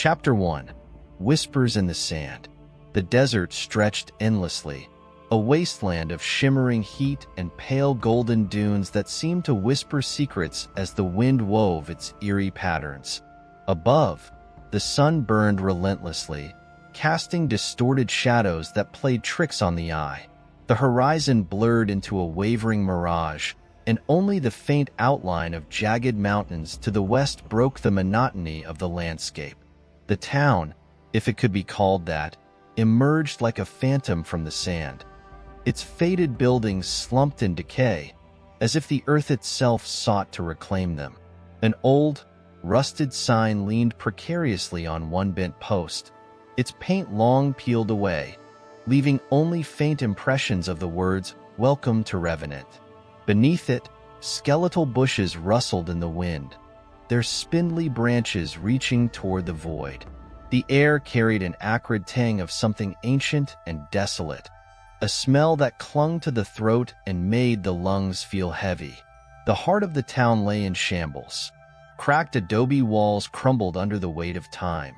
Chapter 1. Whispers in the Sand. The desert stretched endlessly, a wasteland of shimmering heat and pale golden dunes that seemed to whisper secrets as the wind wove its eerie patterns. Above, the sun burned relentlessly, casting distorted shadows that played tricks on the eye. The horizon blurred into a wavering mirage, and only the faint outline of jagged mountains to the west broke the monotony of the landscape. The town, if it could be called that, emerged like a phantom from the sand. Its faded buildings slumped in decay, as if the earth itself sought to reclaim them. An old, rusted sign leaned precariously on one bent post, its paint long peeled away, leaving only faint impressions of the words, "Welcome to Revenant." Beneath it, skeletal bushes rustled in the wind, their spindly branches reaching toward the void. The air carried an acrid tang of something ancient and desolate, a smell that clung to the throat and made the lungs feel heavy. The heart of the town lay in shambles. Cracked adobe walls crumbled under the weight of time,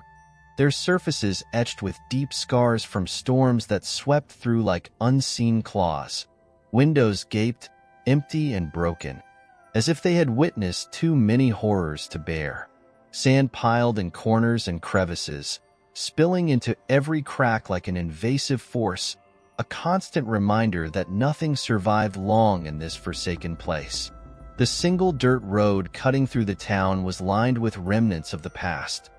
their surfaces etched with deep scars from storms that swept through like unseen claws. Windows gaped, empty and broken, as if they had witnessed too many horrors to bear. Sand piled in corners and crevices, spilling into every crack like an invasive force, a constant reminder that nothing survived long in this forsaken place. The single dirt road cutting through the town was lined with remnants of the past.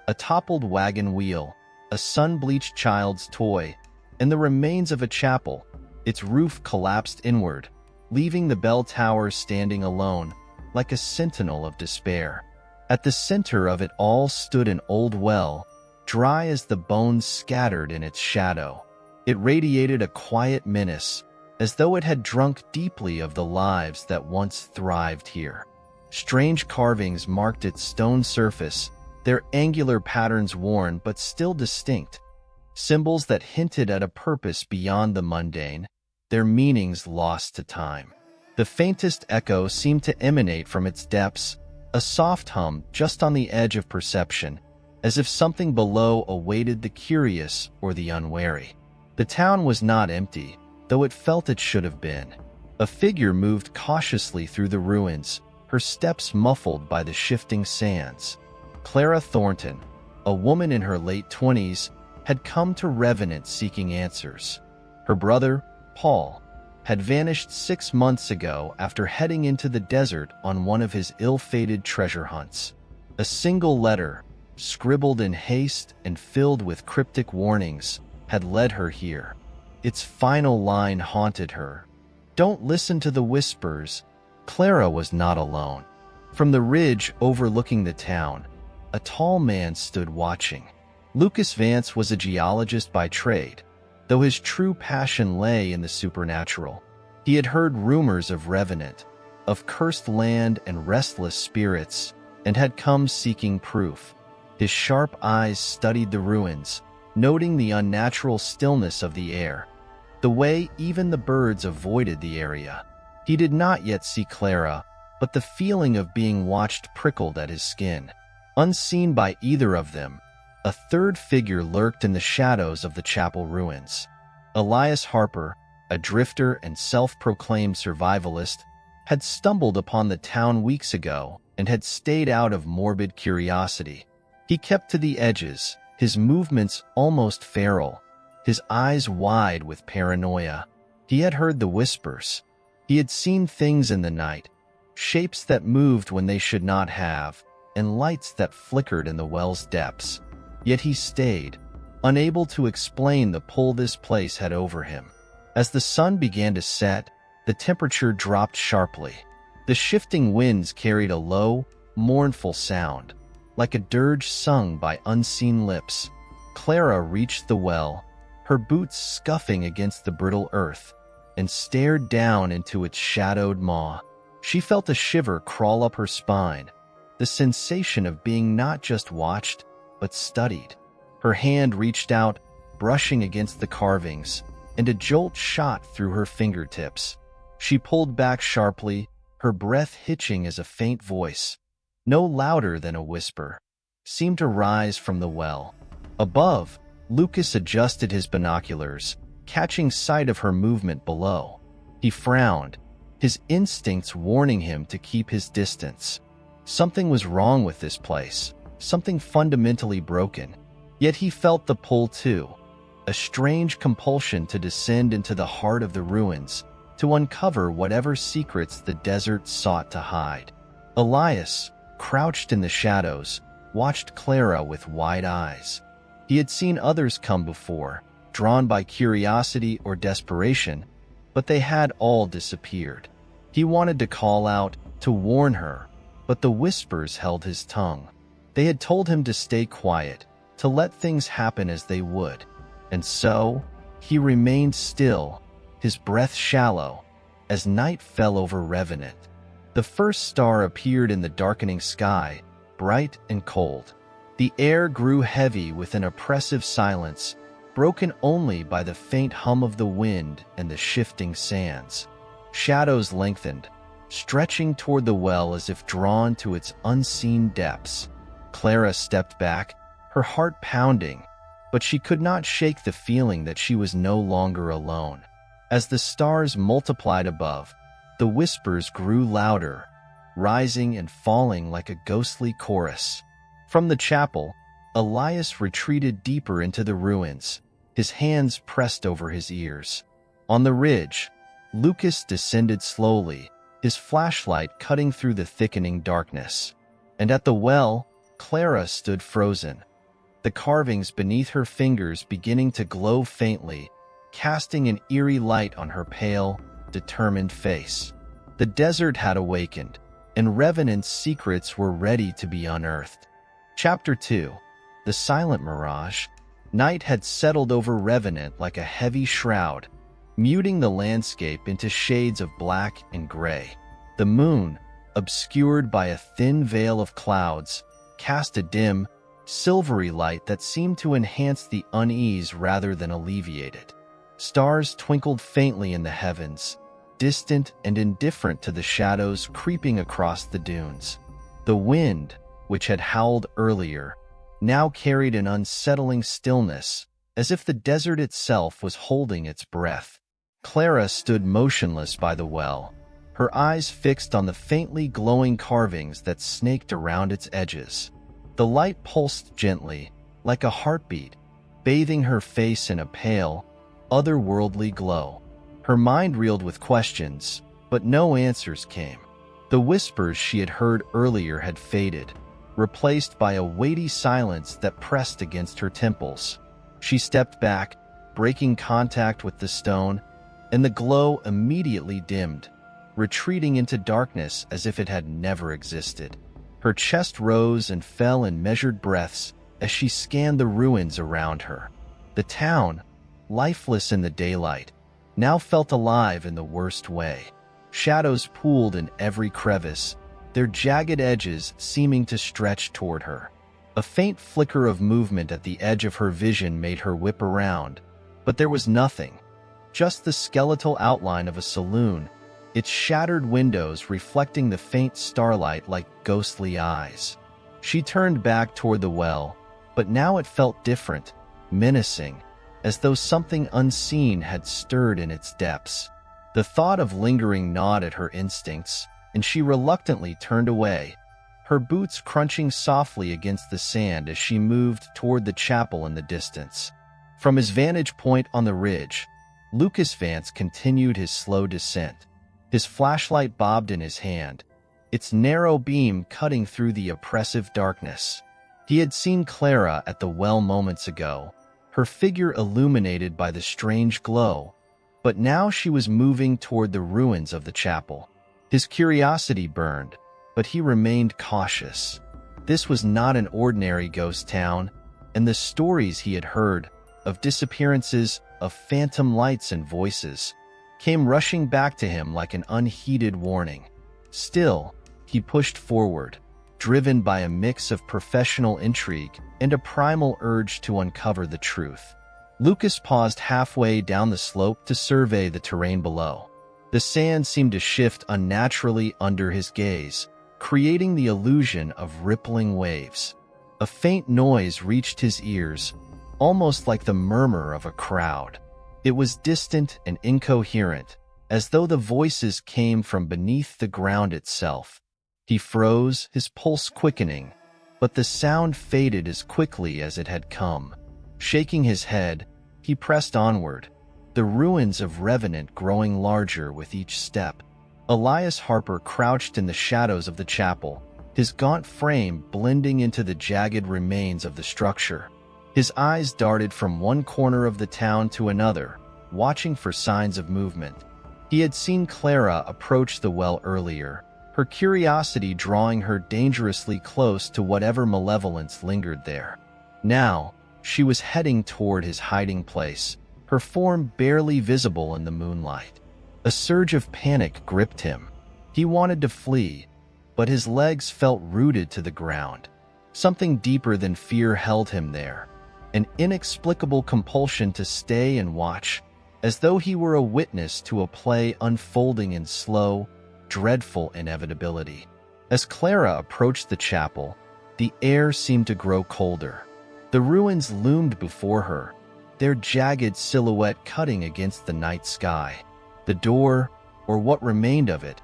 A toppled wagon wheel, a sun-bleached child's toy, and the remains of a chapel, its roof collapsed inward, leaving the bell tower standing alone, like a sentinel of despair. At the center of it all stood an old well, dry as the bones scattered in its shadow. It radiated a quiet menace, as though it had drunk deeply of the lives that once thrived here. Strange carvings marked its stone surface, their angular patterns worn but still distinct, symbols that hinted at a purpose beyond the mundane, their meanings lost to time. The faintest echo seemed to emanate from its depths, a soft hum just on the edge of perception, as if something below awaited the curious or the unwary. The town was not empty, though it felt it should have been. A figure moved cautiously through the ruins, her steps muffled by the shifting sands. Clara Thornton, a woman in her late 20s, had come to Revenant seeking answers. Her brother, Paul, had vanished 6 months ago after heading into the desert on one of his ill-fated treasure hunts. A single letter, scribbled in haste and filled with cryptic warnings, had led her here. Its final line haunted her. Don't listen to the whispers. Clara was not alone. From the ridge overlooking the town, a tall man stood watching. Lucas Vance was a geologist by trade, though his true passion lay in the supernatural. He had heard rumors of Revenant, of cursed land and restless spirits, and had come seeking proof. His sharp eyes studied the ruins, noting the unnatural stillness of the air, the way even the birds avoided the area. He did not yet see Clara, but the feeling of being watched prickled at his skin. Unseen by either of them, a third figure lurked in the shadows of the chapel ruins. Elias Harper, a drifter and self-proclaimed survivalist, had stumbled upon the town weeks ago and had stayed out of morbid curiosity. He kept to the edges, his movements almost feral, his eyes wide with paranoia. He had heard the whispers. He had seen things in the night, shapes that moved when they should not have, and lights that flickered in the well's depths. Yet he stayed, unable to explain the pull this place had over him. As the sun began to set, the temperature dropped sharply. The shifting winds carried a low, mournful sound, like a dirge sung by unseen lips. Clara reached the well, her boots scuffing against the brittle earth, and stared down into its shadowed maw. She felt a shiver crawl up her spine, the sensation of being not just watched, but studied. Her hand reached out, brushing against the carvings, and a jolt shot through her fingertips. She pulled back sharply, her breath hitching as a faint voice, no louder than a whisper, seemed to rise from the well. Above, Lucas adjusted his binoculars, catching sight of her movement below. He frowned, his instincts warning him to keep his distance. Something was wrong with this place, something fundamentally broken. Yet he felt the pull too, a strange compulsion to descend into the heart of the ruins, to uncover whatever secrets the desert sought to hide. Elias, crouched in the shadows, watched Clara with wide eyes. He had seen others come before, drawn by curiosity or desperation, but they had all disappeared. He wanted to call out, to warn her, but the whispers held his tongue. They had told him to stay quiet, to let things happen as they would. And so, he remained still, his breath shallow, as night fell over Revenant. The first star appeared in the darkening sky, bright and cold. The air grew heavy with an oppressive silence, broken only by the faint hum of the wind and the shifting sands. Shadows lengthened, stretching toward the well as if drawn to its unseen depths. Clara stepped back, her heart pounding, but she could not shake the feeling that she was no longer alone. As the stars multiplied above, the whispers grew louder, rising and falling like a ghostly chorus. From the chapel, Elias retreated deeper into the ruins, his hands pressed over his ears. On the ridge, Lucas descended slowly, his flashlight cutting through the thickening darkness. And at the well, Clara stood frozen, the carvings beneath her fingers beginning to glow faintly, casting an eerie light on her pale, determined face. The desert had awakened, and Revenant's secrets were ready to be unearthed. Chapter 2. The Silent Mirage. Night had settled over Revenant like a heavy shroud, muting the landscape into shades of black and gray. The moon, obscured by a thin veil of clouds, cast a dim, silvery light that seemed to enhance the unease rather than alleviate it. Stars twinkled faintly in the heavens, distant and indifferent to the shadows creeping across the dunes. The wind, which had howled earlier, now carried an unsettling stillness, as if the desert itself was holding its breath. Clara stood motionless by the well, her eyes fixed on the faintly glowing carvings that snaked around its edges. The light pulsed gently, like a heartbeat, bathing her face in a pale, otherworldly glow. Her mind reeled with questions, but no answers came. The whispers she had heard earlier had faded, replaced by a weighty silence that pressed against her temples. She stepped back, breaking contact with the stone, and the glow immediately dimmed, retreating into darkness as if it had never existed. Her chest rose and fell in measured breaths as she scanned the ruins around her. The town, lifeless in the daylight, now felt alive in the worst way. Shadows pooled in every crevice, their jagged edges seeming to stretch toward her. A faint flicker of movement at the edge of her vision made her whip around, but there was nothing, just the skeletal outline of a saloon, its shattered windows reflecting the faint starlight like ghostly eyes. She turned back toward the well, but now it felt different, menacing, as though something unseen had stirred in its depths. The thought of lingering gnawed at her instincts, and she reluctantly turned away, her boots crunching softly against the sand as she moved toward the chapel in the distance. From his vantage point on the ridge, Lucas Vance continued his slow descent. His flashlight bobbed in his hand, its narrow beam cutting through the oppressive darkness. He had seen Clara at the well moments ago, her figure illuminated by the strange glow, but now she was moving toward the ruins of the chapel. His curiosity burned, but he remained cautious. This was not an ordinary ghost town, and the stories he had heard, of disappearances, of phantom lights and voices, came rushing back to him like an unheeded warning. Still, he pushed forward, driven by a mix of professional intrigue and a primal urge to uncover the truth. Lucas paused halfway down the slope to survey the terrain below. The sand seemed to shift unnaturally under his gaze, creating the illusion of rippling waves. A faint noise reached his ears, almost like the murmur of a crowd. It was distant and incoherent, as though the voices came from beneath the ground itself. He froze, his pulse quickening, but the sound faded as quickly as it had come. Shaking his head, he pressed onward, the ruins of Revenant growing larger with each step. Elias Harper crouched in the shadows of the chapel, his gaunt frame blending into the jagged remains of the structure. His eyes darted from one corner of the town to another, watching for signs of movement. He had seen Clara approach the well earlier, her curiosity drawing her dangerously close to whatever malevolence lingered there. Now, she was heading toward his hiding place, her form barely visible in the moonlight. A surge of panic gripped him. He wanted to flee, but his legs felt rooted to the ground. Something deeper than fear held him there, an inexplicable compulsion to stay and watch, as though he were a witness to a play unfolding in slow, dreadful inevitability. As Clara approached the chapel, the air seemed to grow colder. The ruins loomed before her, their jagged silhouette cutting against the night sky. The door, or what remained of it,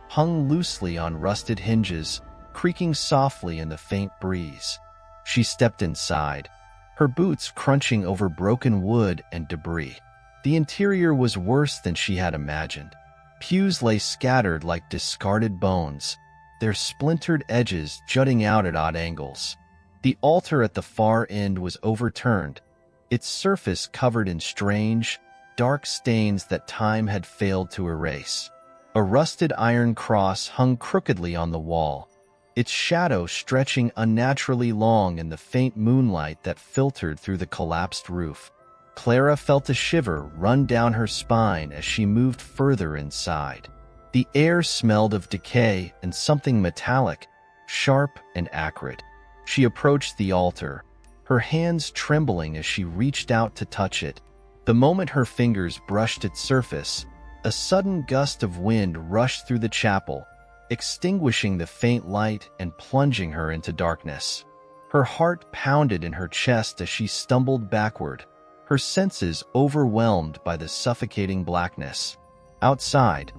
hung loosely on rusted hinges, creaking softly in the faint breeze. She stepped inside, her boots crunching over broken wood and debris. The interior was worse than she had imagined. Pews lay scattered like discarded bones, their splintered edges jutting out at odd angles. The altar at the far end was overturned, its surface covered in strange, dark stains that time had failed to erase. A rusted iron cross hung crookedly on the wall, its shadow stretching unnaturally long in the faint moonlight that filtered through the collapsed roof. Clara felt a shiver run down her spine as she moved further inside. The air smelled of decay and something metallic, sharp and acrid. She approached the altar, her hands trembling as she reached out to touch it. The moment her fingers brushed its surface, a sudden gust of wind rushed through the chapel, extinguishing the faint light and plunging her into darkness. Her heart pounded in her chest as she stumbled backward, her senses overwhelmed by the suffocating blackness. Outside,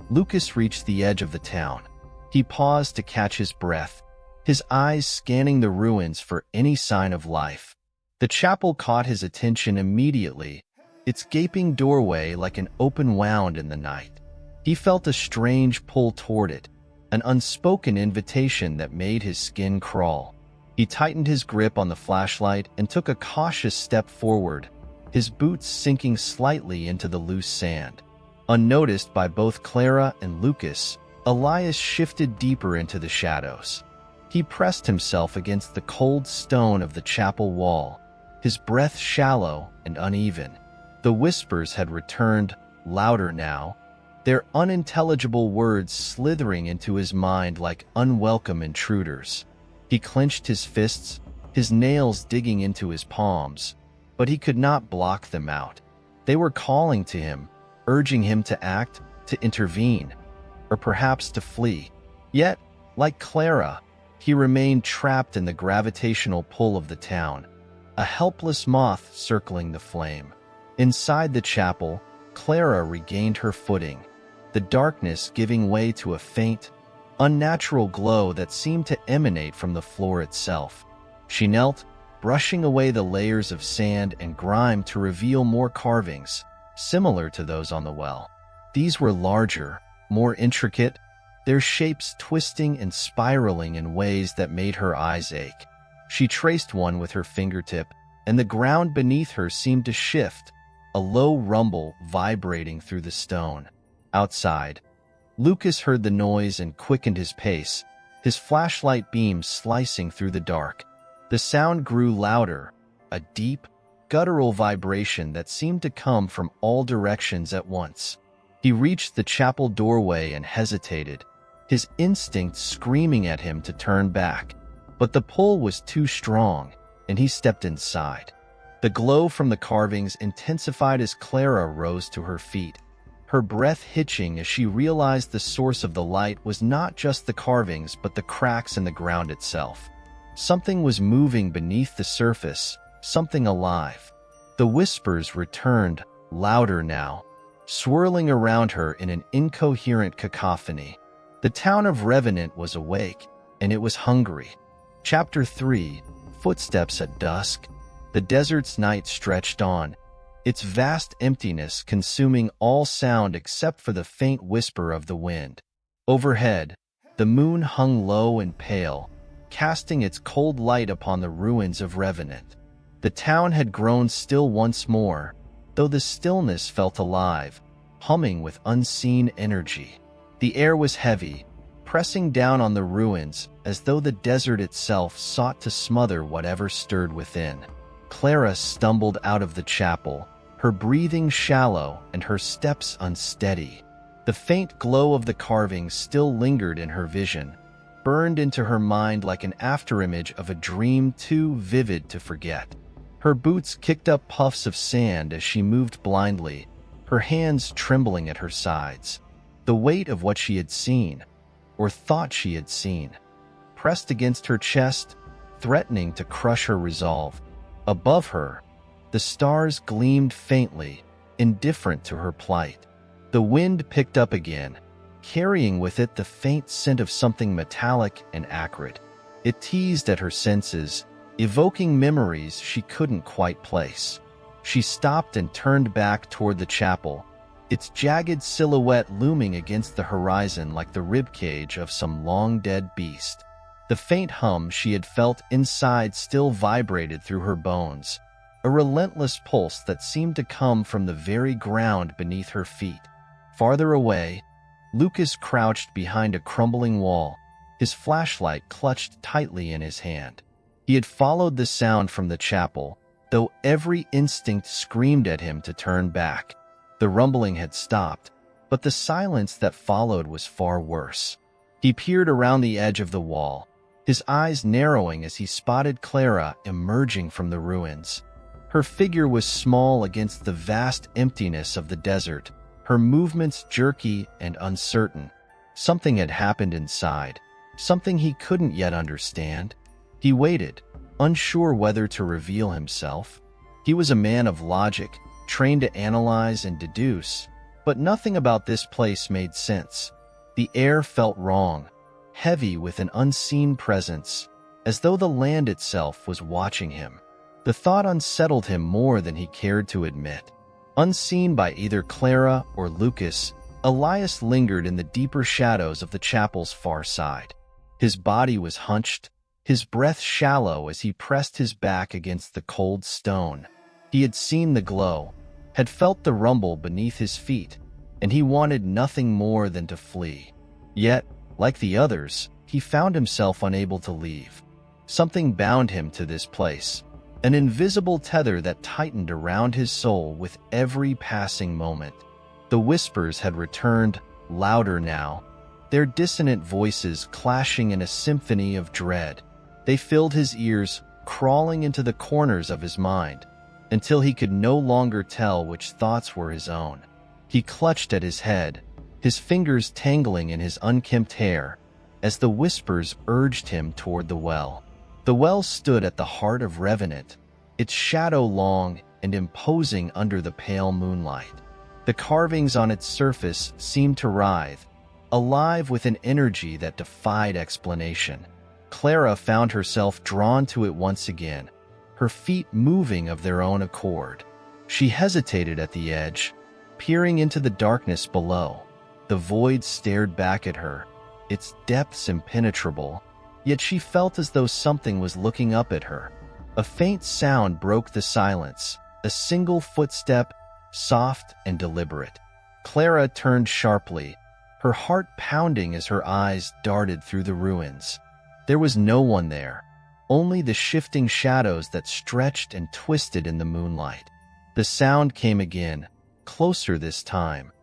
Lucas reached the edge of the town. He paused to catch his breath, his eyes scanning the ruins for any sign of life. The chapel caught his attention immediately, its gaping doorway like an open wound in the night. He felt a strange pull toward it, an unspoken invitation that made his skin crawl. He tightened his grip on the flashlight and took a cautious step forward, his boots sinking slightly into the loose sand. Unnoticed by both Clara and Lucas, Elias shifted deeper into the shadows. He pressed himself against the cold stone of the chapel wall, his breath shallow and uneven. The whispers had returned, louder now, their unintelligible words slithering into his mind like unwelcome intruders. He clenched his fists, his nails digging into his palms, but he could not block them out. They were calling to him, urging him to act, to intervene, or perhaps to flee. Yet, like Clara, he remained trapped in the gravitational pull of the town, a helpless moth circling the flame. Inside the chapel, Clara regained her footing, the darkness giving way to a faint, unnatural glow that seemed to emanate from the floor itself. She knelt, brushing away the layers of sand and grime to reveal more carvings, similar to those on the well. These were larger, more intricate, their shapes twisting and spiraling in ways that made her eyes ache. She traced one with her fingertip, and the ground beneath her seemed to shift, a low rumble vibrating through the stone. Outside, Lucas heard the noise and quickened his pace, his flashlight beam slicing through the dark. The sound grew louder, a deep, guttural vibration that seemed to come from all directions at once. He reached the chapel doorway and hesitated, his instincts screaming at him to turn back. But the pull was too strong, and he stepped inside. The glow from the carvings intensified as Clara rose to her feet, her breath hitching as she realized the source of the light was not just the carvings but the cracks in the ground itself. Something was moving beneath the surface, something alive. The whispers returned, louder now, swirling around her in an incoherent cacophony. The town of Revenant was awake, and it was hungry. Chapter 3: Footsteps at Dusk. The desert's night stretched on, its vast emptiness consuming all sound except for the faint whisper of the wind. Overhead, the moon hung low and pale, casting its cold light upon the ruins of Revenant. The town had grown still once more, though the stillness felt alive, humming with unseen energy. The air was heavy, pressing down on the ruins as though the desert itself sought to smother whatever stirred within. Clara stumbled out of the chapel, her breathing shallow and her steps unsteady. The faint glow of the carvings still lingered in her vision, burned into her mind like an afterimage of a dream too vivid to forget. Her boots kicked up puffs of sand as she moved blindly, her hands trembling at her sides. The weight of what she had seen, or thought she had seen, pressed against her chest, threatening to crush her resolve. Above her, the stars gleamed faintly, indifferent to her plight. The wind picked up again, carrying with it the faint scent of something metallic and acrid. It teased at her senses, evoking memories she couldn't quite place. She stopped and turned back toward the chapel, its jagged silhouette looming against the horizon like the ribcage of some long-dead beast. The faint hum she had felt inside still vibrated through her bones, a relentless pulse that seemed to come from the very ground beneath her feet. Farther away, Lucas crouched behind a crumbling wall, his flashlight clutched tightly in his hand. He had followed the sound from the chapel, though every instinct screamed at him to turn back. The rumbling had stopped, but the silence that followed was far worse. He peered around the edge of the wall, his eyes narrowing as he spotted Clara emerging from the ruins. Her figure was small against the vast emptiness of the desert, her movements jerky and uncertain. Something had happened inside, something he couldn't yet understand. He waited, unsure whether to reveal himself. He was a man of logic, trained to analyze and deduce, but nothing about this place made sense. The air felt wrong, heavy with an unseen presence, as though the land itself was watching him. The thought unsettled him more than he cared to admit. Unseen by either Clara or Lucas, Elias lingered in the deeper shadows of the chapel's far side. His body was hunched, his breath shallow as he pressed his back against the cold stone. He had seen the glow, had felt the rumble beneath his feet, and he wanted nothing more than to flee. Yet, like the others, he found himself unable to leave. Something bound him to this place, an invisible tether that tightened around his soul with every passing moment. The whispers had returned, louder now, their dissonant voices clashing in a symphony of dread. They filled his ears, crawling into the corners of his mind, until he could no longer tell which thoughts were his own. He clutched at his head, his fingers tangling in his unkempt hair, as the whispers urged him toward the well. The well stood at the heart of Revenant, its shadow long and imposing under the pale moonlight. The carvings on its surface seemed to writhe, alive with an energy that defied explanation. Clara found herself drawn to it once again, her feet moving of their own accord. She hesitated at the edge, peering into the darkness below. The void stared back at her, its depths impenetrable, yet she felt as though something was looking up at her. A faint sound broke the silence, a single footstep, soft and deliberate. Clara turned sharply, her heart pounding as her eyes darted through the ruins. There was no one there, only the shifting shadows that stretched and twisted in the moonlight. The sound came again, closer this time,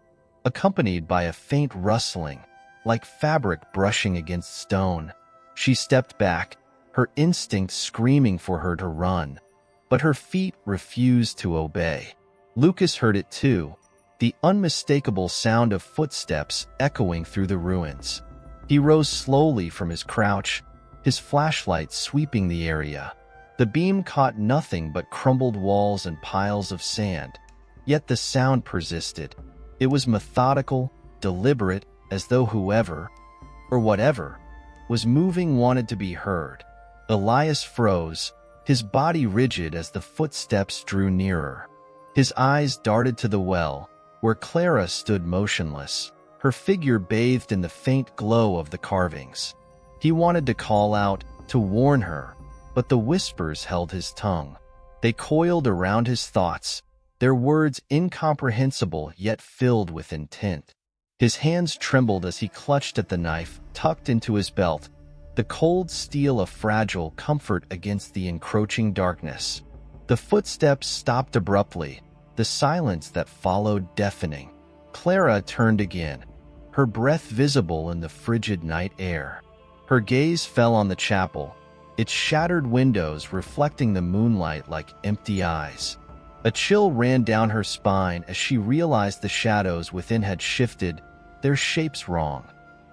accompanied by a faint rustling, like fabric brushing against stone. She stepped back, her instincts screaming for her to run, but her feet refused to obey. Lucas heard it too, the unmistakable sound of footsteps echoing through the ruins. He rose slowly from his crouch, his flashlight sweeping the area. The beam caught nothing but crumbled walls and piles of sand, yet the sound persisted. It was methodical, deliberate, as though whoever, or whatever, was moving wanted to be heard. Elias froze, his body rigid as the footsteps drew nearer. His eyes darted to the well, where Clara stood motionless, her figure bathed in the faint glow of the carvings. He wanted to call out, to warn her, but the whispers held his tongue. They coiled around his thoughts, their words incomprehensible yet filled with intent. His hands trembled as he clutched at the knife tucked into his belt, the cold steel a fragile comfort against the encroaching darkness. The footsteps stopped abruptly, the silence that followed deafening. Clara turned again, her breath visible in the frigid night air. Her gaze fell on the chapel, its shattered windows reflecting the moonlight like empty eyes. A chill ran down her spine as she realized the shadows within had shifted, their shapes wrong,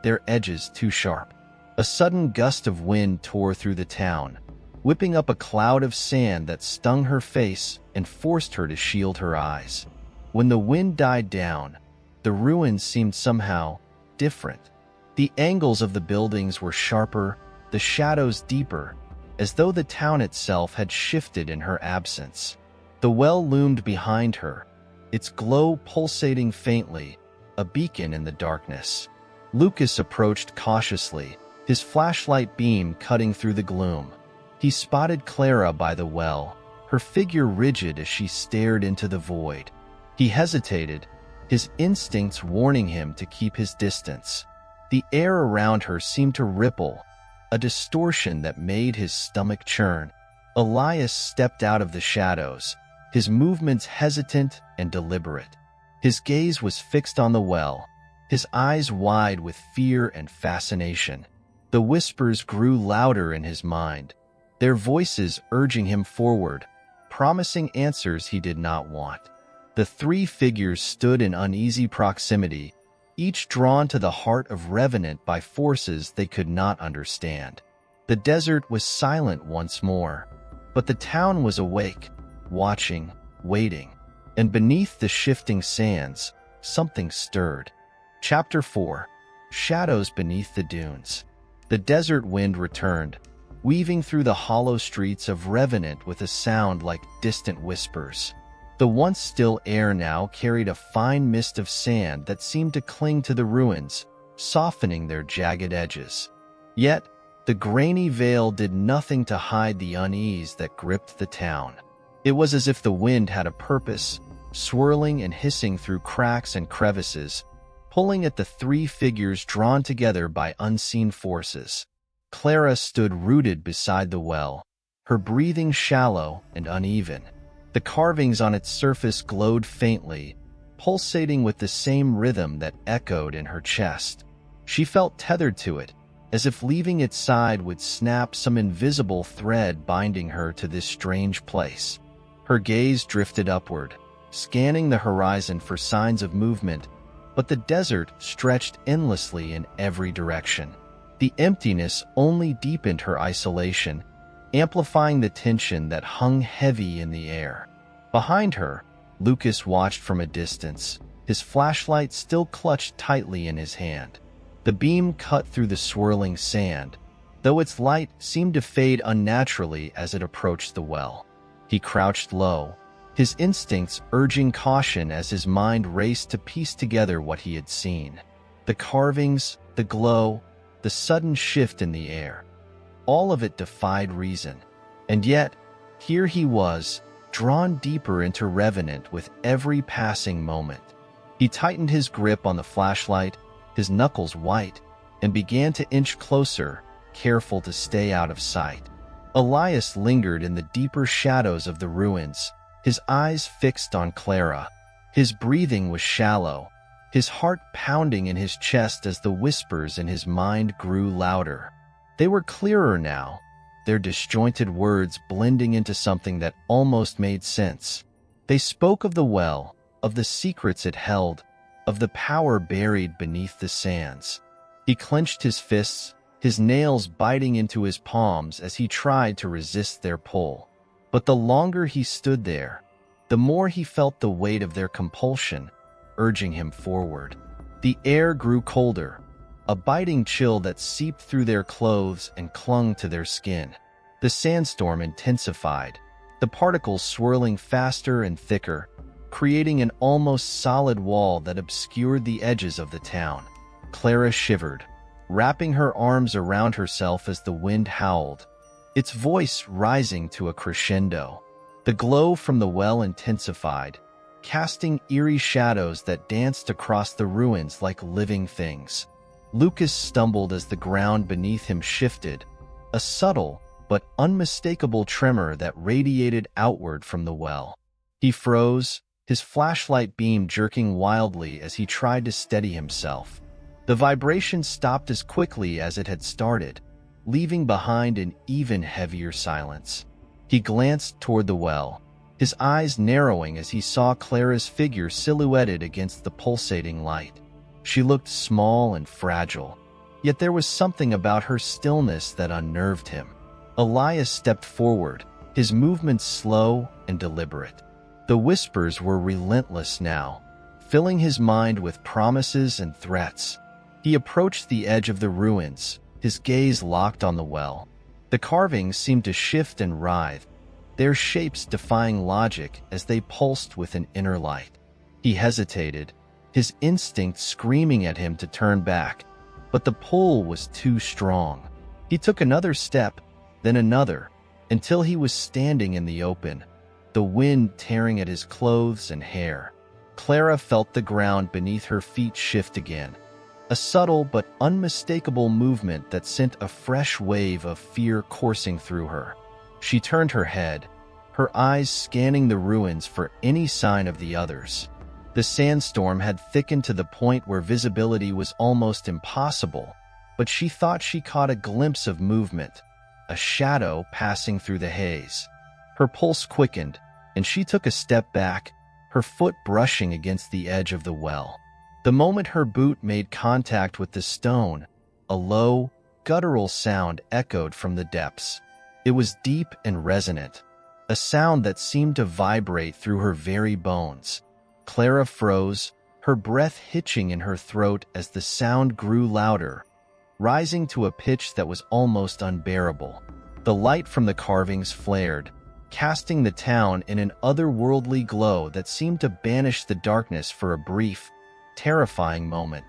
their edges too sharp. A sudden gust of wind tore through the town, whipping up a cloud of sand that stung her face and forced her to shield her eyes. When the wind died down, the ruins seemed somehow different. The angles of the buildings were sharper, the shadows deeper, as though the town itself had shifted in her absence. The well loomed behind her, its glow pulsating faintly, a beacon in the darkness. Lucas approached cautiously, his flashlight beam cutting through the gloom. He spotted Clara by the well, her figure rigid as she stared into the void. He hesitated, his instincts warning him to keep his distance. The air around her seemed to ripple, a distortion that made his stomach churn. Elias stepped out of the shadows, his movements hesitant and deliberate. His gaze was fixed on the well, his eyes wide with fear and fascination. The whispers grew louder in his mind, their voices urging him forward, promising answers he did not want. The three figures stood in uneasy proximity, each drawn to the heart of Revenant by forces they could not understand. The desert was silent once more, but the town was awake, watching, waiting. And beneath the shifting sands, something stirred. Chapter 4. Shadows Beneath the Dunes. The desert wind returned, weaving through the hollow streets of Revenant with a sound like distant whispers. The once still air now carried a fine mist of sand that seemed to cling to the ruins, softening their jagged edges. Yet, the grainy veil did nothing to hide the unease that gripped the town. It was as if the wind had a purpose, swirling and hissing through cracks and crevices, pulling at the three figures drawn together by unseen forces. Clara stood rooted beside the well, her breathing shallow and uneven. The carvings on its surface glowed faintly, pulsating with the same rhythm that echoed in her chest. She felt tethered to it, as if leaving its side would snap some invisible thread binding her to this strange place. Her gaze drifted upward, scanning the horizon for signs of movement, but the desert stretched endlessly in every direction. The emptiness only deepened her isolation, amplifying the tension that hung heavy in the air. Behind her, Lucas watched from a distance, his flashlight still clutched tightly in his hand. The beam cut through the swirling sand, though its light seemed to fade unnaturally as it approached the well. He crouched low, his instincts urging caution as his mind raced to piece together what he had seen. The carvings, the glow, the sudden shift in the air. All of it defied reason. And yet, here he was, drawn deeper into Revenant with every passing moment. He tightened his grip on the flashlight, his knuckles white, and began to inch closer, careful to stay out of sight. Elias lingered in the deeper shadows of the ruins, his eyes fixed on Clara. His breathing was shallow, his heart pounding in his chest as the whispers in his mind grew louder. They were clearer now, their disjointed words blending into something that almost made sense. They spoke of the well, of the secrets it held, of the power buried beneath the sands. He clenched his fists, his nails biting into his palms as he tried to resist their pull. But the longer he stood there, the more he felt the weight of their compulsion, urging him forward. The air grew colder, a biting chill that seeped through their clothes and clung to their skin. The sandstorm intensified, the particles swirling faster and thicker, creating an almost solid wall that obscured the edges of the town. Clara shivered, wrapping her arms around herself as the wind howled, its voice rising to a crescendo. The glow from the well intensified, casting eerie shadows that danced across the ruins like living things. Lucas stumbled as the ground beneath him shifted, a subtle but unmistakable tremor that radiated outward from the well. He froze, his flashlight beam jerking wildly as he tried to steady himself. The vibration stopped as quickly as it had started, leaving behind an even heavier silence. He glanced toward the well, his eyes narrowing as he saw Clara's figure silhouetted against the pulsating light. She looked small and fragile, yet there was something about her stillness that unnerved him. Elias stepped forward, his movements slow and deliberate. The whispers were relentless now, filling his mind with promises and threats. He approached the edge of the ruins, his gaze locked on the well. The carvings seemed to shift and writhe, their shapes defying logic as they pulsed with an inner light. He hesitated, his instinct screaming at him to turn back, but the pull was too strong. He took another step, then another, until he was standing in the open, the wind tearing at his clothes and hair. Clara felt the ground beneath her feet shift again, a subtle but unmistakable movement that sent a fresh wave of fear coursing through her. She turned her head, her eyes scanning the ruins for any sign of the others. The sandstorm had thickened to the point where visibility was almost impossible, but she thought she caught a glimpse of movement, a shadow passing through the haze. Her pulse quickened, and she took a step back, her foot brushing against the edge of the well. The moment her boot made contact with the stone, a low, guttural sound echoed from the depths. It was deep and resonant, a sound that seemed to vibrate through her very bones. Clara froze, her breath hitching in her throat as the sound grew louder, rising to a pitch that was almost unbearable. The light from the carvings flared, casting the town in an otherworldly glow that seemed to banish the darkness for a brief, terrifying moment.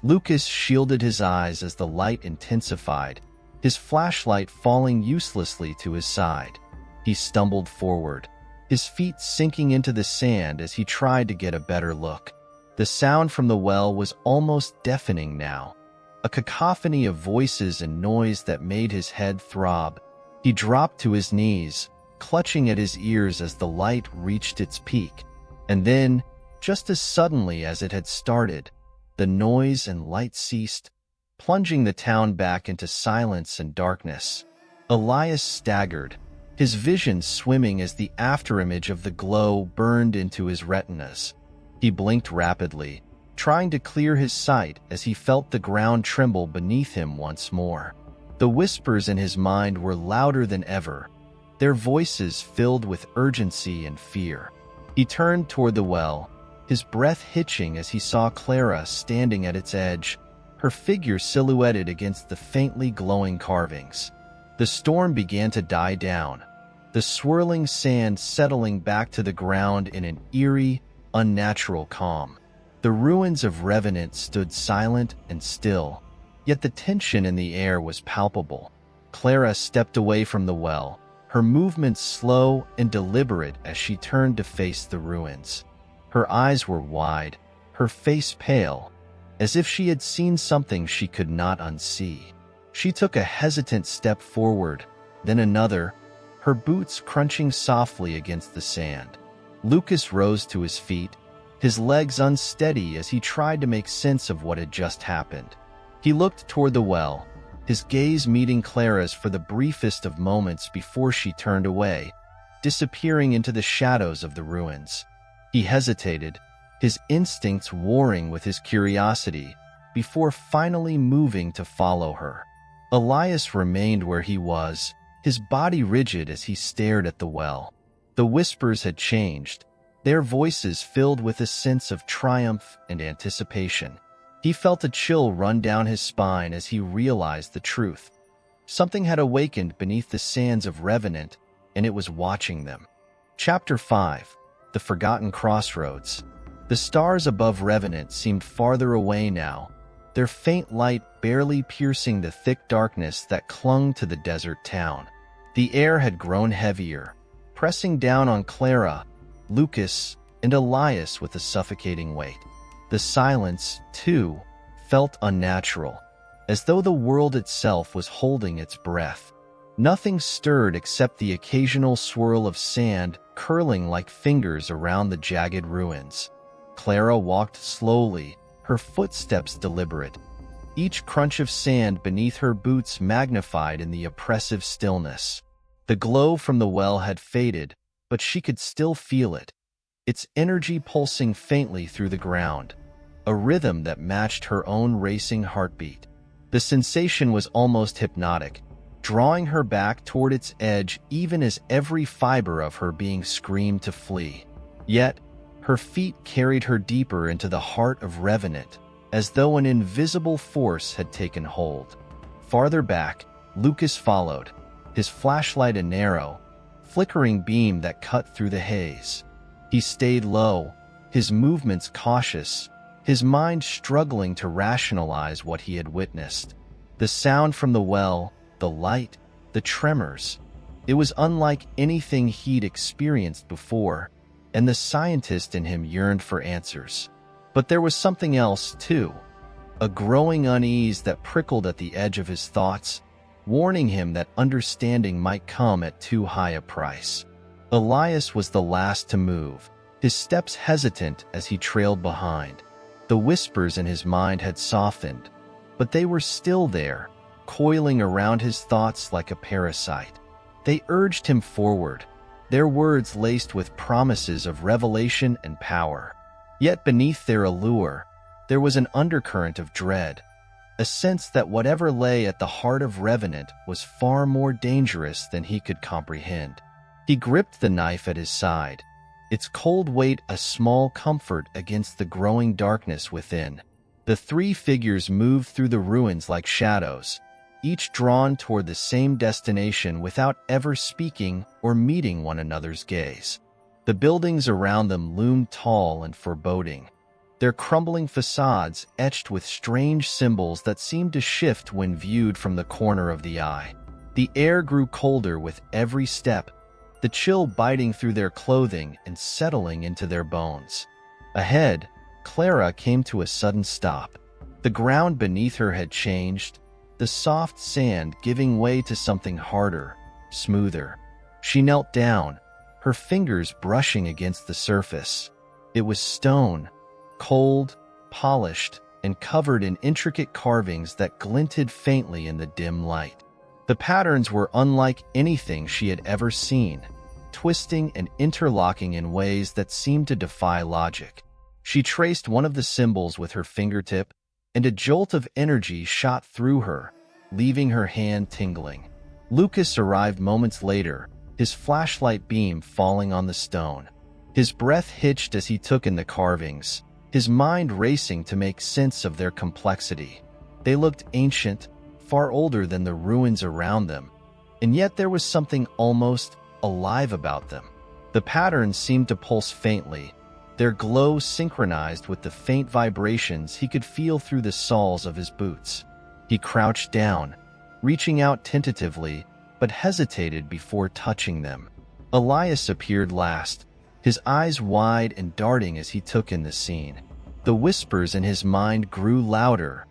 Lucas shielded his eyes as the light intensified, his flashlight falling uselessly to his side. He stumbled forward, his feet sinking into the sand as he tried to get a better look. The sound from the well was almost deafening now, a cacophony of voices and noise that made his head throb. He dropped to his knees, clutching at his ears as the light reached its peak. And then, just as suddenly as it had started, the noise and light ceased, plunging the town back into silence and darkness. Elias staggered, his vision swimming as the afterimage of the glow burned into his retinas. He blinked rapidly, trying to clear his sight as he felt the ground tremble beneath him once more. The whispers in his mind were louder than ever, their voices filled with urgency and fear. He turned toward the well, his breath hitching as he saw Clara standing at its edge, her figure silhouetted against the faintly glowing carvings. The storm began to die down, the swirling sand settling back to the ground in an eerie, unnatural calm. The ruins of Revenant stood silent and still, yet the tension in the air was palpable. Clara stepped away from the well, her movements slow and deliberate as she turned to face the ruins. Her eyes were wide, her face pale, as if she had seen something she could not unsee. She took a hesitant step forward, then another, her boots crunching softly against the sand. Lucas rose to his feet, his legs unsteady as he tried to make sense of what had just happened. He looked toward the well, his gaze meeting Clara's for the briefest of moments before she turned away, disappearing into the shadows of the ruins. He hesitated, his instincts warring with his curiosity, before finally moving to follow her. Elias remained where he was, his body rigid as he stared at the well. The whispers had changed, their voices filled with a sense of triumph and anticipation. He felt a chill run down his spine as he realized the truth. Something had awakened beneath the sands of Revenant, and it was watching them. Chapter 5. The Forgotten Crossroads. The stars above Revenant seemed farther away now, their faint light barely piercing the thick darkness that clung to the desert town. The air had grown heavier, pressing down on Clara, Lucas, and Elias with a suffocating weight. The silence, too, felt unnatural, as though the world itself was holding its breath. Nothing stirred except the occasional swirl of sand curling like fingers around the jagged ruins. Clara walked slowly, her footsteps deliberate, each crunch of sand beneath her boots magnified in the oppressive stillness. The glow from the well had faded, but she could still feel it, its energy pulsing faintly through the ground, a rhythm that matched her own racing heartbeat. The sensation was almost hypnotic, drawing her back toward its edge even as every fiber of her being screamed to flee. Yet, her feet carried her deeper into the heart of Revenant, as though an invisible force had taken hold. Farther back, Lucas followed, his flashlight a narrow, flickering beam that cut through the haze. He stayed low, his movements cautious, his mind struggling to rationalize what he had witnessed. The sound from the well, the light, the tremors. It was unlike anything he'd experienced before, and the scientist in him yearned for answers. But there was something else, too, a growing unease that prickled at the edge of his thoughts, warning him that understanding might come at too high a price. Elias was the last to move, his steps hesitant as he trailed behind. The whispers in his mind had softened, but they were still there, coiling around his thoughts like a parasite. They urged him forward, their words laced with promises of revelation and power. Yet beneath their allure, there was an undercurrent of dread, a sense that whatever lay at the heart of Revenant was far more dangerous than he could comprehend. He gripped the knife at his side, its cold weight a small comfort against the growing darkness within. The three figures moved through the ruins like shadows, each drawn toward the same destination without ever speaking or meeting one another's gaze. The buildings around them loomed tall and foreboding, their crumbling facades etched with strange symbols that seemed to shift when viewed from the corner of the eye. The air grew colder with every step, the chill biting through their clothing and settling into their bones. Ahead, Clara came to a sudden stop. The ground beneath her had changed, the soft sand giving way to something harder, smoother. She knelt down, her fingers brushing against the surface. It was stone, cold, polished, and covered in intricate carvings that glinted faintly in the dim light. The patterns were unlike anything she had ever seen, twisting and interlocking in ways that seemed to defy logic. She traced one of the symbols with her fingertip, and a jolt of energy shot through her, leaving her hand tingling. Lucas arrived moments later, his flashlight beam falling on the stone. His breath hitched as he took in the carvings, his mind racing to make sense of their complexity. They looked ancient, far older than the ruins around them, and yet there was something almost alive about them. The patterns seemed to pulse faintly, their glow synchronized with the faint vibrations he could feel through the soles of his boots. He crouched down, reaching out tentatively, but hesitated before touching them. Elias appeared last, his eyes wide and darting as he took in the scene. The whispers in his mind grew louder,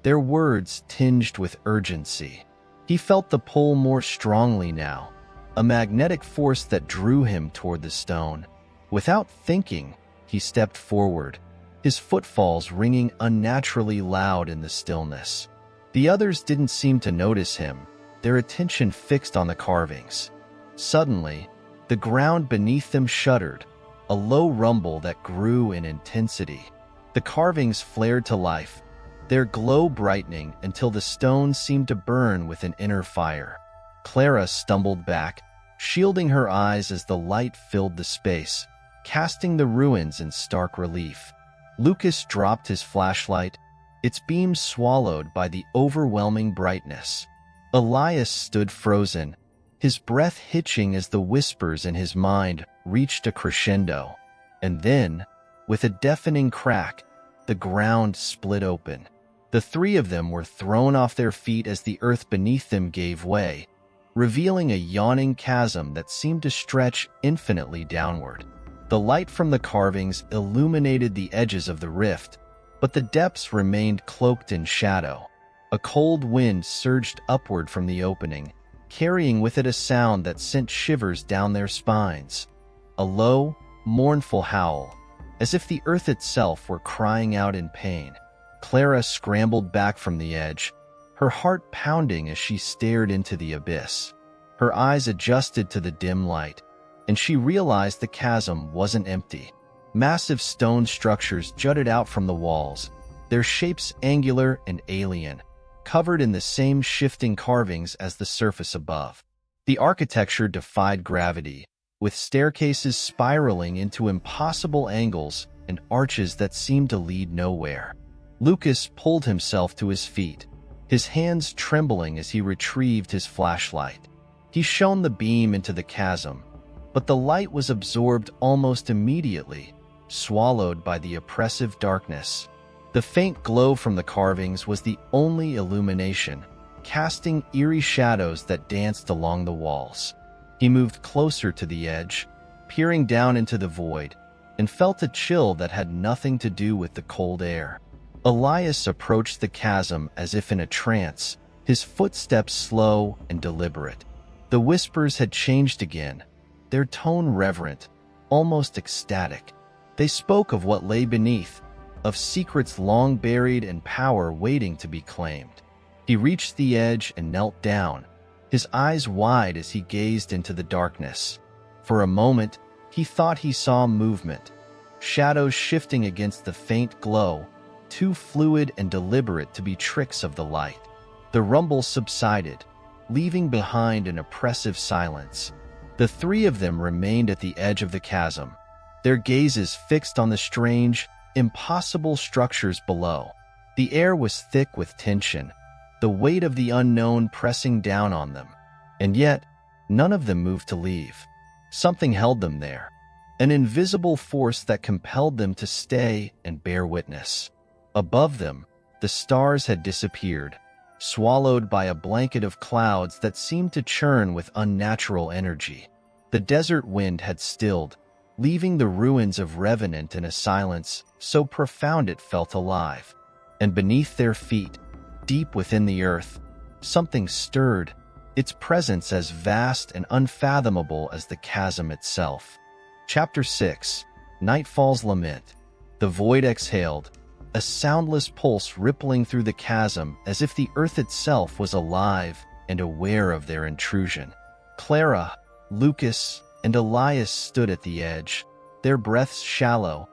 their words tinged with urgency. He felt the pull more strongly now, a magnetic force that drew him toward the stone. Without thinking, he stepped forward, his footfalls ringing unnaturally loud in the stillness. The others didn't seem to notice him, their attention fixed on the carvings. Suddenly, the ground beneath them shuddered, a low rumble that grew in intensity. The carvings flared to life, their glow brightening until the stones seemed to burn with an inner fire. Clara stumbled back, shielding her eyes as the light filled the space, casting the ruins in stark relief. Lucas dropped his flashlight, its beams swallowed by the overwhelming brightness. Elias stood frozen, his breath hitching as the whispers in his mind reached a crescendo. And then, with a deafening crack, the ground split open. The three of them were thrown off their feet as the earth beneath them gave way, revealing a yawning chasm that seemed to stretch infinitely downward. The light from the carvings illuminated the edges of the rift, but the depths remained cloaked in shadow. A cold wind surged upward from the opening, carrying with it a sound that sent shivers down their spines. A low, mournful howl, as if the earth itself were crying out in pain. Clara scrambled back from the edge, her heart pounding as she stared into the abyss. Her eyes adjusted to the dim light, and she realized the chasm wasn't empty. Massive stone structures jutted out from the walls, their shapes angular and alien, covered in the same shifting carvings as the surface above. The architecture defied gravity, with staircases spiraling into impossible angles and arches that seemed to lead nowhere. Lucas pulled himself to his feet, his hands trembling as he retrieved his flashlight. He shone the beam into the chasm, but the light was absorbed almost immediately, swallowed by the oppressive darkness. The faint glow from the carvings was the only illumination, casting eerie shadows that danced along the walls. He moved closer to the edge, peering down into the void, and felt a chill that had nothing to do with the cold air. Elias approached the chasm as if in a trance, his footsteps slow and deliberate. The whispers had changed again, their tone reverent, almost ecstatic. They spoke of what lay beneath, of secrets long buried and power waiting to be claimed. He reached the edge and knelt down, his eyes wide as he gazed into the darkness. For a moment, he thought he saw movement, shadows shifting against the faint glow, too fluid and deliberate to be tricks of the light. The rumble subsided, leaving behind an oppressive silence. The three of them remained at the edge of the chasm, their gazes fixed on the strange, impossible structures below. The air was thick with tension, the weight of the unknown pressing down on them. And yet, none of them moved to leave. Something held them there, an invisible force that compelled them to stay and bear witness. Above them, the stars had disappeared, swallowed by a blanket of clouds that seemed to churn with unnatural energy. The desert wind had stilled, leaving the ruins of Revenant in a silence so profound it felt alive. And beneath their feet, deep within the earth, something stirred, its presence as vast and unfathomable as the chasm itself. Chapter 6. Nightfall's Lament. The void exhaled, a soundless pulse rippling through the chasm as if the earth itself was alive and aware of their intrusion. Clara, Lucas, and Elias stood at the edge, their breaths shallow,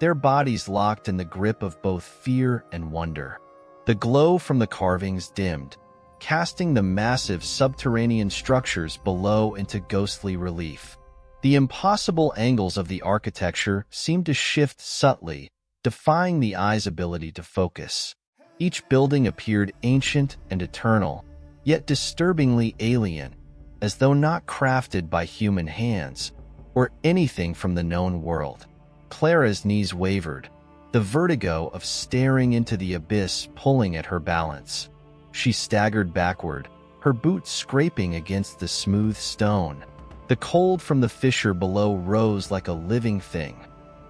their bodies locked in the grip of both fear and wonder. The glow from the carvings dimmed, casting the massive subterranean structures below into ghostly relief. The impossible angles of the architecture seemed to shift subtly, defying the eye's ability to focus. Each building appeared ancient and eternal, yet disturbingly alien, as though not crafted by human hands, or anything from the known world. Clara's knees wavered, the vertigo of staring into the abyss pulling at her balance. She staggered backward, her boots scraping against the smooth stone. The cold from the fissure below rose like a living thing,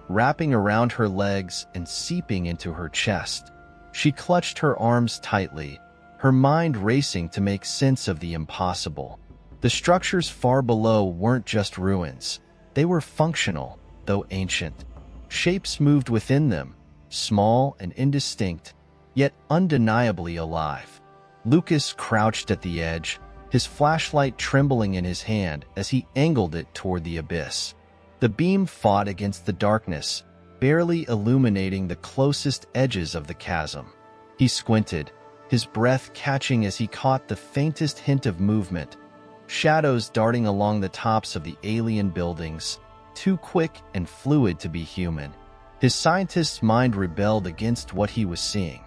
wrapping around her legs and seeping into her chest. She clutched her arms tightly, her mind racing to make sense of the impossible. The structures far below weren't just ruins. They were functional, though ancient. Shapes moved within them, small and indistinct, yet undeniably alive. Lucas crouched at the edge, his flashlight trembling in his hand as he angled it toward the abyss. The beam fought against the darkness, barely illuminating the closest edges of the chasm. He squinted, his breath catching as he caught the faintest hint of movement, shadows darting along the tops of the alien buildings, too quick and fluid to be human. His scientist's mind rebelled against what he was seeing.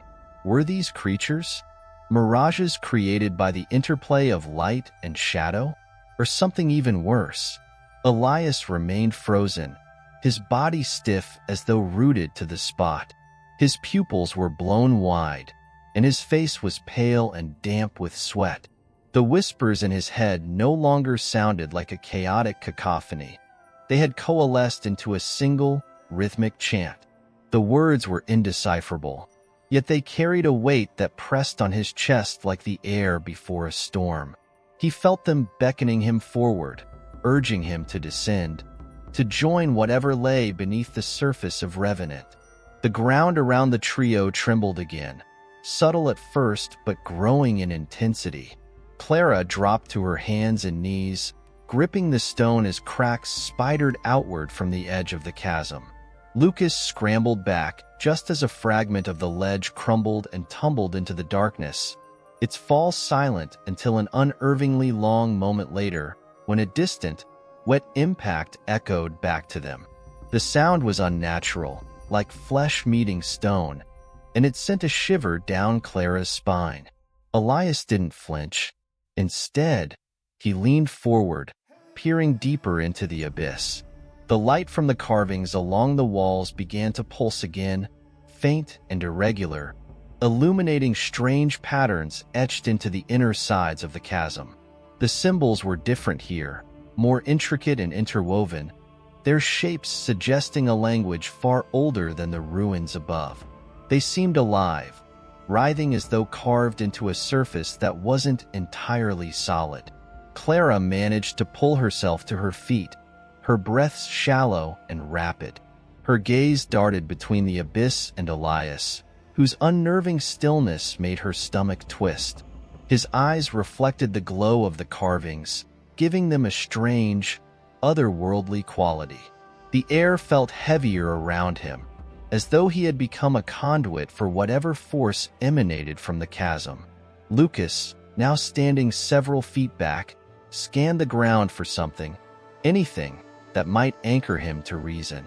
Were these creatures? Mirages created by the interplay of light and shadow? Or something even worse? Elias remained frozen, his body stiff as though rooted to the spot. His pupils were blown wide, and his face was pale and damp with sweat. The whispers in his head no longer sounded like a chaotic cacophony. They had coalesced into a single, rhythmic chant. The words were indecipherable, yet they carried a weight that pressed on his chest like the air before a storm. He felt them beckoning him forward, urging him to descend, to join whatever lay beneath the surface of Revenant. The ground around the trio trembled again, subtle at first but growing in intensity. Clara dropped to her hands and knees, gripping the stone as cracks spidered outward from the edge of the chasm. Lucas scrambled back just as a fragment of the ledge crumbled and tumbled into the darkness, its fall silent until an unervingly long moment later, when a distant, wet impact echoed back to them. The sound was unnatural, like flesh meeting stone, and it sent a shiver down Clara's spine. Elias didn't flinch. Instead, he leaned forward, peering deeper into the abyss. The light from the carvings along the walls began to pulse again, faint and irregular, illuminating strange patterns etched into the inner sides of the chasm. The symbols were different here, more intricate and interwoven, their shapes suggesting a language far older than the ruins above. They seemed alive, writhing as though carved into a surface that wasn't entirely solid. Clara managed to pull herself to her feet, her breaths shallow and rapid. Her gaze darted between the abyss and Elias, whose unnerving stillness made her stomach twist. His eyes reflected the glow of the carvings, giving them a strange, otherworldly quality. The air felt heavier around him, as though he had become a conduit for whatever force emanated from the chasm. Lucas, now standing several feet back, scanned the ground for something, anything, that might anchor him to reason.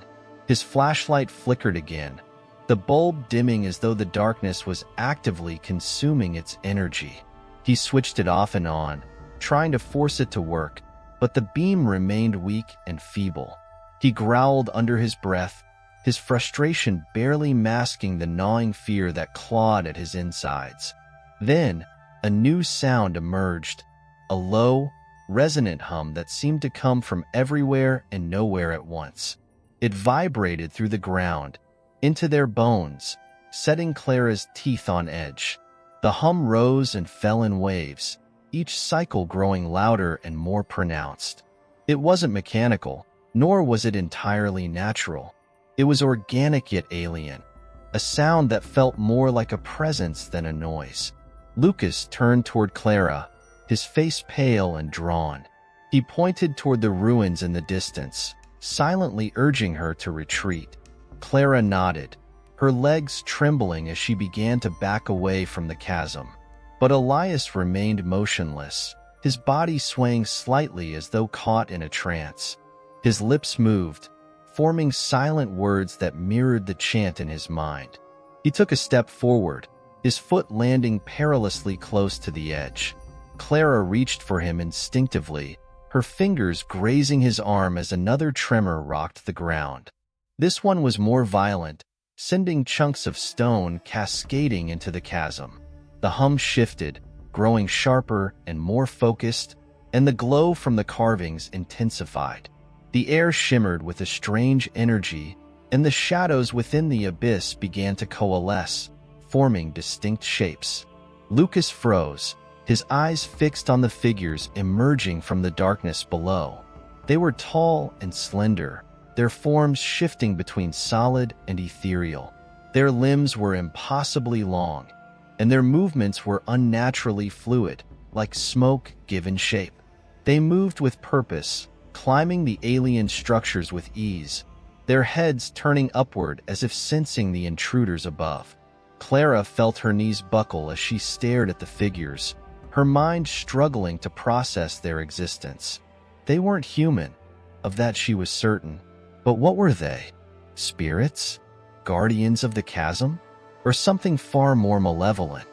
His flashlight flickered again, the bulb dimming as though the darkness was actively consuming its energy. He switched it off and on, trying to force it to work, but the beam remained weak and feeble. He growled under his breath, his frustration barely masking the gnawing fear that clawed at his insides. Then, a new sound emerged, a low, resonant hum that seemed to come from everywhere and nowhere at once. It vibrated through the ground, into their bones, setting Clara's teeth on edge. The hum rose and fell in waves, each cycle growing louder and more pronounced. It wasn't mechanical, nor was it entirely natural. It was organic yet alien, a sound that felt more like a presence than a noise. Lucas turned toward Clara, his face pale and drawn. He pointed toward the ruins in the distance, silently urging her to retreat. Clara nodded, her legs trembling as she began to back away from the chasm. But Elias remained motionless, his body swaying slightly as though caught in a trance. His lips moved, forming silent words that mirrored the chant in his mind. He took a step forward, his foot landing perilously close to the edge. Clara reached for him instinctively, her fingers grazing his arm as another tremor rocked the ground. This one was more violent, sending chunks of stone cascading into the chasm. The hum shifted, growing sharper and more focused, and the glow from the carvings intensified. The air shimmered with a strange energy, and the shadows within the abyss began to coalesce, forming distinct shapes. Lucas froze, his eyes fixed on the figures emerging from the darkness below. They were tall and slender, their forms shifting between solid and ethereal. Their limbs were impossibly long, and their movements were unnaturally fluid, like smoke given shape. They moved with purpose, climbing the alien structures with ease, their heads turning upward as if sensing the intruders above. Clara felt her knees buckle as she stared at the figures, her mind struggling to process their existence. They weren't human, of that she was certain. But what were they? Spirits? Guardians of the chasm? Or something far more malevolent?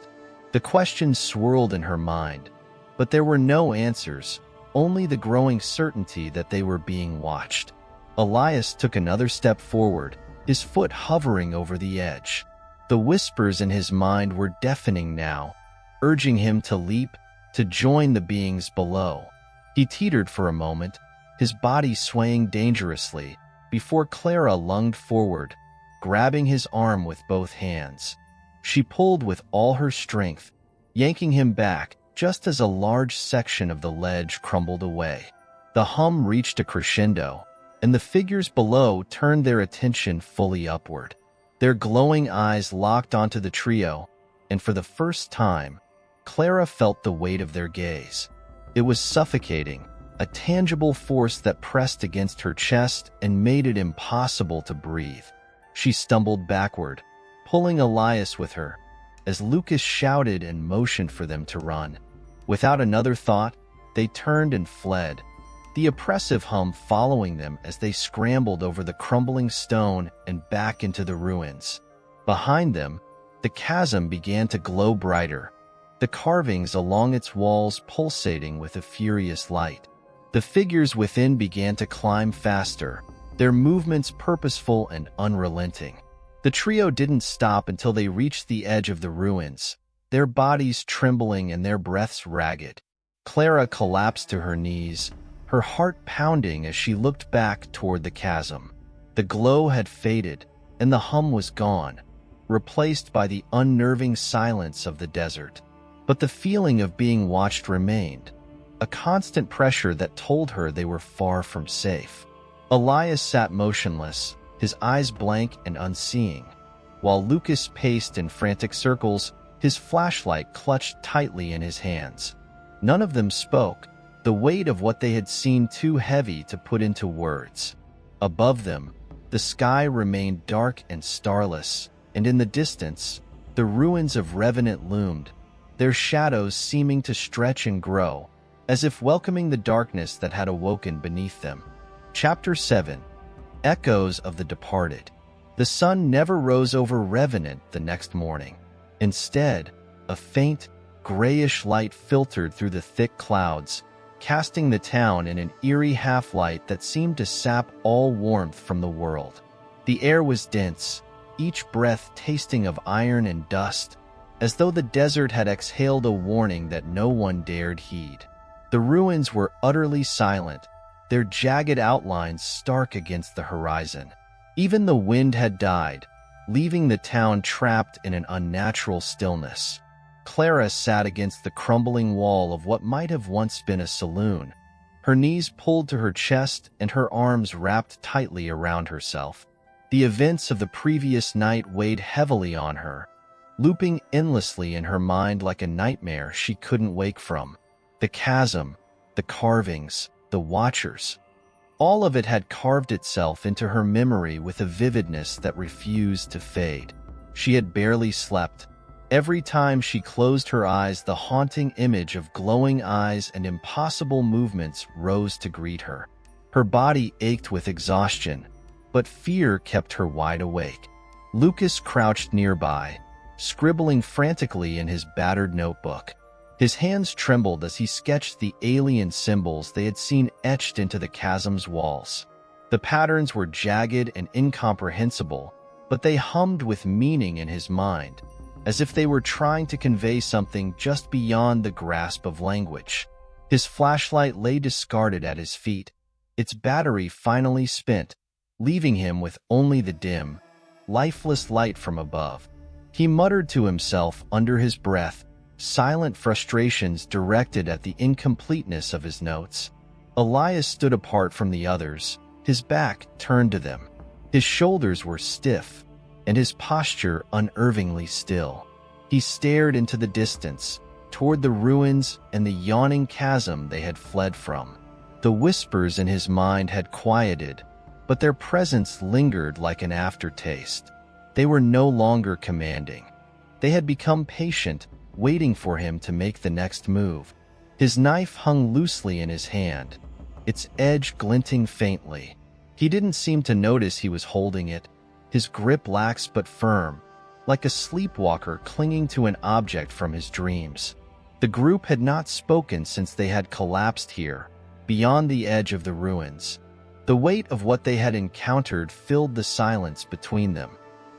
The questions swirled in her mind, but there were no answers, only the growing certainty that they were being watched. Elias took another step forward, his foot hovering over the edge. The whispers in his mind were deafening now, urging him to leap, to join the beings below. He teetered for a moment, his body swaying dangerously, before Clara lunged forward, grabbing his arm with both hands. She pulled with all her strength, yanking him back just as a large section of the ledge crumbled away. The hum reached a crescendo, and the figures below turned their attention fully upward. Their glowing eyes locked onto the trio, and for the first time, Clara felt the weight of their gaze. It was suffocating, a tangible force that pressed against her chest and made it impossible to breathe. She stumbled backward, pulling Elias with her, as Lucas shouted and motioned for them to run. Without another thought, they turned and fled, the oppressive hum following them as they scrambled over the crumbling stone and back into the ruins. Behind them, the chasm began to glow brighter, the carvings along its walls pulsating with a furious light. The figures within began to climb faster, their movements purposeful and unrelenting. The trio didn't stop until they reached the edge of the ruins, their bodies trembling and their breaths ragged. Clara collapsed to her knees, her heart pounding as she looked back toward the chasm. The glow had faded, and the hum was gone, replaced by the unnerving silence of the desert. But the feeling of being watched remained, a constant pressure that told her they were far from safe. Elias sat motionless, his eyes blank and unseeing, while Lucas paced in frantic circles, his flashlight clutched tightly in his hands. None of them spoke, the weight of what they had seen too heavy to put into words. Above them, the sky remained dark and starless, and in the distance, the ruins of Revenant loomed, their shadows seeming to stretch and grow, as if welcoming the darkness that had awoken beneath them. Chapter 7. Echoes of the Departed. The sun never rose over Revenant the next morning. Instead, a faint, grayish light filtered through the thick clouds, casting the town in an eerie half-light that seemed to sap all warmth from the world. The air was dense, each breath tasting of iron and dust, as though the desert had exhaled a warning that no one dared heed. The ruins were utterly silent, their jagged outlines stark against the horizon. Even the wind had died, leaving the town trapped in an unnatural stillness. Clara sat against the crumbling wall of what might have once been a saloon, her knees pulled to her chest and her arms wrapped tightly around herself. The events of the previous night weighed heavily on her, looping endlessly in her mind like a nightmare she couldn't wake from. The chasm, the carvings, the watchers. All of it had carved itself into her memory with a vividness that refused to fade. She had barely slept. Every time she closed her eyes, the haunting image of glowing eyes and impossible movements rose to greet her. Her body ached with exhaustion, but fear kept her wide awake. Lucas crouched nearby, scribbling frantically in his battered notebook. His hands trembled as he sketched the alien symbols they had seen etched into the chasm's walls. The patterns were jagged and incomprehensible, but they hummed with meaning in his mind, as if they were trying to convey something just beyond the grasp of language. His flashlight lay discarded at his feet, its battery finally spent, leaving him with only the dim, lifeless light from above. He muttered to himself under his breath, silent frustrations directed at the incompleteness of his notes. Elias stood apart from the others, his back turned to them. His shoulders were stiff, and his posture unnervingly still. He stared into the distance, toward the ruins and the yawning chasm they had fled from. The whispers in his mind had quieted, but their presence lingered like an aftertaste. They were no longer commanding. They had become patient, waiting for him to make the next move. His knife hung loosely in his hand, its edge glinting faintly. He didn't seem to notice he was holding it, his grip lax but firm, like a sleepwalker clinging to an object from his dreams. The group had not spoken since they had collapsed here, beyond the edge of the ruins. The weight of what they had encountered filled the silence between them.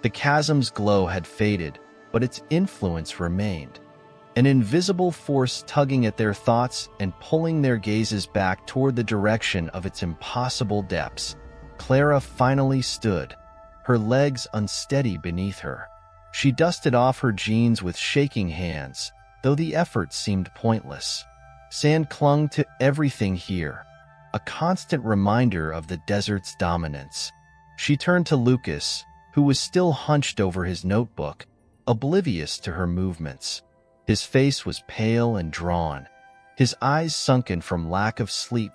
The chasm's glow had faded, but its influence remained. An invisible force tugging at their thoughts and pulling their gazes back toward the direction of its impossible depths. Clara finally stood, her legs unsteady beneath her. She dusted off her jeans with shaking hands, though the effort seemed pointless. Sand clung to everything here, a constant reminder of the desert's dominance. She turned to Lucas, who was still hunched over his notebook, oblivious to her movements. His face was pale and drawn, his eyes sunken from lack of sleep,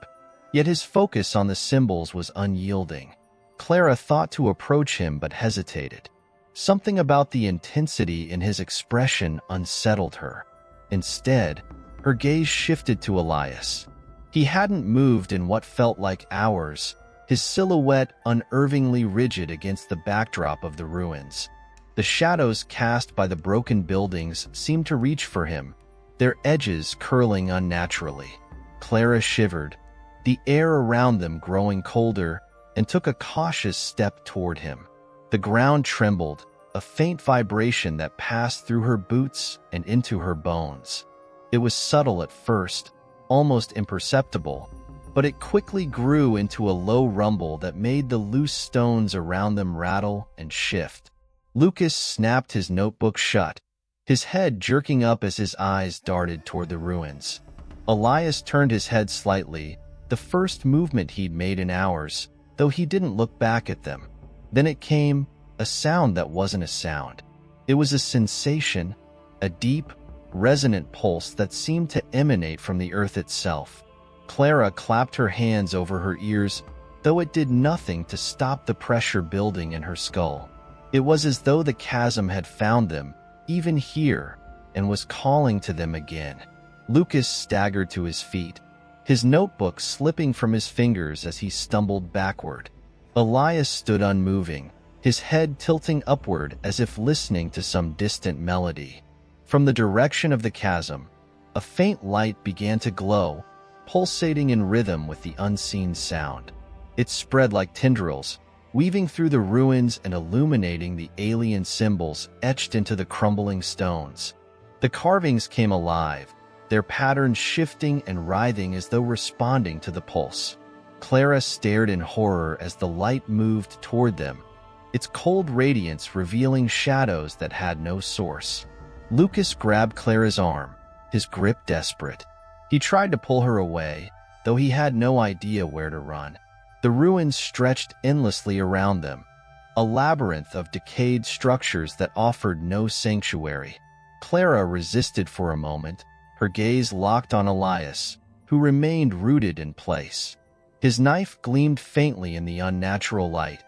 yet his focus on the symbols was unyielding. Clara thought to approach him but hesitated. Something about the intensity in his expression unsettled her. Instead, her gaze shifted to Elias. He hadn't moved in what felt like hours, his silhouette unnervingly rigid against the backdrop of the ruins. The shadows cast by the broken buildings seemed to reach for him, their edges curling unnaturally. Clara shivered, the air around them growing colder, and took a cautious step toward him. The ground trembled, a faint vibration that passed through her boots and into her bones. It was subtle at first, almost imperceptible, but it quickly grew into a low rumble that made the loose stones around them rattle and shift. Lucas snapped his notebook shut, his head jerking up as his eyes darted toward the ruins. Elias turned his head slightly, the first movement he'd made in hours, though he didn't look back at them. Then it came, a sound that wasn't a sound. It was a sensation, a deep, resonant pulse that seemed to emanate from the earth itself. Clara clapped her hands over her ears, though it did nothing to stop the pressure building in her skull. It was as though the chasm had found them, even here, and was calling to them again. Lucas staggered to his feet, his notebook slipping from his fingers as he stumbled backward. Elias stood unmoving, his head tilting upward as if listening to some distant melody. From the direction of the chasm, a faint light began to glow, pulsating in rhythm with the unseen sound. It spread like tendrils, weaving through the ruins and illuminating the alien symbols etched into the crumbling stones. The carvings came alive, their patterns shifting and writhing as though responding to the pulse. Clara stared in horror as the light moved toward them, its cold radiance revealing shadows that had no source. Lucas grabbed Clara's arm, his grip desperate. He tried to pull her away, though he had no idea where to run. The ruins stretched endlessly around them, a labyrinth of decayed structures that offered no sanctuary. Clara resisted for a moment, her gaze locked on Elias, who remained rooted in place. His knife gleamed faintly in the unnatural light,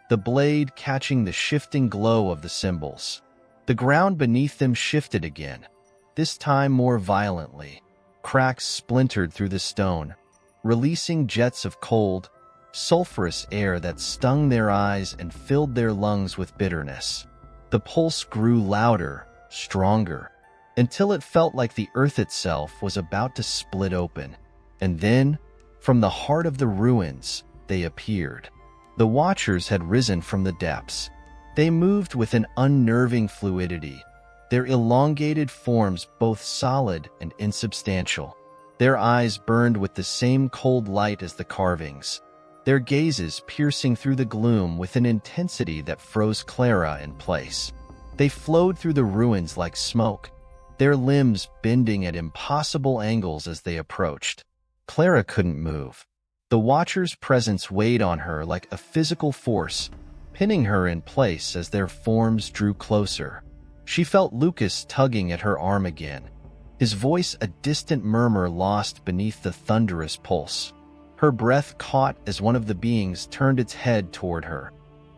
the blade catching the shifting glow of the symbols. The ground beneath them shifted again, this time more violently. Cracks splintered through the stone, releasing jets of cold, sulfurous air that stung their eyes and filled their lungs with bitterness. The pulse grew louder, stronger, until it felt like the earth itself was about to split open. And then, from the heart of the ruins, they appeared. The Watchers had risen from the depths. They moved with an unnerving fluidity, their elongated forms both solid and insubstantial. Their eyes burned with the same cold light as the carvings, their gazes piercing through the gloom with an intensity that froze Clara in place. They flowed through the ruins like smoke, their limbs bending at impossible angles as they approached. Clara couldn't move. The Watcher's presence weighed on her like a physical force, pinning her in place as their forms drew closer. She felt Lucas tugging at her arm again, his voice a distant murmur lost beneath the thunderous pulse. Her breath caught as one of the beings turned its head toward her,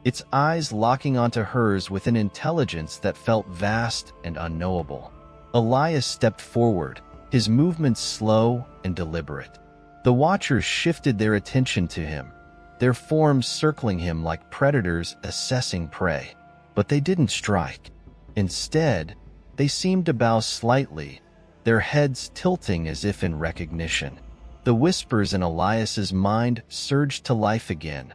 its eyes locking onto hers with an intelligence that felt vast and unknowable. Elias stepped forward, his movements slow and deliberate. The watchers shifted their attention to him, their forms circling him like predators assessing prey. But they didn't strike. Instead, they seemed to bow slightly, their heads tilting as if in recognition. The whispers in Elias's mind surged to life again,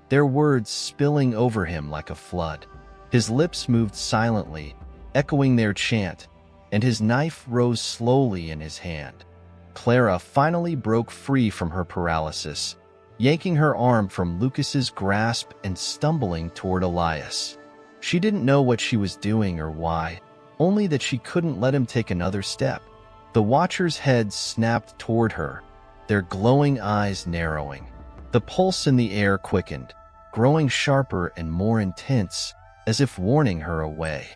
their words spilling over him like a flood. His lips moved silently, echoing their chant, and his knife rose slowly in his hand. Clara finally broke free from her paralysis, yanking her arm from Lucas's grasp and stumbling toward Elias. She didn't know what she was doing or why, only that she couldn't let him take another step. The watchers' heads snapped toward her, their glowing eyes narrowing. The pulse in the air quickened, growing sharper and more intense, as if warning her away.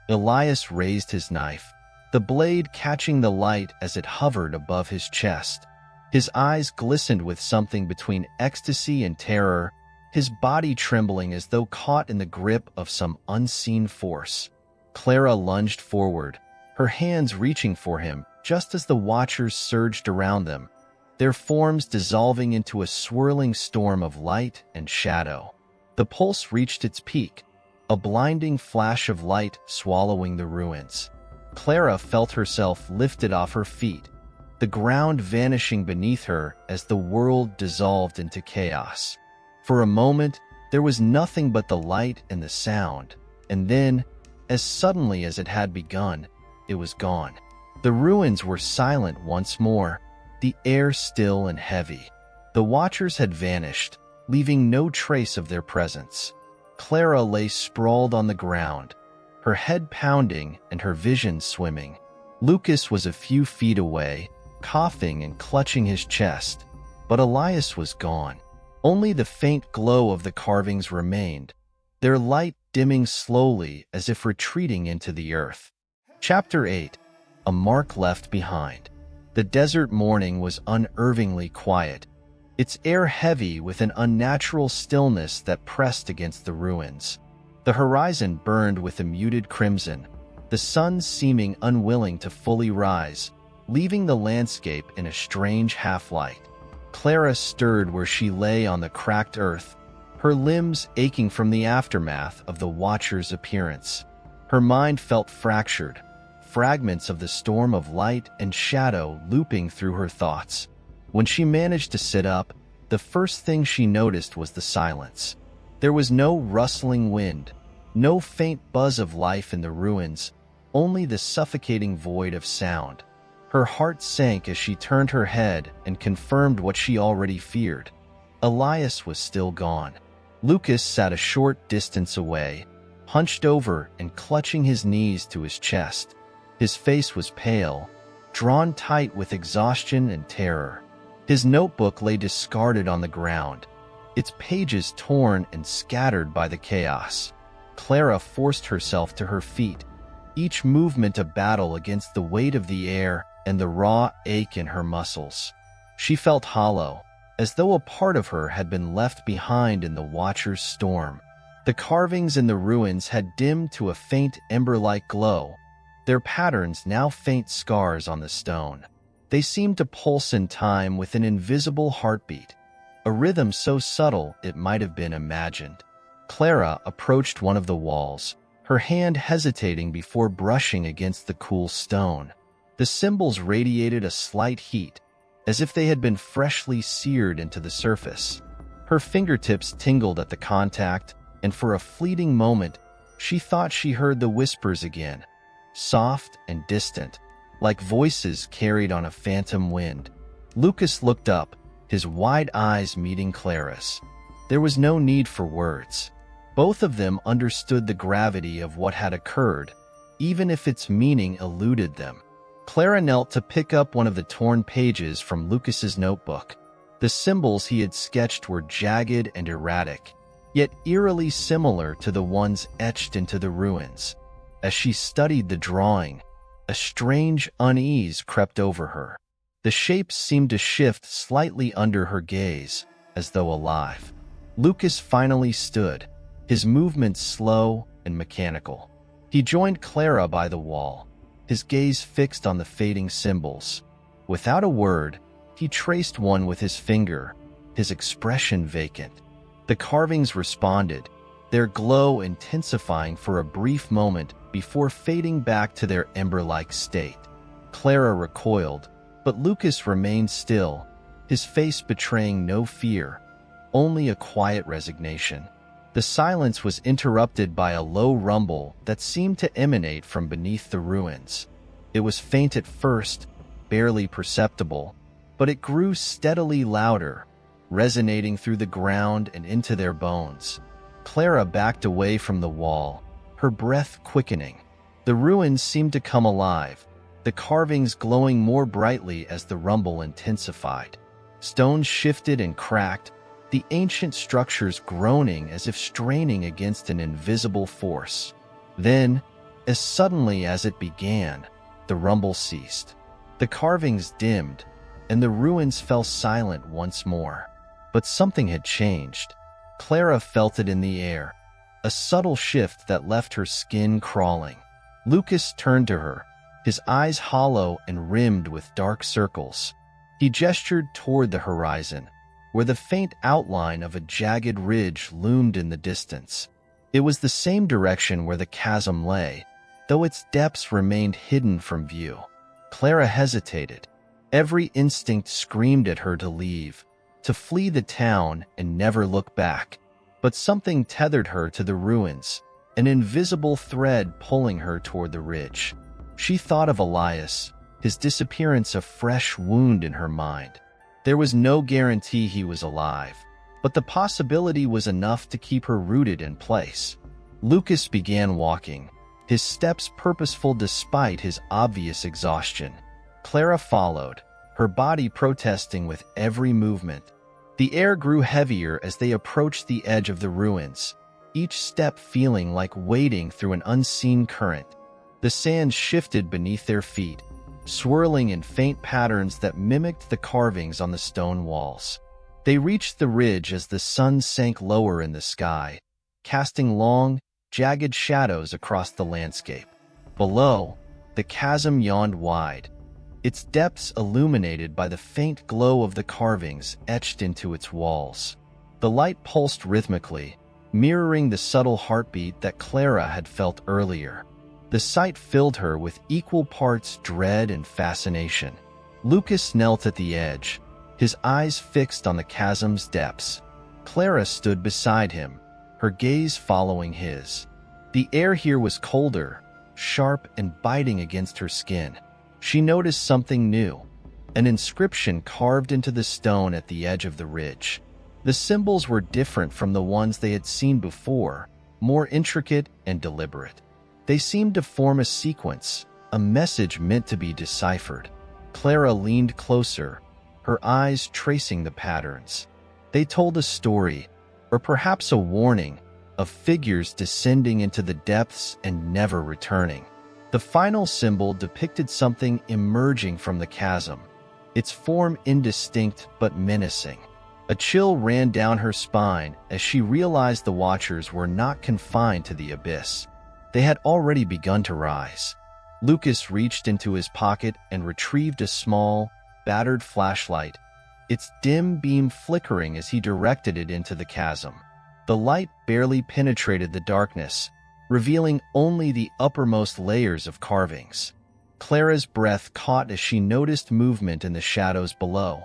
Elias raised his knife, the blade catching the light as it hovered above his chest. His eyes glistened with something between ecstasy and terror, his body trembling as though caught in the grip of some unseen force. Clara lunged forward, her hands reaching for him just as the watchers surged around them, their forms dissolving into a swirling storm of light and shadow. The pulse reached its peak, a blinding flash of light swallowing the ruins. Clara felt herself lifted off her feet, the ground vanishing beneath her as the world dissolved into chaos. For a moment, there was nothing but the light and the sound, and then, as suddenly as it had begun, it was gone. The ruins were silent once more, the air still and heavy. The watchers had vanished, leaving no trace of their presence. Clara lay sprawled on the ground, her head pounding and her vision swimming. Lucas was a few feet away, coughing and clutching his chest, but Elias was gone. Only the faint glow of the carvings remained, their light dimming slowly as if retreating into the earth. Chapter 8. A Mark Left Behind. The desert morning was unnervingly quiet, its air heavy with an unnatural stillness that pressed against the ruins. The horizon burned with a muted crimson, the sun seeming unwilling to fully rise, leaving the landscape in a strange half-light. Clara stirred where she lay on the cracked earth, her limbs aching from the aftermath of the watcher's appearance. Her mind felt fractured, fragments of the storm of light and shadow looping through her thoughts. When she managed to sit up, the first thing she noticed was the silence. There was no rustling wind, no faint buzz of life in the ruins, only the suffocating void of sound. Her heart sank as she turned her head and confirmed what she already feared. Elias was still gone. Lucas sat a short distance away, hunched over and clutching his knees to his chest. His face was pale, drawn tight with exhaustion and terror. His notebook lay discarded on the ground, its pages torn and scattered by the chaos. Clara forced herself to her feet, each movement a battle against the weight of the air and the raw ache in her muscles. She felt hollow, as though a part of her had been left behind in the watcher's storm. The carvings in the ruins had dimmed to a faint ember-like glow, their patterns now faint scars on the stone. They seemed to pulse in time with an invisible heartbeat, a rhythm so subtle it might have been imagined. Clara approached one of the walls, her hand hesitating before brushing against the cool stone. The symbols radiated a slight heat, as if they had been freshly seared into the surface. Her fingertips tingled at the contact, and for a fleeting moment, she thought she heard the whispers again, soft and distant, like voices carried on a phantom wind. Lucas looked up, his wide eyes meeting Clara's. There was no need for words. Both of them understood the gravity of what had occurred, even if its meaning eluded them. Clara knelt to pick up one of the torn pages from Lucas's notebook. The symbols he had sketched were jagged and erratic, yet eerily similar to the ones etched into the ruins. As she studied the drawing, a strange unease crept over her. The shapes seemed to shift slightly under her gaze, as though alive. Lucas finally stood, his movements slow and mechanical. He joined Clara by the wall, his gaze fixed on the fading symbols. Without a word, he traced one with his finger, his expression vacant. The carvings responded, their glow intensifying for a brief moment before fading back to their ember-like state. Clara recoiled, but Lucas remained still, his face betraying no fear, only a quiet resignation. The silence was interrupted by a low rumble that seemed to emanate from beneath the ruins. It was faint at first, barely perceptible, but it grew steadily louder, resonating through the ground and into their bones. Clara backed away from the wall, her breath quickening. The ruins seemed to come alive, the carvings glowing more brightly as the rumble intensified. Stones shifted and cracked, the ancient structures groaning as if straining against an invisible force. Then, as suddenly as it began, the rumble ceased. The carvings dimmed, and the ruins fell silent once more. But something had changed. Clara felt it in the air, a subtle shift that left her skin crawling. Lucas turned to her, his eyes hollow and rimmed with dark circles. He gestured toward the horizon, where the faint outline of a jagged ridge loomed in the distance. It was the same direction where the chasm lay, though its depths remained hidden from view. Clara hesitated. Every instinct screamed at her to leave, to flee the town and never look back. But something tethered her to the ruins, an invisible thread pulling her toward the ridge. She thought of Elias, his disappearance a fresh wound in her mind. There was no guarantee he was alive, but the possibility was enough to keep her rooted in place. Lucas began walking, his steps purposeful despite his obvious exhaustion. Clara followed, her body protesting with every movement. The air grew heavier as they approached the edge of the ruins, each step feeling like wading through an unseen current. The sand shifted beneath their feet, swirling in faint patterns that mimicked the carvings on the stone walls. They reached the ridge as the sun sank lower in the sky, casting long, jagged shadows across the landscape. Below, the chasm yawned wide, its depths illuminated by the faint glow of the carvings etched into its walls. The light pulsed rhythmically, mirroring the subtle heartbeat that Clara had felt earlier. The sight filled her with equal parts dread and fascination. Lucas knelt at the edge, his eyes fixed on the chasm's depths. Clara stood beside him, her gaze following his. The air here was colder, sharp and biting against her skin. She noticed something new, an inscription carved into the stone at the edge of the ridge. The symbols were different from the ones they had seen before, more intricate and deliberate. They seemed to form a sequence, a message meant to be deciphered. Clara leaned closer, her eyes tracing the patterns. They told a story, or perhaps a warning, of figures descending into the depths and never returning. The final symbol depicted something emerging from the chasm, its form indistinct but menacing. A chill ran down her spine as she realized the watchers were not confined to the abyss. They had already begun to rise. Lucas reached into his pocket and retrieved a small, battered flashlight, its dim beam flickering as he directed it into the chasm. The light barely penetrated the darkness, revealing only the uppermost layers of carvings. Clara's breath caught as she noticed movement in the shadows below,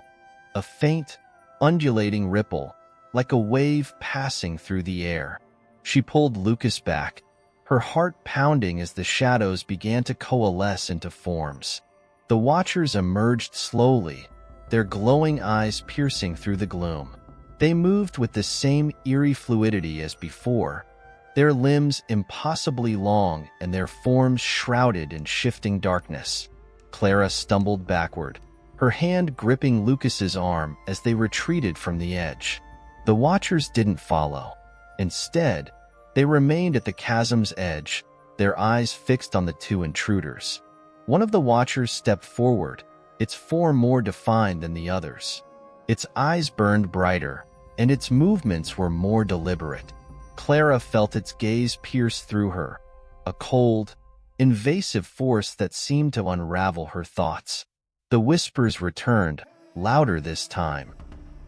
a faint, undulating ripple, like a wave passing through the air. She pulled Lucas back, her heart pounding as the shadows began to coalesce into forms. The watchers emerged slowly, their glowing eyes piercing through the gloom. They moved with the same eerie fluidity as before, their limbs impossibly long and their forms shrouded in shifting darkness. Clara stumbled backward, her hand gripping Lucas's arm as they retreated from the edge. The watchers didn't follow. Instead, they remained at the chasm's edge, their eyes fixed on the two intruders. One of the watchers stepped forward, its form more defined than the others. Its eyes burned brighter, and its movements were more deliberate. Clara felt its gaze pierce through her, a cold, invasive force that seemed to unravel her thoughts. The whispers returned, louder this time,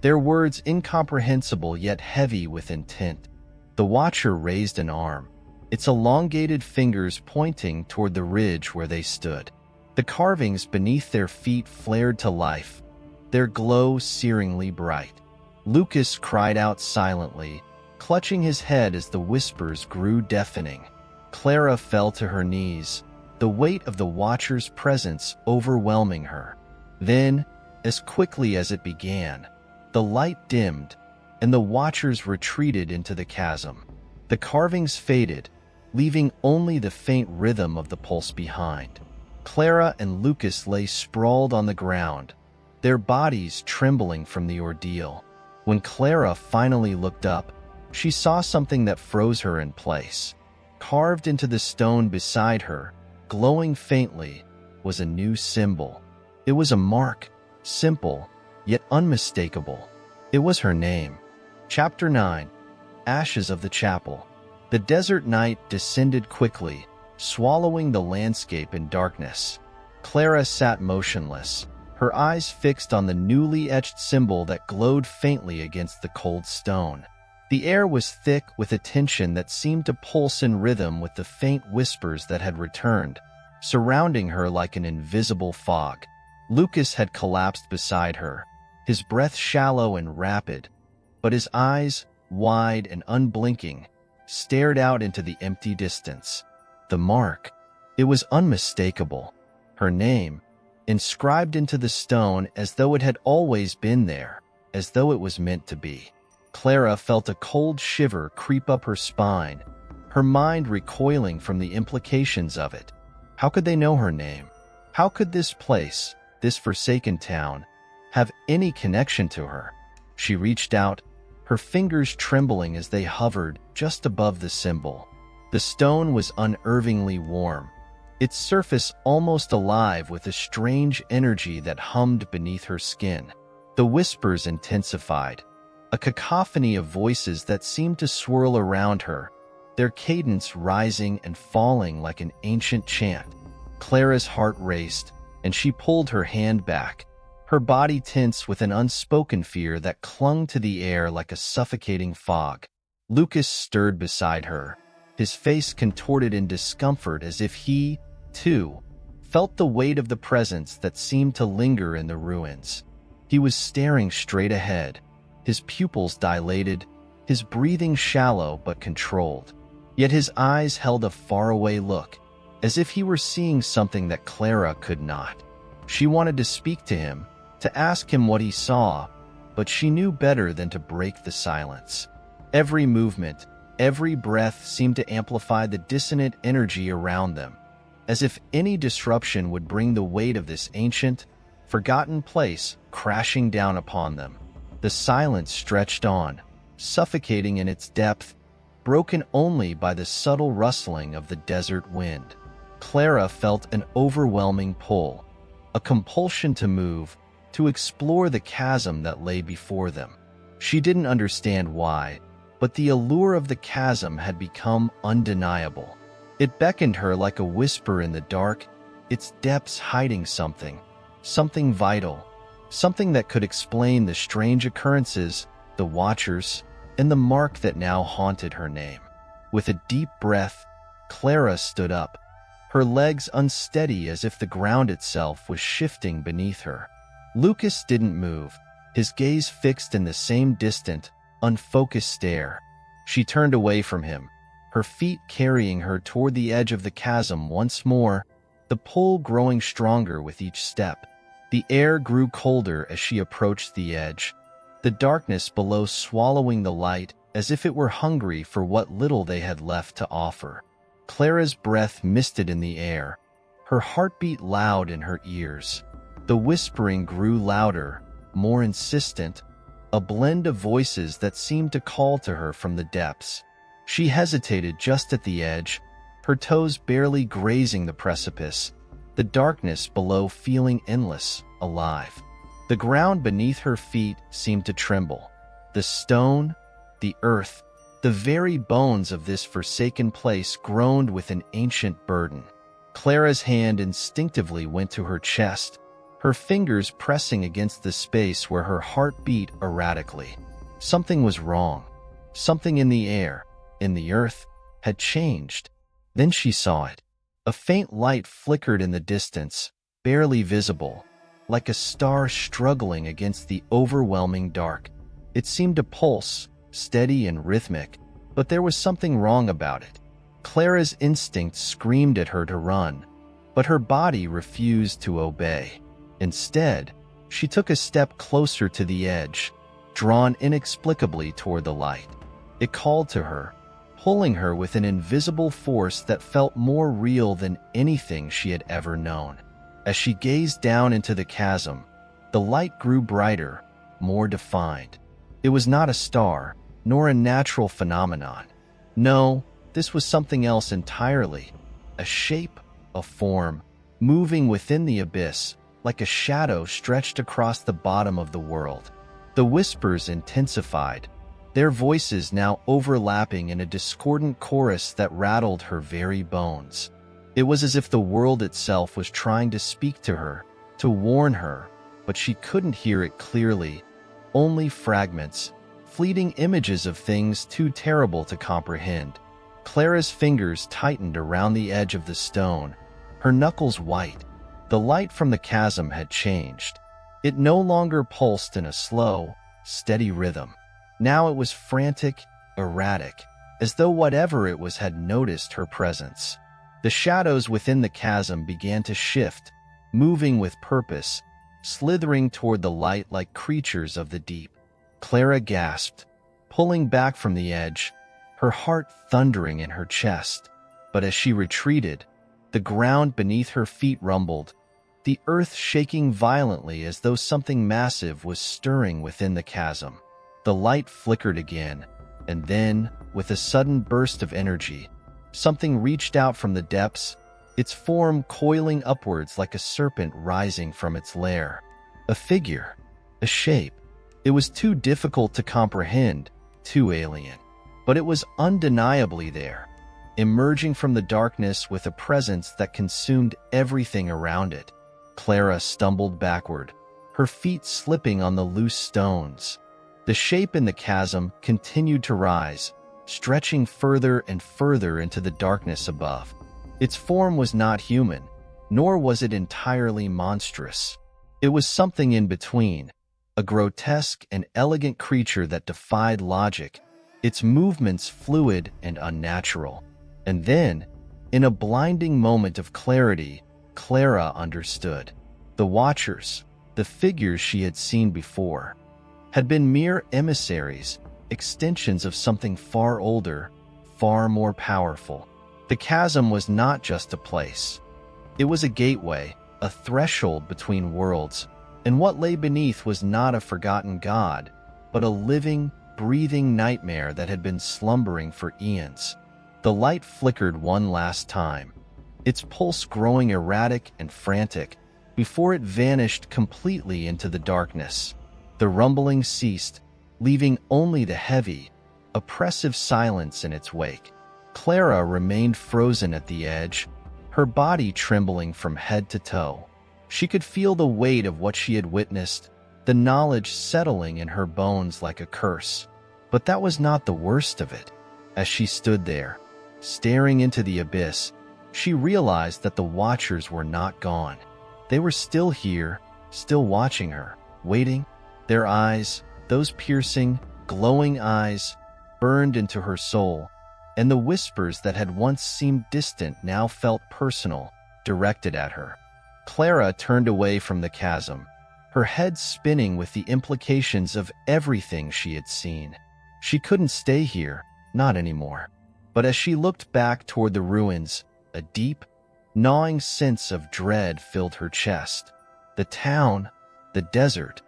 their words incomprehensible yet heavy with intent. The watcher raised an arm, its elongated fingers pointing toward the ridge where they stood. The carvings beneath their feet flared to life, their glow searingly bright. Lucas cried out silently, clutching his head as the whispers grew deafening. Clara fell to her knees, the weight of the watcher's presence overwhelming her. Then, as quickly as it began, the light dimmed, and the watchers retreated into the chasm. The carvings faded, leaving only the faint rhythm of the pulse behind. Clara and Lucas lay sprawled on the ground, their bodies trembling from the ordeal. When Clara finally looked up, she saw something that froze her in place. Carved into the stone beside her, glowing faintly, was a new symbol. It was a mark, simple, yet unmistakable. It was her name. Chapter 9. Ashes of the Chapel. The desert night descended quickly, swallowing the landscape in darkness. Clara sat motionless, her eyes fixed on the newly etched symbol that glowed faintly against the cold stone. The air was thick with a tension that seemed to pulse in rhythm with the faint whispers that had returned, surrounding her like an invisible fog. Lucas had collapsed beside her, his breath shallow and rapid, but his eyes, wide and unblinking, stared out into the empty distance. The mark, it was unmistakable. Her name, inscribed into the stone as though it had always been there, as though it was meant to be. Clara felt a cold shiver creep up her spine, her mind recoiling from the implications of it. How could they know her name? How could this place, this forsaken town, have any connection to her? She reached out, her fingers trembling as they hovered just above the symbol. The stone was unnervingly warm, its surface almost alive with a strange energy that hummed beneath her skin. The whispers intensified, a cacophony of voices that seemed to swirl around her, their cadence rising and falling like an ancient chant. Clara's heart raced, and she pulled her hand back, her body tense with an unspoken fear that clung to the air like a suffocating fog. Lucas stirred beside her, his face contorted in discomfort as if he, too, felt the weight of the presence that seemed to linger in the ruins. He was staring straight ahead, his pupils dilated, his breathing shallow but controlled. Yet his eyes held a faraway look, as if he were seeing something that Clara could not. She wanted to speak to him, to ask him what he saw, but she knew better than to break the silence. Every movement, every breath seemed to amplify the dissonant energy around them, as if any disruption would bring the weight of this ancient, forgotten place crashing down upon them. The silence stretched on, suffocating in its depth, broken only by the subtle rustling of the desert wind. Clara felt an overwhelming pull, a compulsion to move, to explore the chasm that lay before them. She didn't understand why, but the allure of the chasm had become undeniable. It beckoned her like a whisper in the dark, its depths hiding something, something vital, something that could explain the strange occurrences, the watchers, and the mark that now haunted her name. With a deep breath, Clara stood up, her legs unsteady as if the ground itself was shifting beneath her. Lucas didn't move, his gaze fixed in the same distant, unfocused stare. She turned away from him, her feet carrying her toward the edge of the chasm once more, the pull growing stronger with each step. The air grew colder as she approached the edge, the darkness below swallowing the light as if it were hungry for what little they had left to offer. Clara's breath misted in the air, her heartbeat loud in her ears. The whispering grew louder, more insistent, a blend of voices that seemed to call to her from the depths. She hesitated just at the edge, her toes barely grazing the precipice, the darkness below feeling endless, alive. The ground beneath her feet seemed to tremble. The stone, the earth, The very bones of this forsaken place groaned with an ancient burden. Clara's hand instinctively went to her chest, her fingers pressing against the space where her heart beat erratically. Something was wrong. Something in the air, in the earth, had changed. Then she saw it. A faint light flickered in the distance, barely visible, like a star struggling against the overwhelming dark. It seemed to pulse, steady and rhythmic, but there was something wrong about it. Clara's instinct screamed at her to run, but her body refused to obey. Instead, she took a step closer to the edge, drawn inexplicably toward the light. It called to her, pulling her with an invisible force that felt more real than anything she had ever known. As she gazed down into the chasm, the light grew brighter, more defined. It was not a star, nor a natural phenomenon. No, this was something else entirely. A shape, a form, moving within the abyss, like a shadow stretched across the bottom of the world. The whispers intensified, their voices now overlapping in a discordant chorus that rattled her very bones. It was as if the world itself was trying to speak to her, to warn her, but she couldn't hear it clearly. Only fragments, fleeting images of things too terrible to comprehend. Clara's fingers tightened around the edge of the stone, her knuckles white. The light from the chasm had changed. It no longer pulsed in a slow, steady rhythm. Now it was frantic, erratic, as though whatever it was had noticed her presence. The shadows within the chasm began to shift, moving with purpose, slithering toward the light like creatures of the deep. Clara gasped, pulling back from the edge, her heart thundering in her chest. But as she retreated, the ground beneath her feet rumbled, the earth shaking violently as though something massive was stirring within the chasm. The light flickered again, and then, with a sudden burst of energy, something reached out from the depths, its form coiling upwards like a serpent rising from its lair. A figure, a shape. It was too difficult to comprehend, too alien. But it was undeniably there, emerging from the darkness with a presence that consumed everything around it. Clara stumbled backward, her feet slipping on the loose stones. The shape in the chasm continued to rise, stretching further and further into the darkness above. Its form was not human, nor was it entirely monstrous. It was something in between, a grotesque and elegant creature that defied logic, its movements fluid and unnatural. And then, in a blinding moment of clarity, Clara understood. The Watchers, the figures she had seen before, had been mere emissaries, extensions of something far older, far more powerful. The chasm was not just a place. It was a gateway, a threshold between worlds, and what lay beneath was not a forgotten god, but a living, breathing nightmare that had been slumbering for eons. The light flickered one last time, its pulse growing erratic and frantic, before it vanished completely into the darkness. The rumbling ceased, leaving only the heavy, oppressive silence in its wake. Clara remained frozen at the edge, her body trembling from head to toe. She could feel the weight of what she had witnessed, the knowledge settling in her bones like a curse. But that was not the worst of it. As she stood there, staring into the abyss, she realized that the Watchers were not gone. They were still here, still watching her, waiting. Their eyes, those piercing, glowing eyes, burned into her soul, and the whispers that had once seemed distant now felt personal, directed at her. Clara turned away from the chasm, her head spinning with the implications of everything she had seen. She couldn't stay here, not anymore. But as she looked back toward the ruins, a deep, gnawing sense of dread filled her chest. The town, the desert,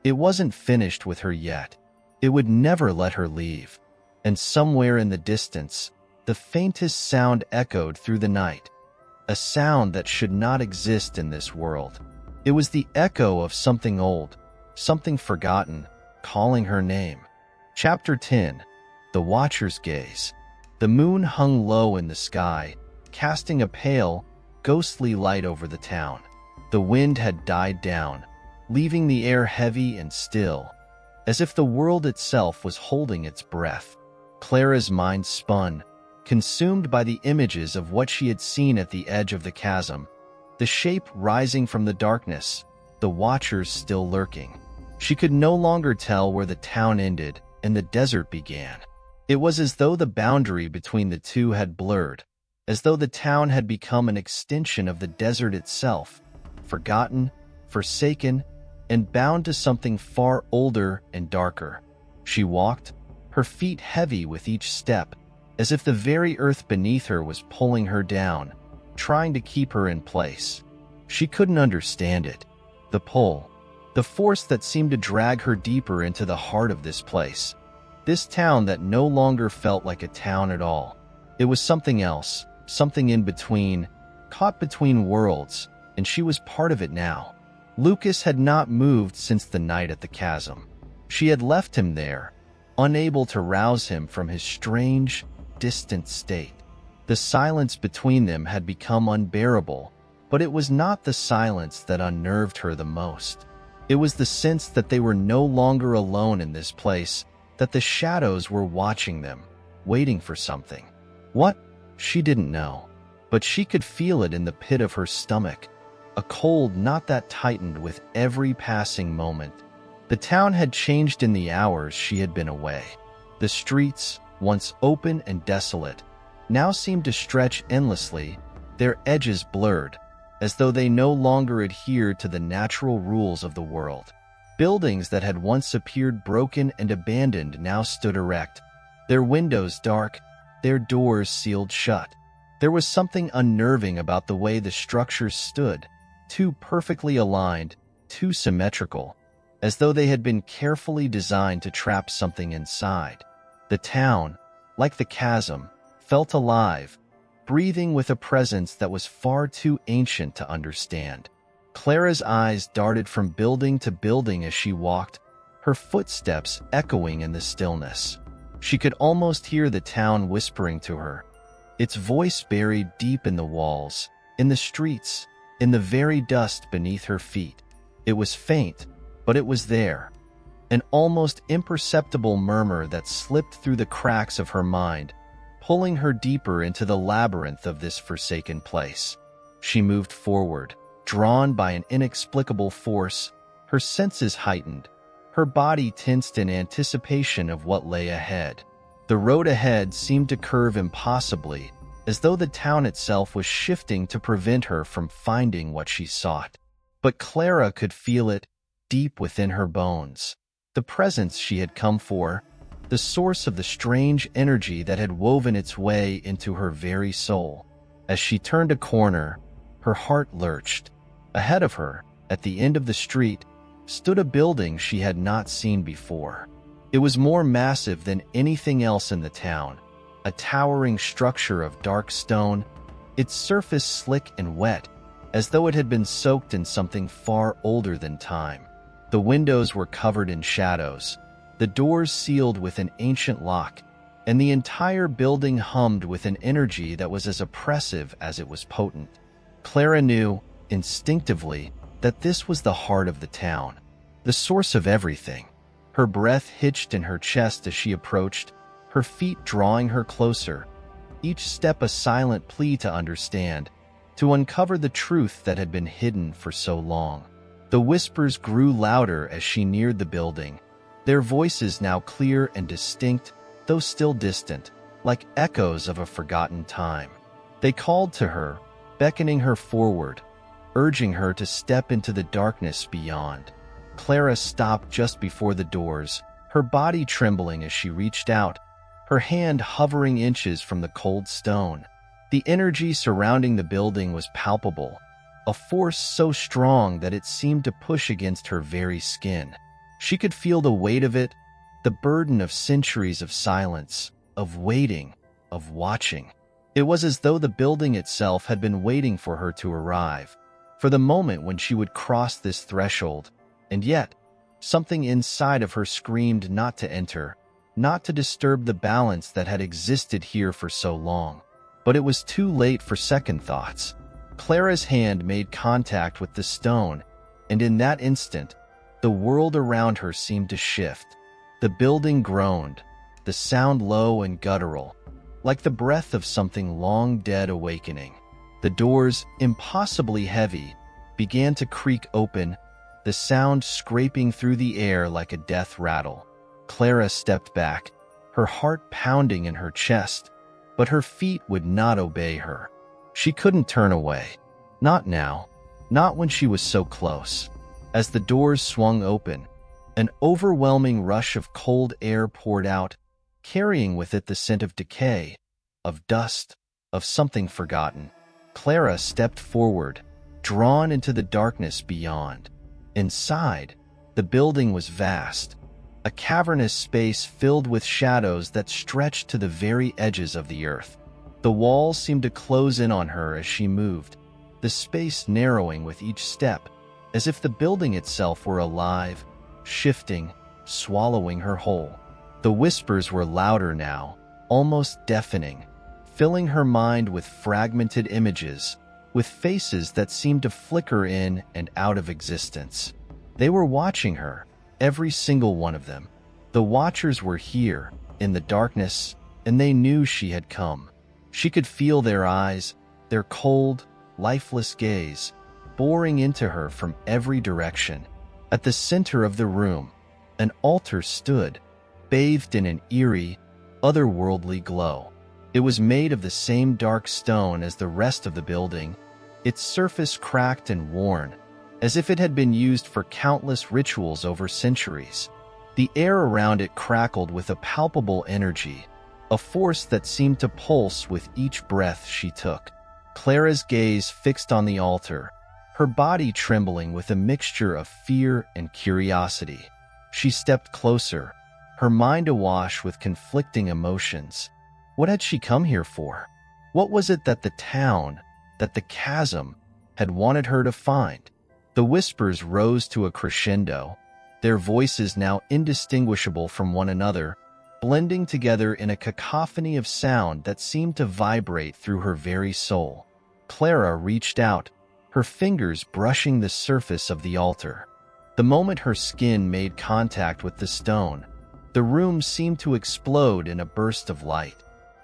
it wasn't finished with her yet. It would never let her leave. And somewhere in the distance, the faintest sound echoed through the night, a sound that should not exist in this world. It was the echo of something old, something forgotten, calling her name. Chapter 10. the Watcher's gaze. The moon hung low in the sky, casting a pale, ghostly light over the town. The wind had died down, leaving the air heavy and still, as if the world itself was holding its breath. Clara's mind spun, consumed by the images of what she had seen at the edge of the chasm, the shape rising from the darkness, the Watchers still lurking. She could no longer tell where the town ended and the desert began. It was as though the boundary between the two had blurred, as though the town had become an extension of the desert itself, forgotten, forsaken, and bound to something far older and darker. She walked, her feet heavy with each step, as if the very earth beneath her was pulling her down, trying to keep her in place. She couldn't understand it. The pull, the force that seemed to drag her deeper into the heart of this place. This town that no longer felt like a town at all. It was something else, something in between, caught between worlds, and she was part of it now. Lucas had not moved since the night at the chasm. She had left him there, unable to rouse him from his strange, distant state. The silence between them had become unbearable, but it was not the silence that unnerved her the most. It was the sense that they were no longer alone in this place, that the shadows were watching them, waiting for something. What? She didn't know, but she could feel it in the pit of her stomach, a cold knot that tightened with every passing moment. The town had changed in the hours she had been away. The streets, once open and desolate, now seemed to stretch endlessly, their edges blurred, as though they no longer adhered to the natural rules of the world. Buildings that had once appeared broken and abandoned now stood erect, their windows dark, their doors sealed shut. There was something unnerving about the way the structures stood, too perfectly aligned, too symmetrical, as though they had been carefully designed to trap something inside. The town, like the chasm, felt alive, breathing with a presence that was far too ancient to understand. Clara's eyes darted from building to building as she walked, her footsteps echoing in the stillness. She could almost hear the town whispering to her, its voice buried deep in the walls, in the streets, in the very dust beneath her feet. It was faint, but it was there, an almost imperceptible murmur that slipped through the cracks of her mind, pulling her deeper into the labyrinth of this forsaken place. She moved forward, drawn by an inexplicable force, her senses heightened, her body tensed in anticipation of what lay ahead. The road ahead seemed to curve impossibly, as though the town itself was shifting to prevent her from finding what she sought. But Clara could feel it deep within her bones, the presence she had come for, the source of the strange energy that had woven its way into her very soul. As she turned a corner, her heart lurched. Ahead of her, at the end of the street, stood a building she had not seen before. It was more massive than anything else in the town, a towering structure of dark stone, its surface slick and wet, as though it had been soaked in something far older than time. The windows were covered in shadows, the doors sealed with an ancient lock, and the entire building hummed with an energy that was as oppressive as it was potent. Clara knew, instinctively, that this was the heart of the town, the source of everything. Her breath hitched in her chest as she approached, her feet drawing her closer, each step a silent plea to understand, to uncover the truth that had been hidden for so long. The whispers grew louder as she neared the building, their voices now clear and distinct, though still distant, like echoes of a forgotten time. They called to her, beckoning her forward, urging her to step into the darkness beyond. Clara stopped just before the doors, her body trembling as she reached out, her hand hovering inches from the cold stone. The energy surrounding the building was palpable, a force so strong that it seemed to push against her very skin. She could feel the weight of it, the burden of centuries of silence, of waiting, of watching. It was as though the building itself had been waiting for her to arrive, for the moment when she would cross this threshold, and yet, something inside of her screamed not to enter, not to disturb the balance that had existed here for so long. But it was too late for second thoughts. Clara's hand made contact with the stone, and in that instant, the world around her seemed to shift. The building groaned, the sound low and guttural, like the breath of something long dead awakening. The doors, impossibly heavy, began to creak open, the sound scraping through the air like a death rattle. Clara stepped back, her heart pounding in her chest, but her feet would not obey her. She couldn't turn away. Not now. Not when she was so close. As the doors swung open, an overwhelming rush of cold air poured out, carrying with it the scent of decay, of dust, of something forgotten. Clara stepped forward, drawn into the darkness beyond. Inside, the building was vast, a cavernous space filled with shadows that stretched to the very edges of the earth. The walls seemed to close in on her as she moved, the space narrowing with each step, as if the building itself were alive, shifting, swallowing her whole. The whispers were louder now, almost deafening, filling her mind with fragmented images, with faces that seemed to flicker in and out of existence. They were watching her, every single one of them. The watchers were here, in the darkness, and they knew she had come. She could feel their eyes, their cold, lifeless gaze, boring into her from every direction. At the center of the room, an altar stood, bathed in an eerie, otherworldly glow. It was made of the same dark stone as the rest of the building, its surface cracked and worn, as if it had been used for countless rituals over centuries. The air around it crackled with a palpable energy, a force that seemed to pulse with each breath she took. Clara's gaze fixed on the altar, her body trembling with a mixture of fear and curiosity. She stepped closer, her mind awash with conflicting emotions. What had she come here for? What was it that the town, that the chasm, had wanted her to find? The whispers rose to a crescendo, their voices now indistinguishable from one another, blending together in a cacophony of sound that seemed to vibrate through her very soul. Clara reached out, her fingers brushing the surface of the altar. The moment her skin made contact with the stone, the room seemed to explode in a burst of light.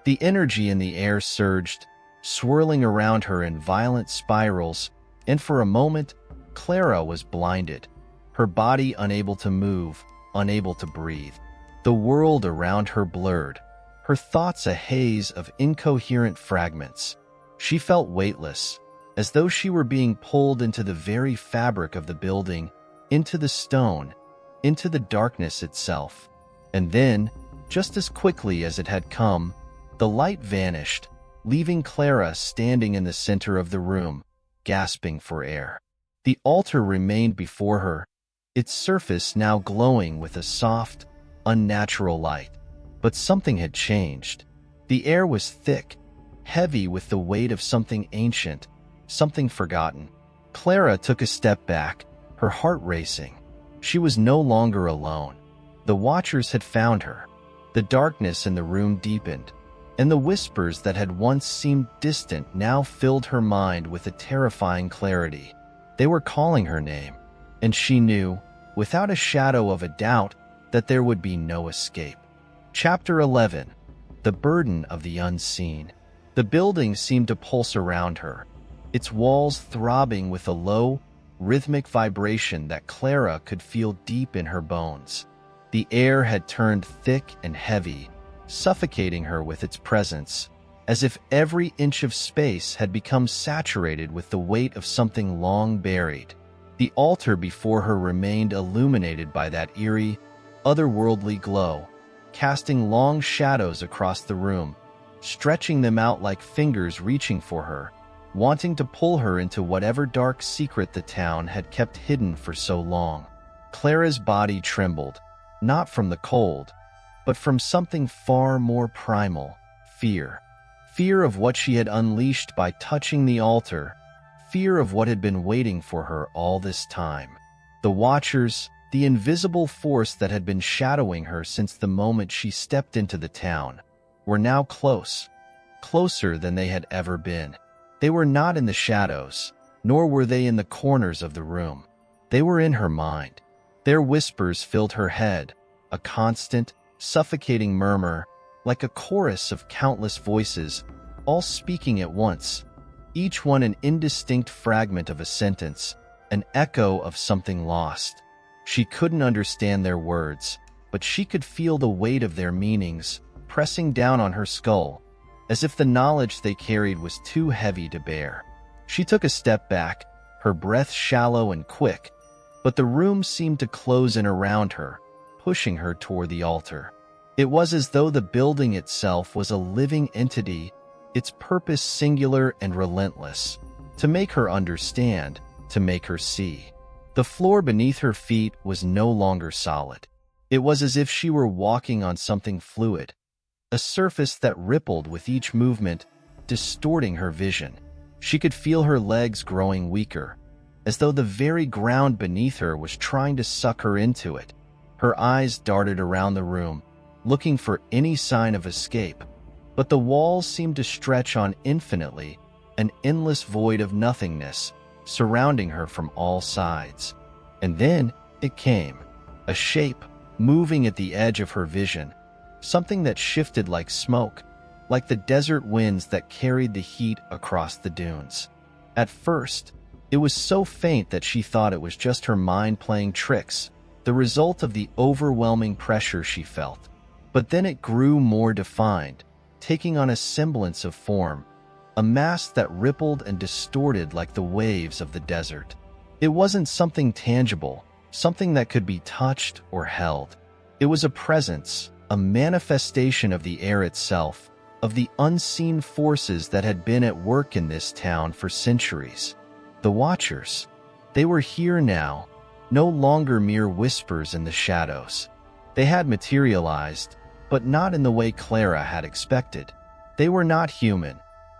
The energy in the air surged, swirling around her in violent spirals, and for a moment, Clara was blinded, her body unable to move, unable to breathe. The world around her blurred, her thoughts a haze of incoherent fragments. She felt weightless, as though she were being pulled into the very fabric of the building, into the stone, into the darkness itself. And then, just as quickly as it had come, the light vanished, leaving Clara standing in the center of the room, gasping for air. The altar remained before her, its surface now glowing with a soft, unnatural light. But something had changed. The air was thick, heavy with the weight of something ancient, something forgotten. Clara took a step back, her heart racing. She was no longer alone. The watchers had found her. The darkness in the room deepened, and the whispers that had once seemed distant now filled her mind with a terrifying clarity. They were calling her name, and she knew, without a shadow of a doubt, that there would be no escape. Chapter 11. The Burden of the Unseen. The building seemed to pulse around her, its walls throbbing with a low, rhythmic vibration that Clara could feel deep in her bones. The air had turned thick and heavy, suffocating her with its presence, as if every inch of space had become saturated with the weight of something long buried. The altar before her remained illuminated by that eerie, otherworldly glow, casting long shadows across the room, stretching them out like fingers reaching for her, wanting to pull her into whatever dark secret the town had kept hidden for so long. Clara's body trembled, not from the cold, but from something far more primal, fear. Fear of what she had unleashed by touching the altar, fear of what had been waiting for her all this time. The watchers, The invisible force that had been shadowing her since the moment she stepped into the town were now close, closer than they had ever been. They were not in the shadows, nor were they in the corners of the room. They were in her mind. Their whispers filled her head, a constant, suffocating murmur, like a chorus of countless voices, all speaking at once, each one an indistinct fragment of a sentence, an echo of something lost. She couldn't understand their words, but she could feel the weight of their meanings pressing down on her skull, as if the knowledge they carried was too heavy to bear. She took a step back, her breath shallow and quick, but the room seemed to close in around her, pushing her toward the altar. It was as though the building itself was a living entity, its purpose singular and relentless, to make her understand, to make her see. The floor beneath her feet was no longer solid. It was as if she were walking on something fluid, a surface that rippled with each movement, distorting her vision. She could feel her legs growing weaker, as though the very ground beneath her was trying to suck her into it. Her eyes darted around the room, looking for any sign of escape, but the walls seemed to stretch on infinitely, an endless void of nothingness, surrounding her from all sides. And then it came, a shape, moving at the edge of her vision, something that shifted like smoke, like the desert winds that carried the heat across the dunes. At first, it was so faint that she thought it was just her mind playing tricks, the result of the overwhelming pressure she felt. But then it grew more defined, taking on a semblance of form, a mass that rippled and distorted like the waves of the desert. It wasn't something tangible, something that could be touched or held. It was a presence, a manifestation of the air itself, of the unseen forces that had been at work in this town for centuries. The Watchers. They were here now, no longer mere whispers in the shadows. They had materialized, but not in the way Clara had expected. They were not human,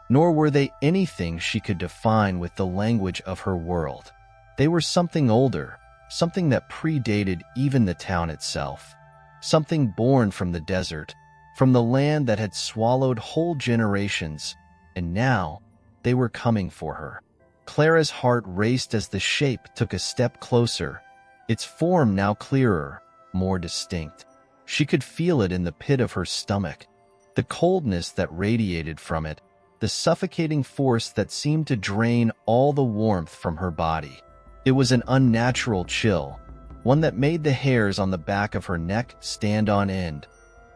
nor were they anything she could define with the language of her world. They were something older, something that predated even the town itself, something born from the desert, from the land that had swallowed whole generations, and now they were coming for her. Clara's heart raced as the shape took a step closer, its form now clearer, more distinct. She could feel it in the pit of her stomach, the coldness that radiated from it, the suffocating force that seemed to drain all the warmth from her body. It was an unnatural chill, one that made the hairs on the back of her neck stand on end,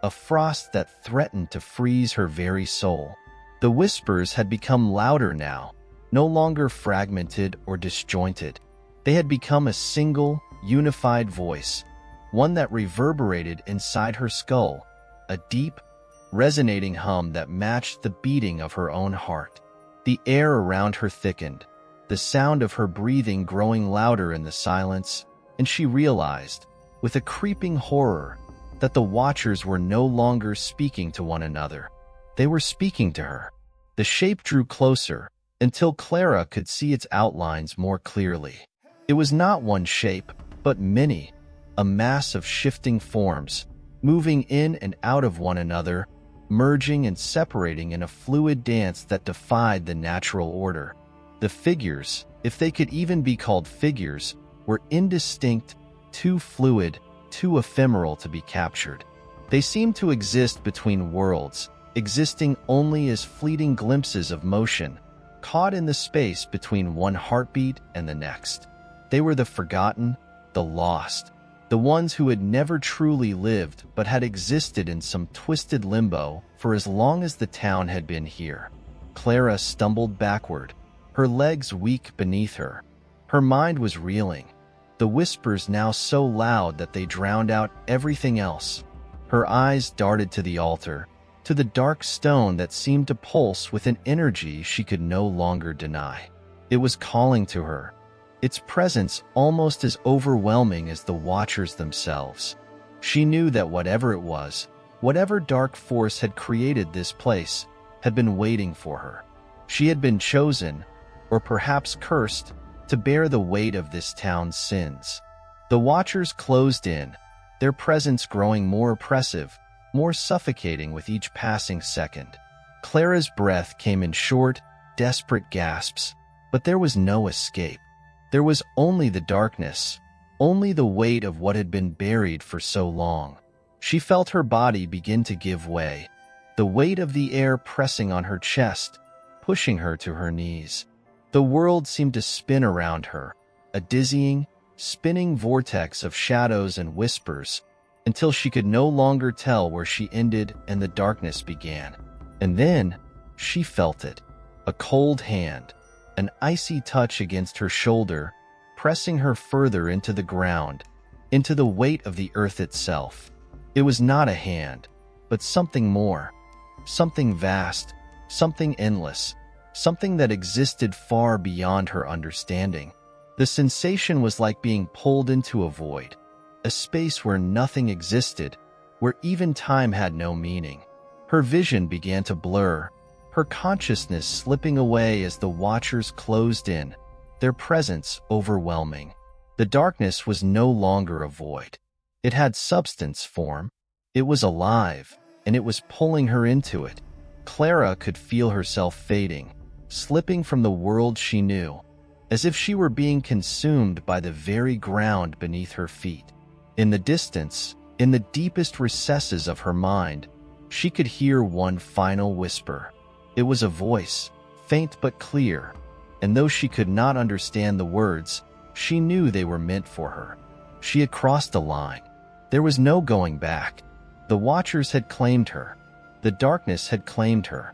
a frost that threatened to freeze her very soul. The whispers had become louder now, no longer fragmented or disjointed. They had become a single, unified voice, one that reverberated inside her skull, a deep, resonating hum that matched the beating of her own heart. The air around her thickened, the sound of her breathing growing louder in the silence, and she realized, with a creeping horror, that the Watchers were no longer speaking to one another. They were speaking to her. The shape drew closer, until Clara could see its outlines more clearly. It was not one shape, but many, a mass of shifting forms, moving in and out of one another, merging and separating in a fluid dance that defied the natural order. The figures, if they could even be called figures, were indistinct, too fluid, too ephemeral to be captured. They seemed to exist between worlds, existing only as fleeting glimpses of motion, caught in the space between one heartbeat and the next. They were the forgotten, the lost, the ones who had never truly lived but had existed in some twisted limbo for as long as the town had been here. Clara stumbled backward, her legs weak beneath her. Her mind was reeling, the whispers now so loud that they drowned out everything else. Her eyes darted to the altar, to the dark stone that seemed to pulse with an energy she could no longer deny. It was calling to her, its presence almost as overwhelming as the Watchers themselves. She knew that whatever it was, whatever dark force had created this place, had been waiting for her. She had been chosen, or perhaps cursed, to bear the weight of this town's sins. The watchers closed in, their presence growing more oppressive, more suffocating with each passing second. Clara's breath came in short, desperate gasps, but there was no escape. There was only the darkness, only the weight of what had been buried for so long. She felt her body begin to give way, the weight of the air pressing on her chest, pushing her to her knees. The world seemed to spin around her, a dizzying, spinning vortex of shadows and whispers, until she could no longer tell where she ended and the darkness began. And then she felt it, a cold hand, an icy touch against her shoulder, pressing her further into the ground, into the weight of the earth itself. It was not a hand, but something more, something vast, something endless, something that existed far beyond her understanding. The sensation was like being pulled into a void, a space where nothing existed, where even time had no meaning. Her vision began to blur, her consciousness slipping away as the watchers closed in, their presence overwhelming. The darkness was no longer a void. It had substance form. It was alive, and it was pulling her into it. Clara could feel herself fading, slipping from the world she knew, as if she were being consumed by the very ground beneath her feet. In the distance, in the deepest recesses of her mind, she could hear one final whisper. It was a voice, faint but clear, and though she could not understand the words, she knew they were meant for her. She had crossed a line. There was no going back. The watchers had claimed her. The darkness had claimed her.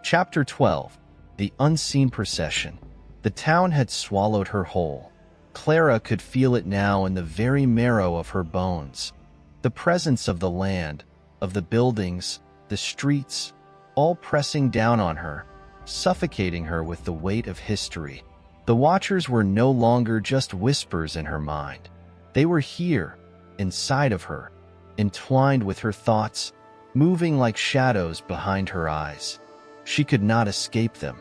Chapter 12. The Unseen Procession. The town had swallowed her whole. Clara could feel it now in the very marrow of her bones. The presence of the land, of the buildings, the streets, all pressing down on her, suffocating her with the weight of history. The watchers were no longer just whispers in her mind. They were here, inside of her, entwined with her thoughts, moving like shadows behind her eyes. She could not escape them.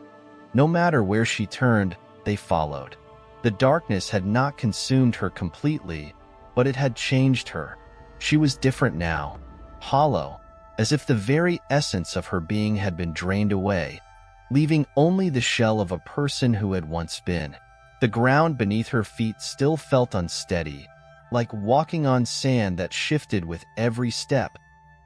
No matter where she turned, they followed. The darkness had not consumed her completely, but it had changed her. She was different now, hollow, as if the very essence of her being had been drained away, leaving only the shell of a person who had once been. The ground beneath her feet still felt unsteady, like walking on sand that shifted with every step,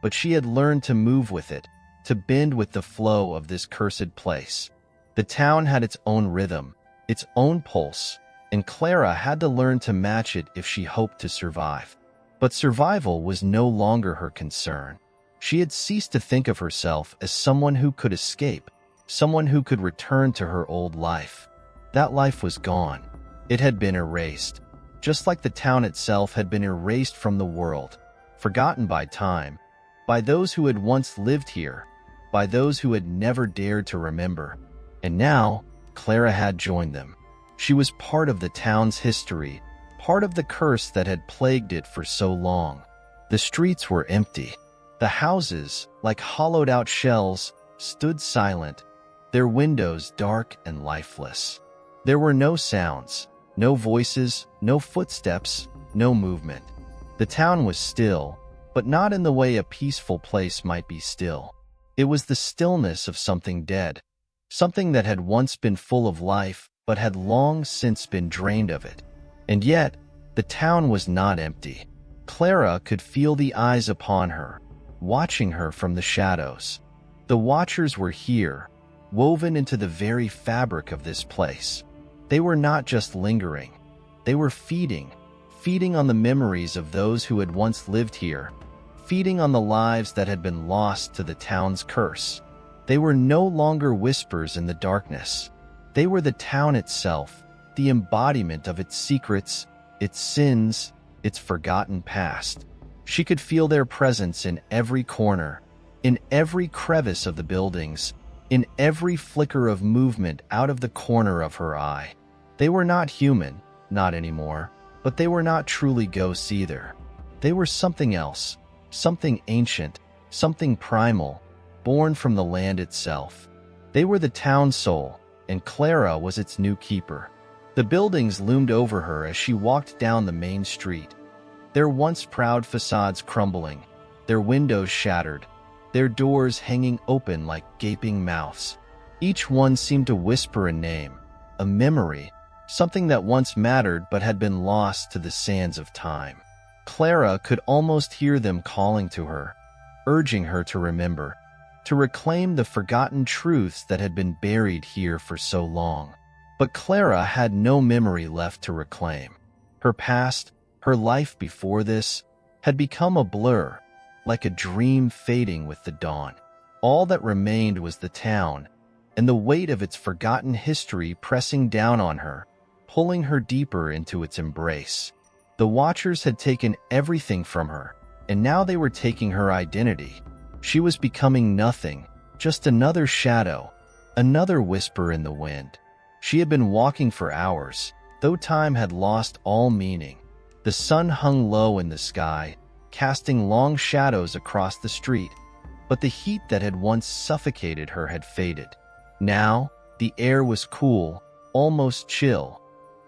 but she had learned to move with it, to bend with the flow of this cursed place. The town had its own rhythm, its own pulse, and Clara had to learn to match it if she hoped to survive. But survival was no longer her concern. She had ceased to think of herself as someone who could escape, someone who could return to her old life. That life was gone. It had been erased, just like the town itself had been erased from the world, forgotten by time, by those who had once lived here, by those who had never dared to remember. And now, Clara had joined them. She was part of the town's history, part of the curse that had plagued it for so long. The streets were empty. The houses, like hollowed-out shells, stood silent, their windows dark and lifeless. There were no sounds, no voices, no footsteps, no movement. The town was still, but not in the way a peaceful place might be still. It was the stillness of something dead, something that had once been full of life but had long since been drained of it. And yet, the town was not empty. Clara could feel the eyes upon her, watching her from the shadows. The watchers were here, woven into the very fabric of this place. They were not just lingering. They were feeding on the memories of those who had once lived here, feeding on the lives that had been lost to the town's curse. They were no longer whispers in the darkness. They were the town itself, the embodiment of its secrets, its sins, its forgotten past. She could feel their presence in every corner, in every crevice of the buildings, in every flicker of movement out of the corner of her eye. They were not human, not anymore, but they were not truly ghosts either. They were something else, something ancient, something primal, born from the land itself. They were the town's soul, and Clara was its new keeper. The buildings loomed over her as she walked down the main street, their once proud facades crumbling, their windows shattered, their doors hanging open like gaping mouths. Each one seemed to whisper a name, a memory, something that once mattered but had been lost to the sands of time. Clara could almost hear them calling to her, urging her to remember, to reclaim the forgotten truths that had been buried here for so long. But Clara had no memory left to reclaim. Her past, her life before this, had become a blur, like a dream fading with the dawn. All that remained was the town, and the weight of its forgotten history pressing down on her, pulling her deeper into its embrace. The Watchers had taken everything from her, and now they were taking her identity. She was becoming nothing, just another shadow, another whisper in the wind. She had been walking for hours, though time had lost all meaning. The sun hung low in the sky, casting long shadows across the street, but the heat that had once suffocated her had faded. Now, the air was cool, almost chill,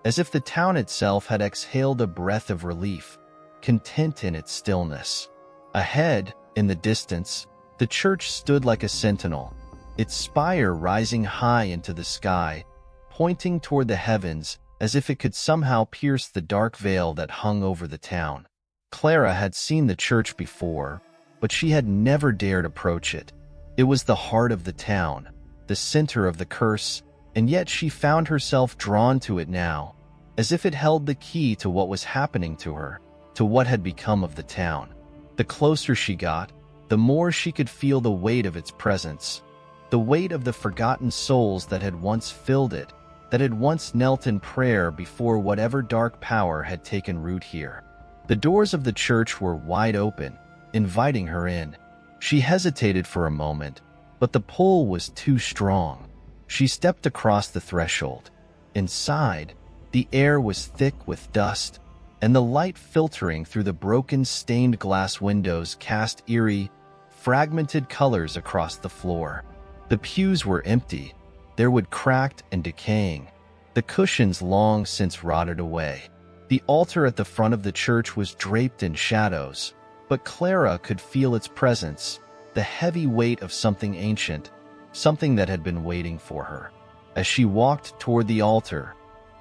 as if the town itself had exhaled a breath of relief, content in its stillness. Ahead, in the distance, the church stood like a sentinel, its spire rising high into the sky, pointing toward the heavens as if it could somehow pierce the dark veil that hung over the town. Clara had seen the church before, but she had never dared approach it. It was the heart of the town, the center of the curse, and yet she found herself drawn to it now, as if it held the key to what was happening to her, to what had become of the town. The closer she got, the more she could feel the weight of its presence, the weight of the forgotten souls that had once filled it, that had once knelt in prayer before whatever dark power had taken root here. The doors of the church were wide open, inviting her in. She hesitated for a moment, but the pull was too strong. She stepped across the threshold. Inside, the air was thick with dust, and the light filtering through the broken stained glass windows cast eerie, fragmented colors across the floor. The pews were empty, their wood cracked and decaying, the cushions long since rotted away. The altar at the front of the church was draped in shadows, but Clara could feel its presence, the heavy weight of something ancient, something that had been waiting for her. As she walked toward the altar,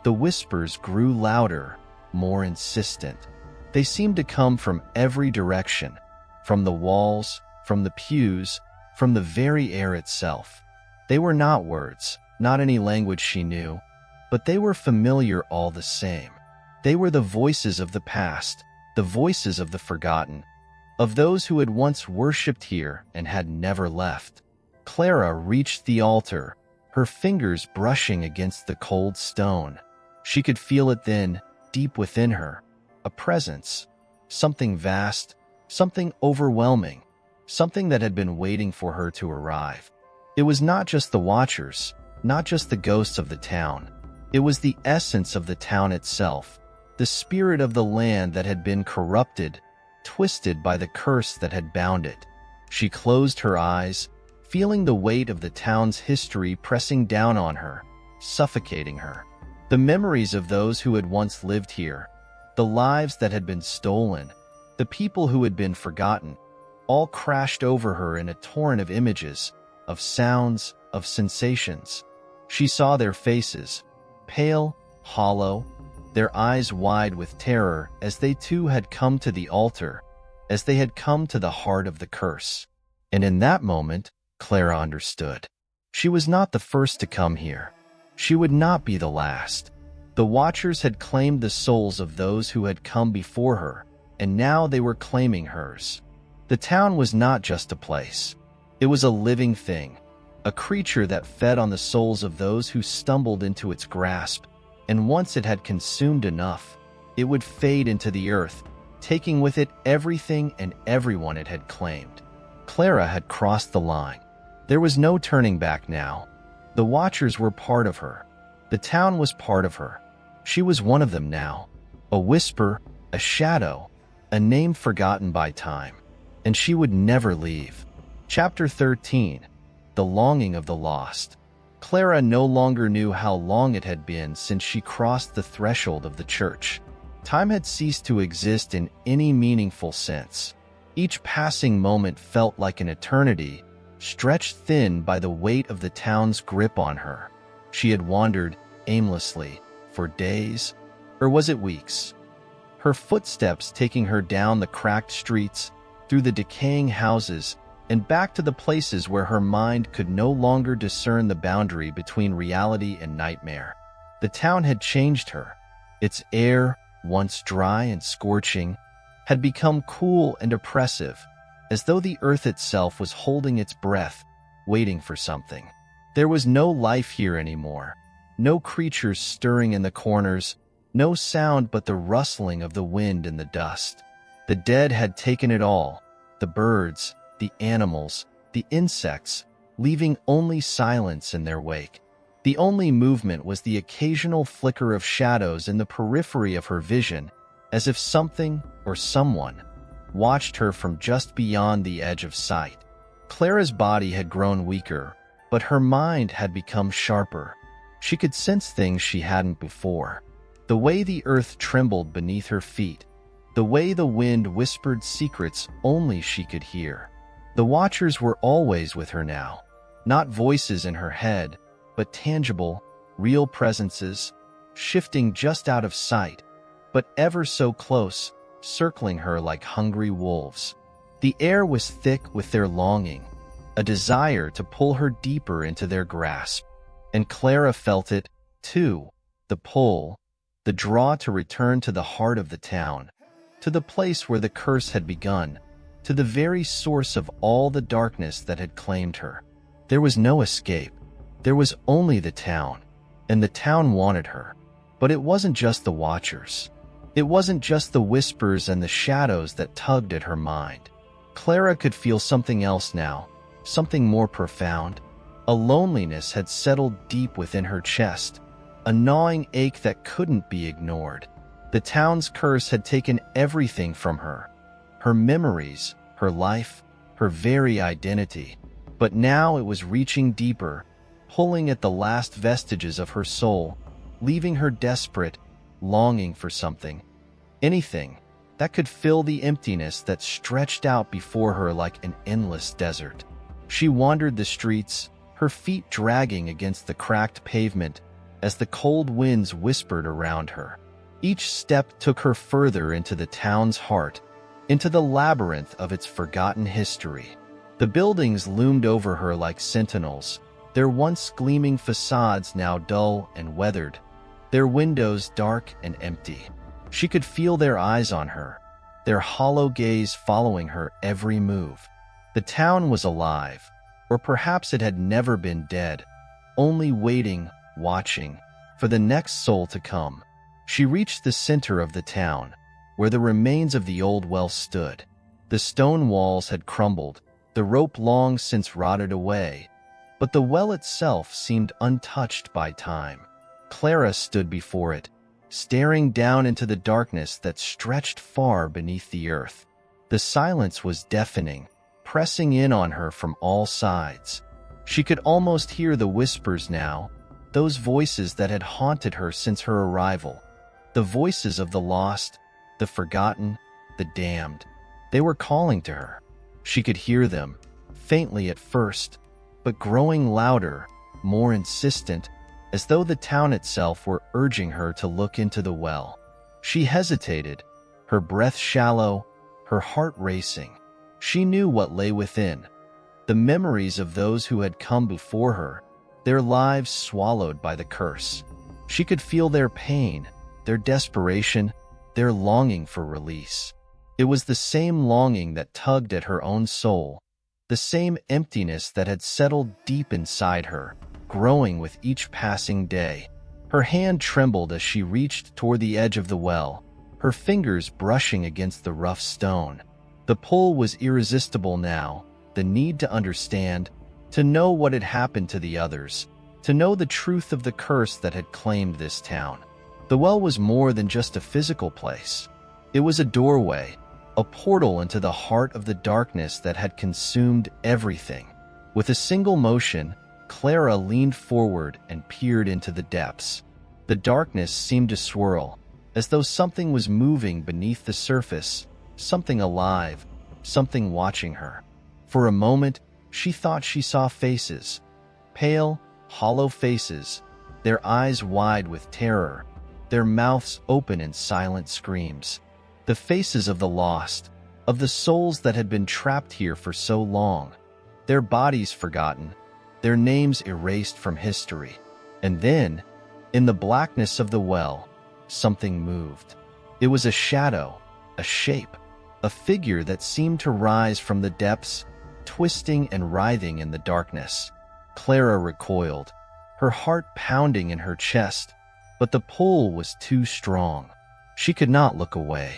the whispers grew louder, more insistent. They seemed to come from every direction, from the walls, from the pews, from the very air itself. They were not words, not any language she knew, but they were familiar all the same. They were the voices of the past, the voices of the forgotten, of those who had once worshipped here and had never left. Clara reached the altar, her fingers brushing against the cold stone. She could feel it then, deep within her, a presence, something vast, something overwhelming, something that had been waiting for her to arrive. It was not just the Watchers, not just the ghosts of the town. It was the essence of the town itself, the spirit of the land that had been corrupted, twisted by the curse that had bound it. She closed her eyes, feeling the weight of the town's history pressing down on her, suffocating her. The memories of those who had once lived here, the lives that had been stolen, the people who had been forgotten, all crashed over her in a torrent of images, of sounds, of sensations. She saw their faces, pale, hollow, their eyes wide with terror as they too had come to the altar, as they had come to the heart of the curse. And in that moment, Clara understood. She was not the first to come here. She would not be the last. The Watchers had claimed the souls of those who had come before her, and now they were claiming hers. The town was not just a place. It was a living thing, a creature that fed on the souls of those who stumbled into its grasp, and once it had consumed enough, it would fade into the earth, taking with it everything and everyone it had claimed. Clara had crossed the line. There was no turning back now. The Watchers were part of her. The town was part of her. She was one of them now. A whisper, a shadow, a name forgotten by time. And she would never leave. Chapter 13. The Longing of the Lost. Clara no longer knew how long it had been since she crossed the threshold of the church. Time had ceased to exist in any meaningful sense. Each passing moment felt like an eternity, stretched thin by the weight of the town's grip on her. She had wandered aimlessly for days, or was it weeks? Her footsteps taking her down the cracked streets, through the decaying houses, and back to the places where her mind could no longer discern the boundary between reality and nightmare. The town had changed her. Its air, once dry and scorching, had become cool and oppressive, as though the earth itself was holding its breath, waiting for something. There was no life here anymore, no creatures stirring in the corners, no sound but the rustling of the wind in the dust. The dead had taken it all, the birds, the animals, the insects, leaving only silence in their wake. The only movement was the occasional flicker of shadows in the periphery of her vision, as if something or someone watched her from just beyond the edge of sight. Clara's body had grown weaker, but her mind had become sharper. She could sense things she hadn't before. The way the earth trembled beneath her feet, the way the wind whispered secrets only she could hear. The watchers were always with her now, not voices in her head, but tangible, real presences, shifting just out of sight, but ever so close, circling her like hungry wolves. The air was thick with their longing, a desire to pull her deeper into their grasp. And Clara felt it, too, the pull, the draw to return to the heart of the town, to the place where the curse had begun, to the very source of all the darkness that had claimed her. There was no escape. There was only the town, and the town wanted her. But it wasn't just the watchers. It wasn't just the whispers and the shadows that tugged at her mind. Clara could feel something else now, something more profound. A loneliness had settled deep within her chest, a gnawing ache that couldn't be ignored. The town's curse had taken everything from her. Her memories, her life, her very identity. But now it was reaching deeper, pulling at the last vestiges of her soul, leaving her desperate, longing for something, anything, that could fill the emptiness that stretched out before her like an endless desert. She wandered the streets, her feet dragging against the cracked pavement as the cold winds whispered around her. Each step took her further into the town's heart, into the labyrinth of its forgotten history. The buildings loomed over her like sentinels, their once gleaming facades now dull and weathered, their windows dark and empty. She could feel their eyes on her, their hollow gaze following her every move. The town was alive, or perhaps it had never been dead, only waiting, watching, for the next soul to come. She reached the center of the town, where the remains of the old well stood. The stone walls had crumbled, the rope long since rotted away, but the well itself seemed untouched by time. Clara stood before it, staring down into the darkness that stretched far beneath the earth. The silence was deafening, pressing in on her from all sides. She could almost hear the whispers now, those voices that had haunted her since her arrival, the voices of the lost, the forgotten, the damned. They were calling to her. She could hear them, faintly at first, but growing louder, more insistent, as though the town itself were urging her to look into the well. She hesitated, her breath shallow, her heart racing. She knew what lay within, the memories of those who had come before her, their lives swallowed by the curse. She could feel their pain, their desperation, their longing for release. It was the same longing that tugged at her own soul, the same emptiness that had settled deep inside her, growing with each passing day. Her hand trembled as she reached toward the edge of the well, her fingers brushing against the rough stone. The pull was irresistible now, the need to understand, to know what had happened to the others, to know the truth of the curse that had claimed this town. The well was more than just a physical place. It was a doorway, a portal into the heart of the darkness that had consumed everything. With a single motion, Clara leaned forward and peered into the depths. The darkness seemed to swirl, as though something was moving beneath the surface, something alive, something watching her. For a moment, she thought she saw faces. Pale, hollow faces, their eyes wide with terror, their mouths open in silent screams. The faces of the lost, of the souls that had been trapped here for so long, their bodies forgotten, their names erased from history. And then, in the blackness of the well, something moved. It was a shadow, a shape, a figure that seemed to rise from the depths, twisting and writhing in the darkness. Clara recoiled, her heart pounding in her chest, but the pull was too strong. She could not look away.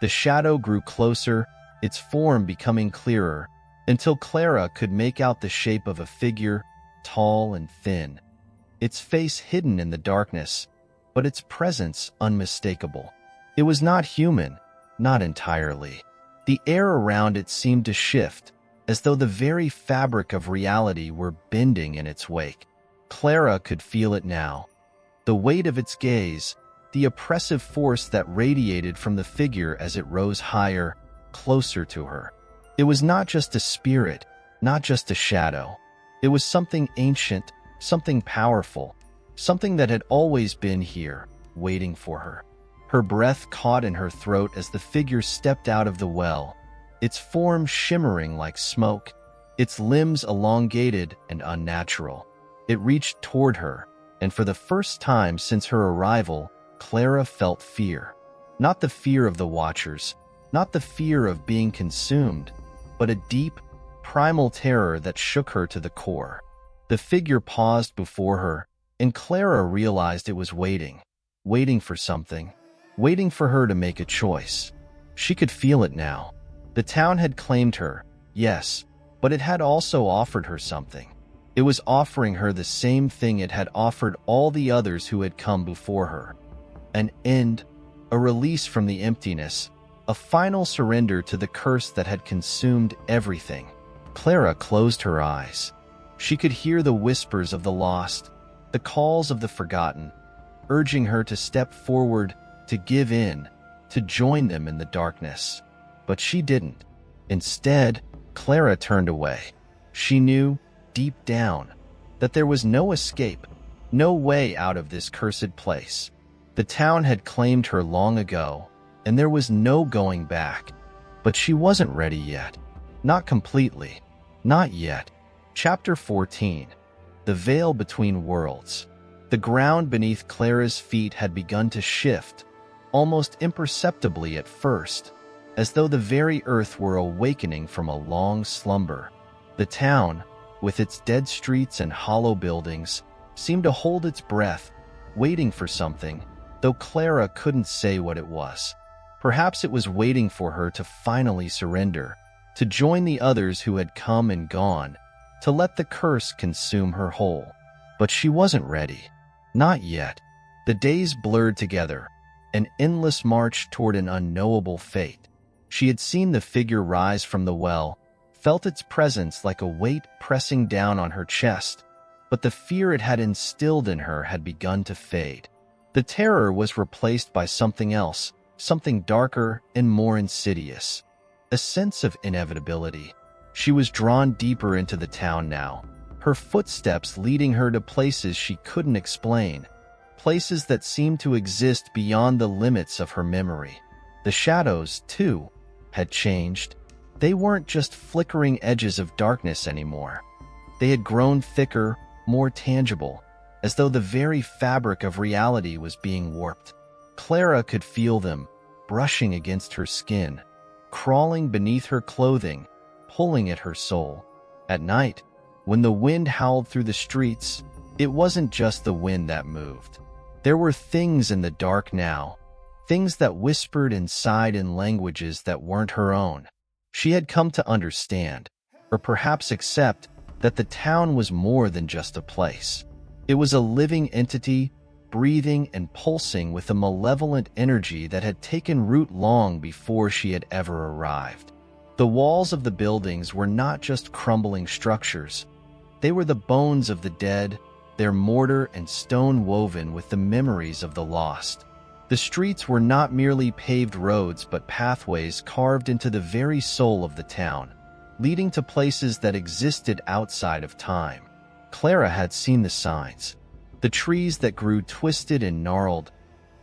The shadow grew closer, its form becoming clearer, until Clara could make out the shape of a figure, tall and thin. Its face hidden in the darkness, but its presence unmistakable. It was not human, not entirely. The air around it seemed to shift, as though the very fabric of reality were bending in its wake. Clara could feel it now. The weight of its gaze, the oppressive force that radiated from the figure as it rose higher, closer to her. It was not just a spirit, not just a shadow. It was something ancient, something powerful, something that had always been here, waiting for her. Her breath caught in her throat as the figure stepped out of the well, its form shimmering like smoke, its limbs elongated and unnatural. It reached toward her, and for the first time since her arrival, Clara felt fear. Not the fear of the Watchers, not the fear of being consumed, but a deep, primal terror that shook her to the core. The figure paused before her, and Clara realized it was waiting for something, waiting for her to make a choice. She could feel it now. The town had claimed her, yes, but it had also offered her something. It was offering her the same thing it had offered all the others who had come before her. An end, a release from the emptiness, a final surrender to the curse that had consumed everything. Clara closed her eyes. She could hear the whispers of the lost, the calls of the forgotten, urging her to step forward, to give in, to join them in the darkness. But she didn't. Instead, Clara turned away. She knew, deep down, that there was no escape, no way out of this cursed place. The town had claimed her long ago, and there was no going back. But she wasn't ready yet. Not completely. Not yet. Chapter 14. The Veil Between Worlds. The ground beneath Clara's feet had begun to shift, almost imperceptibly at first, as though the very earth were awakening from a long slumber. The town, with its dead streets and hollow buildings, seemed to hold its breath, waiting for something, though Clara couldn't say what it was. Perhaps it was waiting for her to finally surrender, to join the others who had come and gone, to let the curse consume her whole. But she wasn't ready. Not yet. The days blurred together, an endless march toward an unknowable fate. She had seen the figure rise from the well, felt its presence like a weight pressing down on her chest, but the fear it had instilled in her had begun to fade. The terror was replaced by something else, something darker and more insidious. A sense of inevitability. She was drawn deeper into the town now, her footsteps leading her to places she couldn't explain, places that seemed to exist beyond the limits of her memory. The shadows, too, had changed. They weren't just flickering edges of darkness anymore. They had grown thicker, more tangible, as though the very fabric of reality was being warped. Clara could feel them, brushing against her skin, crawling beneath her clothing, pulling at her soul. At night, when the wind howled through the streets, it wasn't just the wind that moved. There were things in the dark now, things that whispered and sighed in languages that weren't her own. She had come to understand, or perhaps accept, that the town was more than just a place. It was a living entity, breathing and pulsing with a malevolent energy that had taken root long before she had ever arrived. The walls of the buildings were not just crumbling structures. They were the bones of the dead, their mortar and stone woven with the memories of the lost. The streets were not merely paved roads but pathways carved into the very soul of the town, leading to places that existed outside of time. Clara had seen the signs. The trees that grew twisted and gnarled,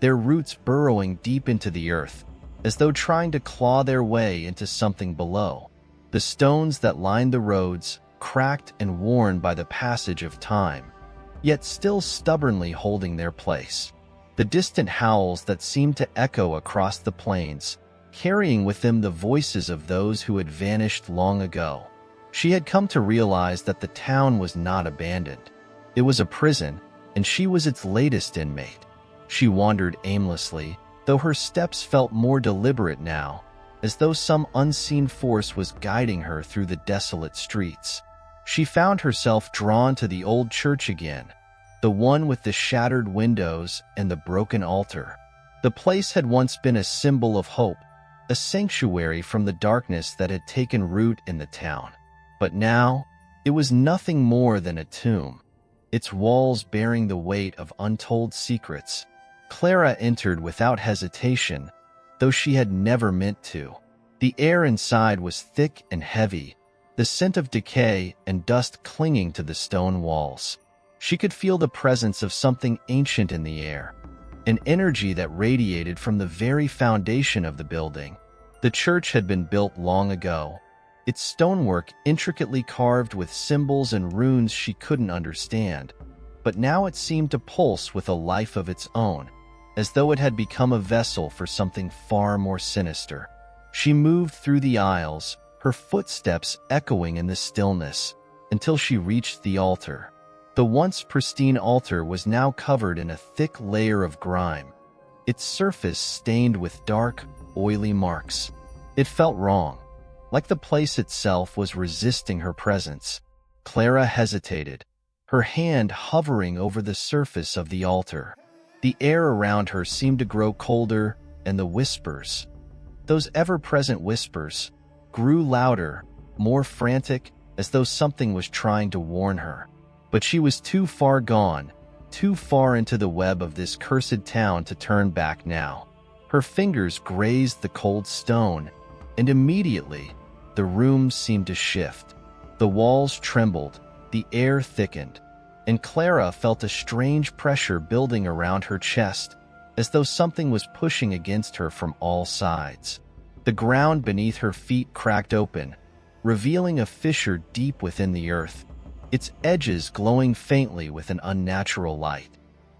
their roots burrowing deep into the earth, as though trying to claw their way into something below. The stones that lined the roads, cracked and worn by the passage of time, yet still stubbornly holding their place. The distant howls that seemed to echo across the plains, carrying with them the voices of those who had vanished long ago. She had come to realize that the town was not abandoned. It was a prison, and she was its latest inmate. She wandered aimlessly, though her steps felt more deliberate now, as though some unseen force was guiding her through the desolate streets. She found herself drawn to the old church again, the one with the shattered windows and the broken altar. The place had once been a symbol of hope, a sanctuary from the darkness that had taken root in the town. But now, it was nothing more than a tomb, its walls bearing the weight of untold secrets. Clara entered without hesitation, though she had never meant to. The air inside was thick and heavy, the scent of decay and dust clinging to the stone walls. She could feel the presence of something ancient in the air, an energy that radiated from the very foundation of the building. The church had been built long ago, its stonework intricately carved with symbols and runes she couldn't understand, but now it seemed to pulse with a life of its own, as though it had become a vessel for something far more sinister. She moved through the aisles, her footsteps echoing in the stillness, until she reached the altar. The once pristine altar was now covered in a thick layer of grime, its surface stained with dark, oily marks. It felt wrong, like the place itself was resisting her presence. Clara hesitated, her hand hovering over the surface of the altar. The air around her seemed to grow colder, and the whispers, those ever-present whispers, grew louder, more frantic, as though something was trying to warn her. But she was too far gone, too far into the web of this cursed town to turn back now. Her fingers grazed the cold stone, and immediately, the room seemed to shift. The walls trembled, the air thickened, and Clara felt a strange pressure building around her chest, as though something was pushing against her from all sides. The ground beneath her feet cracked open, revealing a fissure deep within the earth, its edges glowing faintly with an unnatural light.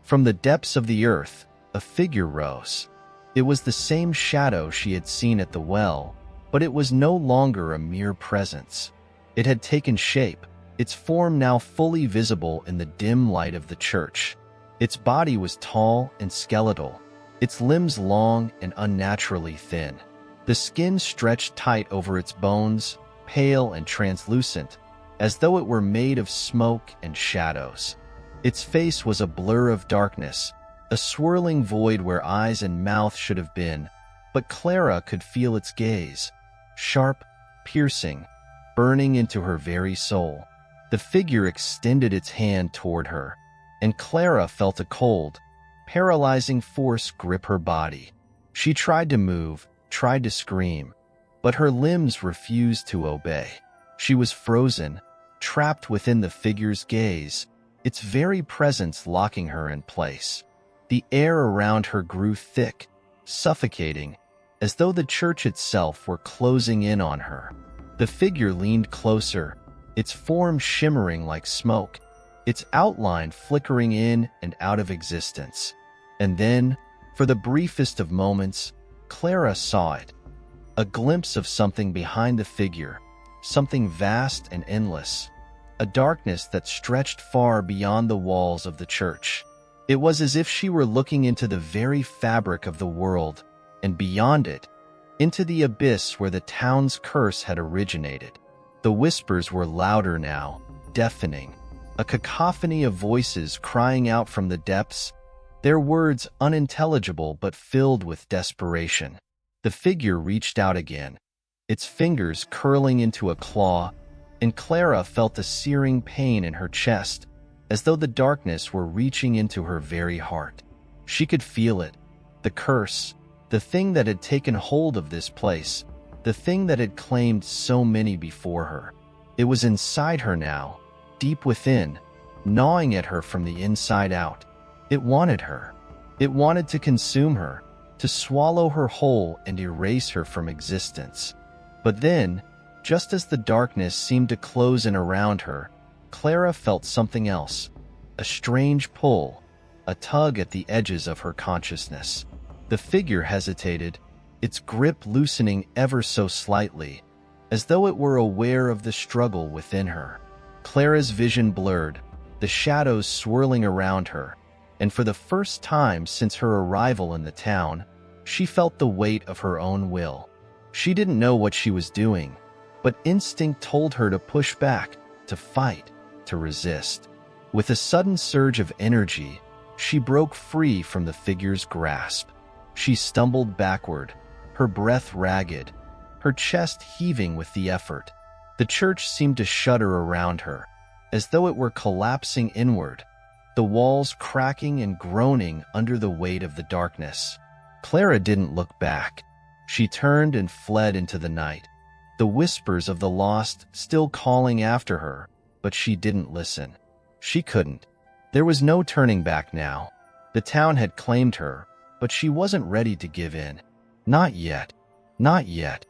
From the depths of the earth, a figure rose. It was the same shadow she had seen at the well, but it was no longer a mere presence. It had taken shape, its form now fully visible in the dim light of the church. Its body was tall and skeletal, its limbs long and unnaturally thin. The skin stretched tight over its bones, pale and translucent, as though it were made of smoke and shadows. Its face was a blur of darkness, a swirling void where eyes and mouth should have been, but Clara could feel its gaze, sharp, piercing, burning into her very soul. The figure extended its hand toward her, and Clara felt a cold, paralyzing force grip her body. She tried to move, tried to scream, but her limbs refused to obey. She was frozen, trapped within the figure's gaze, its very presence locking her in place. The air around her grew thick, suffocating, as though the church itself were closing in on her. The figure leaned closer, its form shimmering like smoke, its outline flickering in and out of existence. And then, for the briefest of moments, Clara saw it. A glimpse of something behind the figure, something vast and endless, a darkness that stretched far beyond the walls of the church. It was as if she were looking into the very fabric of the world, and beyond it, into the abyss where the town's curse had originated. The whispers were louder now, deafening, a cacophony of voices crying out from the depths, their words unintelligible but filled with desperation. The figure reached out again, its fingers curling into a claw, and Clara felt a searing pain in her chest, as though the darkness were reaching into her very heart. She could feel it, the curse, the thing that had taken hold of this place, the thing that had claimed so many before her. It was inside her now, deep within, gnawing at her from the inside out. It wanted her. It wanted to consume her, to swallow her whole and erase her from existence. But then, just as the darkness seemed to close in around her, Clara felt something else, a strange pull, a tug at the edges of her consciousness. The figure hesitated, its grip loosening ever so slightly, as though it were aware of the struggle within her. Clara's vision blurred, the shadows swirling around her, and for the first time since her arrival in the town, she felt the weight of her own will. She didn't know what she was doing, but instinct told her to push back, to fight, to resist. With a sudden surge of energy, she broke free from the figure's grasp. She stumbled backward, her breath ragged, her chest heaving with the effort. The church seemed to shudder around her, as though it were collapsing inward, the walls cracking and groaning under the weight of the darkness. Clara didn't look back. She turned and fled into the night, the whispers of the lost still calling after her, but she didn't listen. She couldn't. There was no turning back now. The town had claimed her, but she wasn't ready to give in. Not yet. Not yet.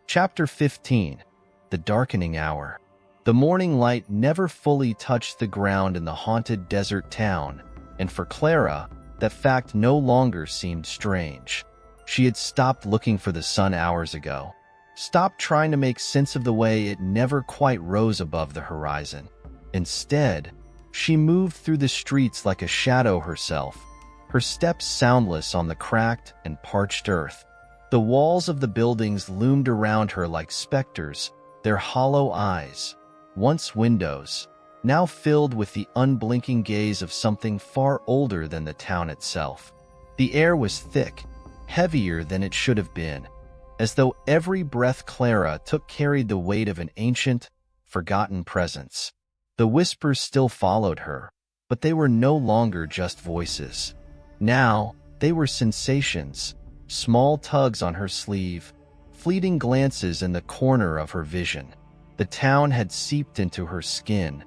Chapter 15. The Darkening Hour. The morning light never fully touched the ground in the haunted desert town, and for Clara, that fact no longer seemed strange. She had stopped looking for the sun hours ago, stopped trying to make sense of the way it never quite rose above the horizon. Instead, she moved through the streets like a shadow herself, her steps soundless on the cracked and parched earth. The walls of the buildings loomed around her like specters, their hollow eyes, once windows, now filled with the unblinking gaze of something far older than the town itself. The air was thick, heavier than it should have been, as though every breath Clara took carried the weight of an ancient, forgotten presence. The whispers still followed her, but they were no longer just voices. Now, they were sensations, small tugs on her sleeve, fleeting glances in the corner of her vision. The town had seeped into her skin,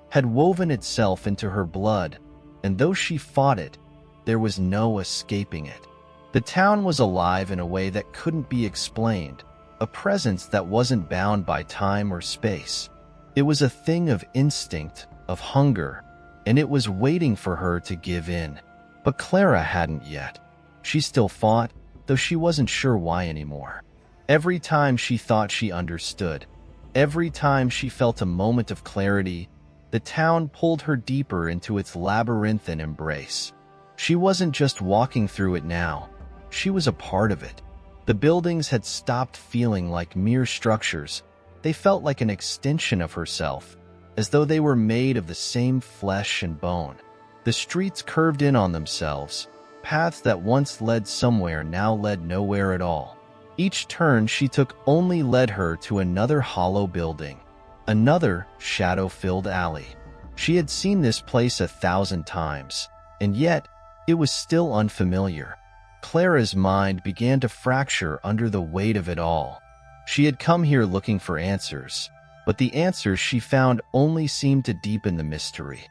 had woven itself into her blood, and though she fought it, there was no escaping it. The town was alive in a way that couldn't be explained, a presence that wasn't bound by time or space. It was a thing of instinct, of hunger, and it was waiting for her to give in. But Clara hadn't yet. She still fought, though she wasn't sure why anymore. Every time she thought she understood, every time she felt a moment of clarity, the town pulled her deeper into its labyrinthine embrace. She wasn't just walking through it now. She was a part of it. The buildings had stopped feeling like mere structures. They felt like an extension of herself, as though they were made of the same flesh and bone. The streets curved in on themselves. Paths that once led somewhere now led nowhere at all. Each turn she took only led her to another hollow building, another shadow-filled alley. She had seen this place 1,000 times, and yet it was still unfamiliar. Clara's mind began to fracture under the weight of it all. She had come here looking for answers, but the answers she found only seemed to deepen the mystery.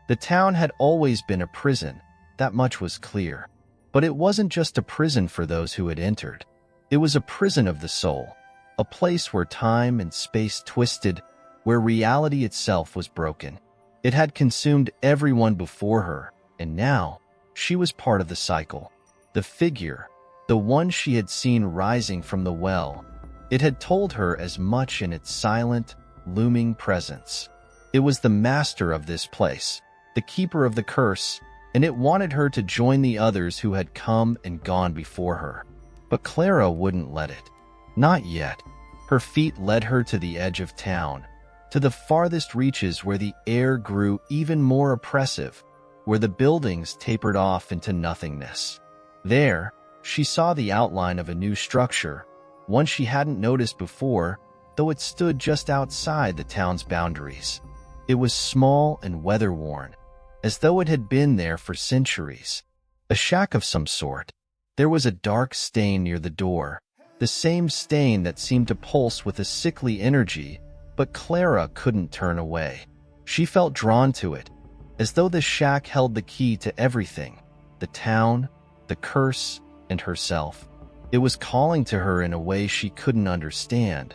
The town had always been a prison, that much was clear. But it wasn't just a prison for those who had entered. It was a prison of the soul, a place where time and space twisted, where reality itself was broken. It had consumed everyone before her, and now she was part of the cycle. The figure, the one she had seen rising from the well, it had told her as much in its silent, looming presence. It was the master of this place, the keeper of the curse, and it wanted her to join the others who had come and gone before her. But Clara wouldn't let it. Not yet. Her feet led her to the edge of town, to the farthest reaches where the air grew even more oppressive, where the buildings tapered off into nothingness. There, she saw the outline of a new structure, one she hadn't noticed before, though it stood just outside the town's boundaries. It was small and weather-worn, as though it had been there for centuries. A shack of some sort. There was a dark stain near the door, the same stain that seemed to pulse with a sickly energy, but Clara couldn't turn away. She felt drawn to it, as though the shack held the key to everything, the town, the curse, and herself. It was calling to her in a way she couldn't understand,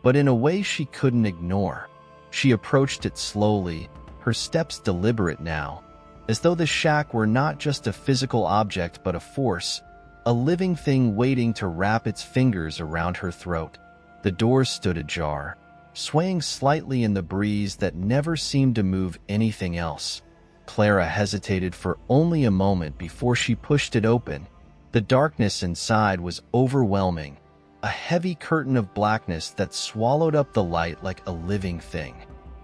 but in a way she couldn't ignore. She approached it slowly, her steps deliberate now, as though the shack were not just a physical object but a force, a living thing waiting to wrap its fingers around her throat. The door stood ajar, swaying slightly in the breeze that never seemed to move anything else. Clara hesitated for only a moment before she pushed it open. The darkness inside was overwhelming, a heavy curtain of blackness that swallowed up the light like a living thing.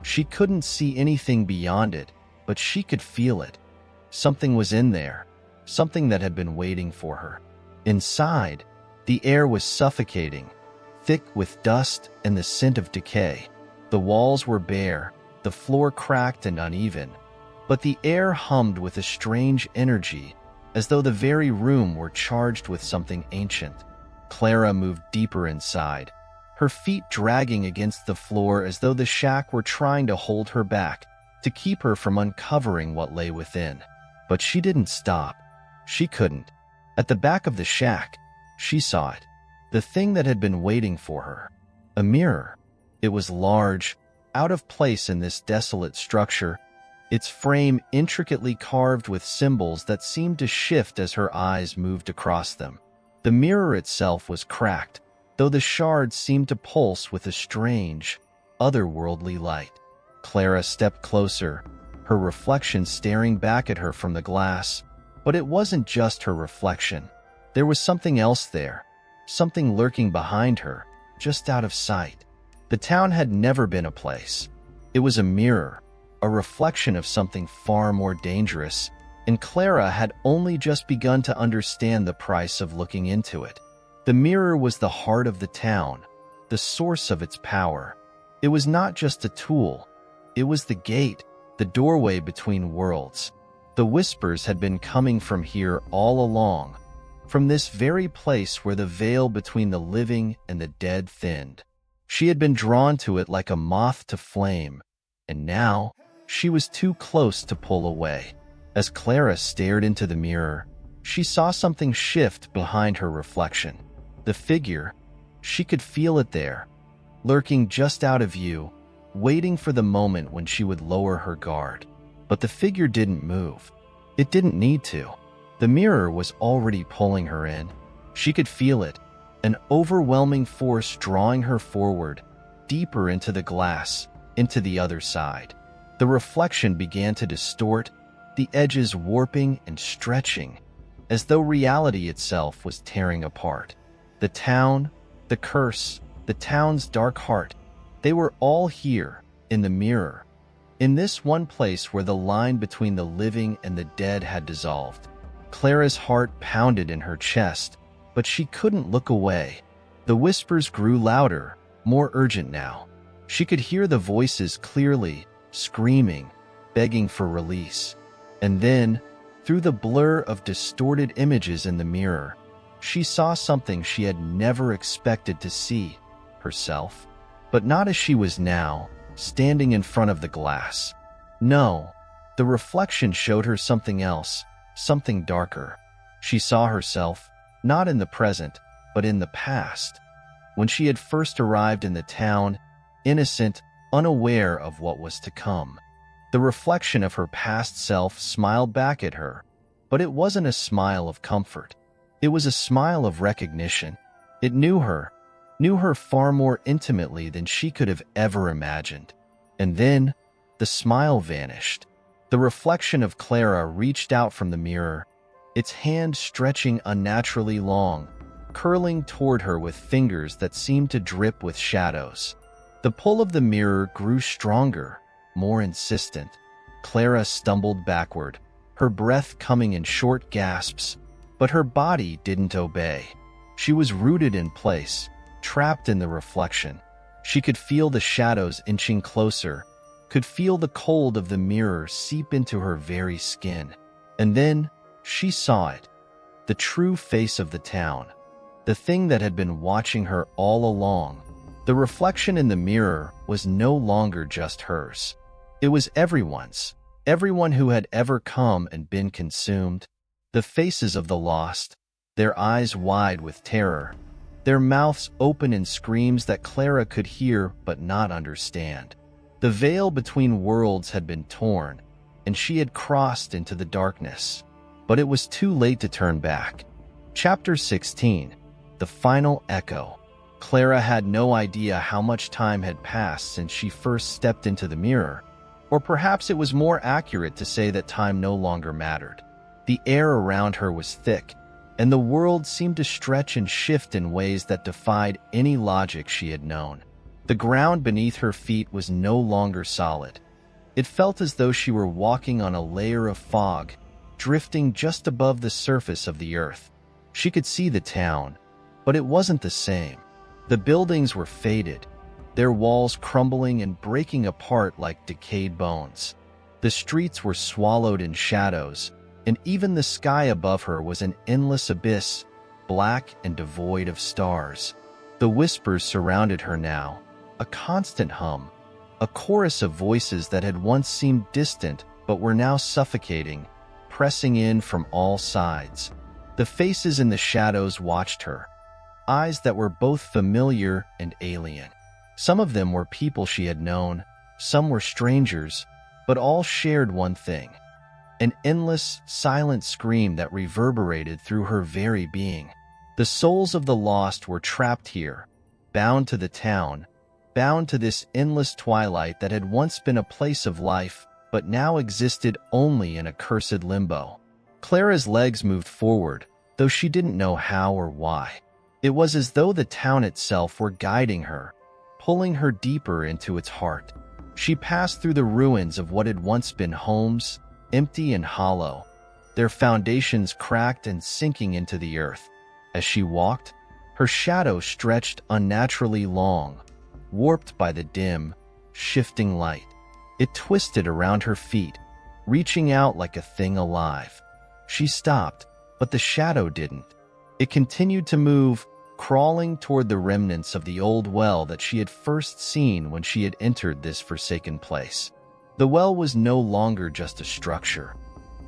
She couldn't see anything beyond it, but she could feel it. Something was in there, something that had been waiting for her. Inside, the air was suffocating, thick with dust and the scent of decay. The walls were bare, the floor cracked and uneven, but the air hummed with a strange energy, as though the very room were charged with something ancient. Clara moved deeper inside, her feet dragging against the floor as though the shack were trying to hold her back, to keep her from uncovering what lay within. But she didn't stop. She couldn't. At the back of the shack, she saw it, the thing that had been waiting for her. A mirror. It was large, out of place in this desolate structure, its frame intricately carved with symbols that seemed to shift as her eyes moved across them. The mirror itself was cracked, though the shards seemed to pulse with a strange, otherworldly light. Clara stepped closer, her reflection staring back at her from the glass. But it wasn't just her reflection. There was something else there, something lurking behind her, just out of sight. The town had never been a place. It was a mirror, a reflection of something far more dangerous, and Clara had only just begun to understand the price of looking into it. The mirror was the heart of the town, the source of its power. It was not just a tool. It was the gate, the doorway between worlds. The whispers had been coming from here all along, from this very place where the veil between the living and the dead thinned. She had been drawn to it like a moth to flame, and now she was too close to pull away. As Clara stared into the mirror, she saw something shift behind her reflection. The figure, she could feel it there, lurking just out of view, waiting for the moment when she would lower her guard. But the figure didn't move. It didn't need to. The mirror was already pulling her in. She could feel it, an overwhelming force drawing her forward, deeper into the glass, into the other side. The reflection began to distort, the edges warping and stretching, as though reality itself was tearing apart. The town, the curse, the town's dark heart, they were all here, in the mirror. In this one place where the line between the living and the dead had dissolved. Clara's heart pounded in her chest, but she couldn't look away. The whispers grew louder, more urgent now. She could hear the voices clearly, screaming, begging for release. And then, through the blur of distorted images in the mirror, she saw something she had never expected to see, herself. But not as she was now, standing in front of the glass. No, the reflection showed her something else, something darker. She saw herself, not in the present, but in the past, when she had first arrived in the town, innocent, unaware of what was to come. The reflection of her past self smiled back at her, but it wasn't a smile of comfort. It was a smile of recognition. It knew her far more intimately than she could have ever imagined. And then, the smile vanished. The reflection of Clara reached out from the mirror, its hand stretching unnaturally long, curling toward her with fingers that seemed to drip with shadows. The pull of the mirror grew stronger, more insistent. Clara stumbled backward, her breath coming in short gasps, but her body didn't obey. She was rooted in place, trapped in the reflection. She could feel the shadows inching closer, could feel the cold of the mirror seep into her very skin. And then she saw it, the true face of the town, the thing that had been watching her all along. The reflection in the mirror was no longer just hers. It was everyone's, everyone who had ever come and been consumed. The faces of the lost, their eyes wide with terror, their mouths open in screams that Clara could hear but not understand. The veil between worlds had been torn, and she had crossed into the darkness. But it was too late to turn back. Chapter 16. The Final Echo. Clara had no idea how much time had passed since she first stepped into the mirror, or perhaps it was more accurate to say that time no longer mattered. The air around her was thick, and the world seemed to stretch and shift in ways that defied any logic she had known. The ground beneath her feet was no longer solid. It felt as though she were walking on a layer of fog, drifting just above the surface of the earth. She could see the town, but it wasn't the same. The buildings were faded, their walls crumbling and breaking apart like decayed bones. The streets were swallowed in shadows, and even the sky above her was an endless abyss, black and devoid of stars. The whispers surrounded her now, a constant hum, a chorus of voices that had once seemed distant but were now suffocating, pressing in from all sides. The faces in the shadows watched her, eyes that were both familiar and alien. Some of them were people she had known, some were strangers, but all shared one thing: an endless, silent scream that reverberated through her very being. The souls of the lost were trapped here, bound to the town, bound to this endless twilight that had once been a place of life, but now existed only in a cursed limbo. Clara's legs moved forward, though she didn't know how or why. It was as though the town itself were guiding her, pulling her deeper into its heart. She passed through the ruins of what had once been homes, empty and hollow, their foundations cracked and sinking into the earth. As she walked, her shadow stretched unnaturally long, warped by the dim, shifting light. It twisted around her feet, reaching out like a thing alive. She stopped, but the shadow didn't. It continued to move, crawling toward the remnants of the old well that she had first seen when she had entered this forsaken place. The well was no longer just a structure.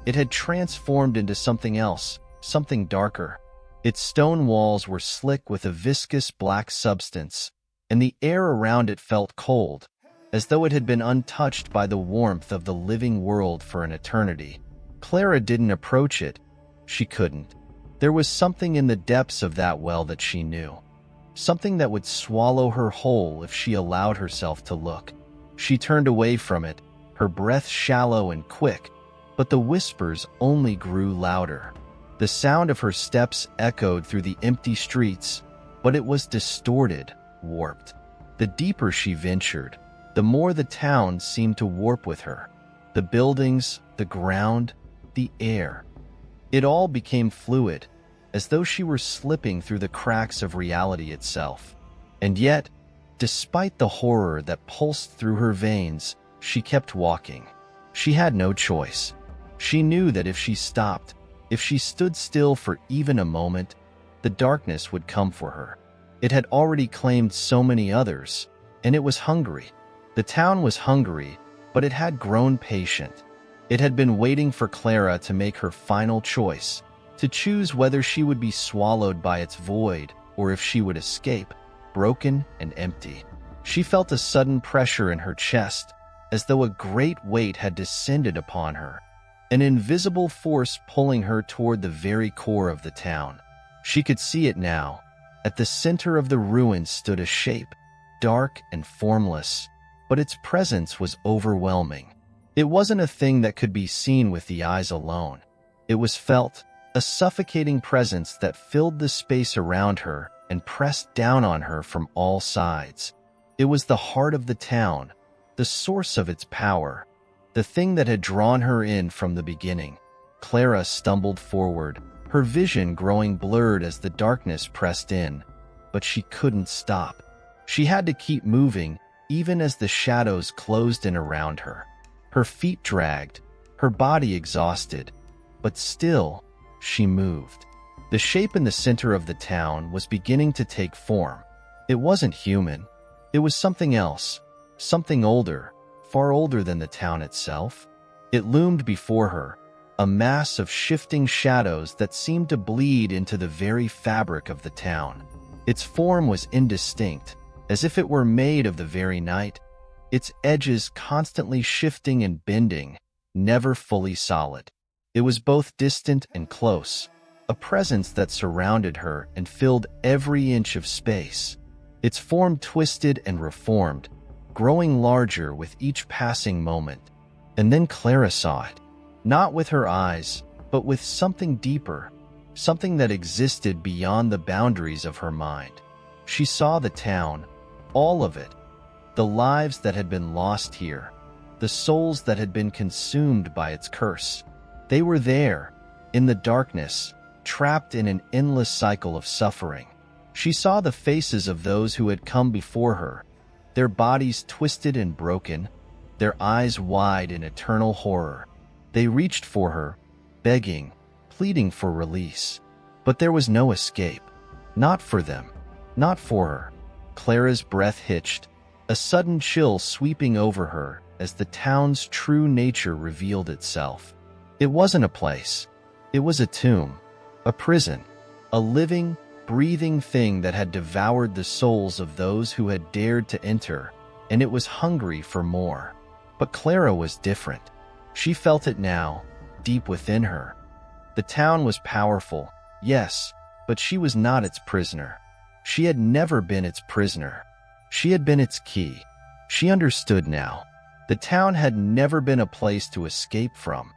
It had transformed into something else, something darker. Its stone walls were slick with a viscous black substance, and the air around it felt cold, as though it had been untouched by the warmth of the living world for an eternity. Clara didn't approach it. She couldn't. There was something in the depths of that well that she knew, something that would swallow her whole if she allowed herself to look. She turned away from it, her breath shallow and quick, but the whispers only grew louder. The sound of her steps echoed through the empty streets, but it was distorted, warped. The deeper she ventured, the more the town seemed to warp with her. The buildings, the ground, the air. It all became fluid, as though she were slipping through the cracks of reality itself. And yet, despite the horror that pulsed through her veins, she kept walking. She had no choice. She knew that if she stopped, if she stood still for even a moment, the darkness would come for her. It had already claimed so many others, and it was hungry. The town was hungry, but it had grown patient. It had been waiting for Clara to make her final choice, to choose whether she would be swallowed by its void or if she would escape, broken and empty. She felt a sudden pressure in her chest, as though a great weight had descended upon her, an invisible force pulling her toward the very core of the town. She could see it now. At the center of the ruins stood a shape, dark and formless, but its presence was overwhelming. It wasn't a thing that could be seen with the eyes alone. It was felt, a suffocating presence that filled the space around her and pressed down on her from all sides. It was the heart of the town, the source of its power, the thing that had drawn her in from the beginning. Clara stumbled forward, her vision growing blurred as the darkness pressed in, but she couldn't stop. She had to keep moving, even as the shadows closed in around her. Her feet dragged, her body exhausted, but still, she moved. The shape in the center of the town was beginning to take form. It wasn't human. It was something else, something older, far older than the town itself. It loomed before her, a mass of shifting shadows that seemed to bleed into the very fabric of the town. Its form was indistinct, as if it were made of the very night, its edges constantly shifting and bending, never fully solid. It was both distant and close, a presence that surrounded her and filled every inch of space. Its form twisted and reformed, growing larger with each passing moment. And then Clara saw it, not with her eyes, but with something deeper, something that existed beyond the boundaries of her mind. She saw the town, all of it, the lives that had been lost here, the souls that had been consumed by its curse. They were there, in the darkness, trapped in an endless cycle of suffering. She saw the faces of those who had come before her, their bodies twisted and broken, their eyes wide in eternal horror. They reached for her, begging, pleading for release. But there was no escape. Not for them. Not for her. Clara's breath hitched, a sudden chill sweeping over her as the town's true nature revealed itself. It wasn't a place. It was a tomb, a prison, a living, breathing thing that had devoured the souls of those who had dared to enter, and it was hungry for more. But Clara was different. She felt it now, deep within her. The town was powerful, yes, but she was not its prisoner. She had never been its prisoner. She had been its key. She understood now. The town had never been a place to escape from.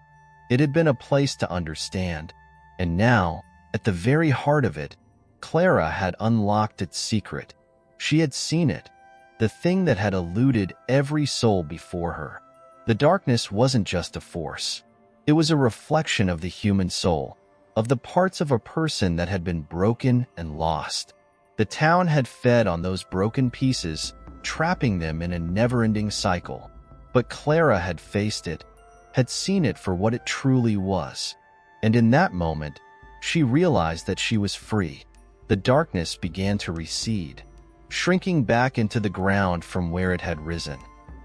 It had been a place to understand. And now, at the very heart of it, Clara had unlocked its secret. She had seen it, the thing that had eluded every soul before her. The darkness wasn't just a force. It was a reflection of the human soul, of the parts of a person that had been broken and lost. The town had fed on those broken pieces, trapping them in a never-ending cycle. But Clara had faced it, had seen it for what it truly was. And in that moment, she realized that she was free. The darkness began to recede, shrinking back into the ground from where it had risen.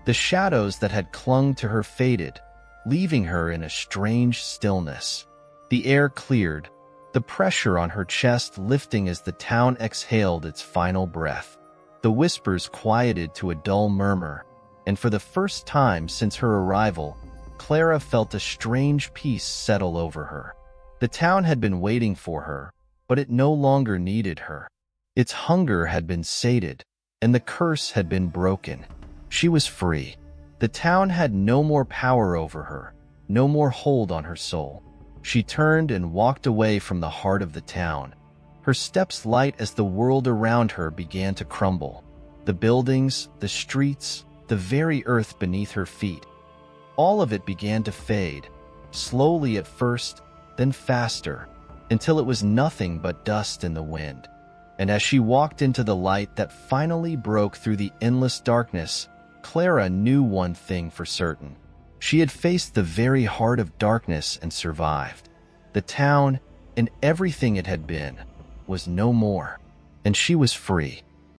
The shadows that had clung to her faded, leaving her in a strange stillness. The air cleared, the pressure on her chest lifting as the town exhaled its final breath. The whispers quieted to a dull murmur, and for the first time since her arrival, Clara felt a strange peace settle over her. The town had been waiting for her, but it no longer needed her. Its hunger had been sated, and the curse had been broken. She was free. The town had no more power over her, no more hold on her soul. She turned and walked away from the heart of the town, her steps light as the world around her began to crumble. The buildings, the streets, the very earth beneath her feet. All of it began to fade, slowly at first, then faster, until it was nothing but dust in the wind. And as she walked into the light that finally broke through the endless darkness, Clara knew one thing for certain. She had faced the very heart of darkness and survived. The town, and everything it had been, was no more, and she was free.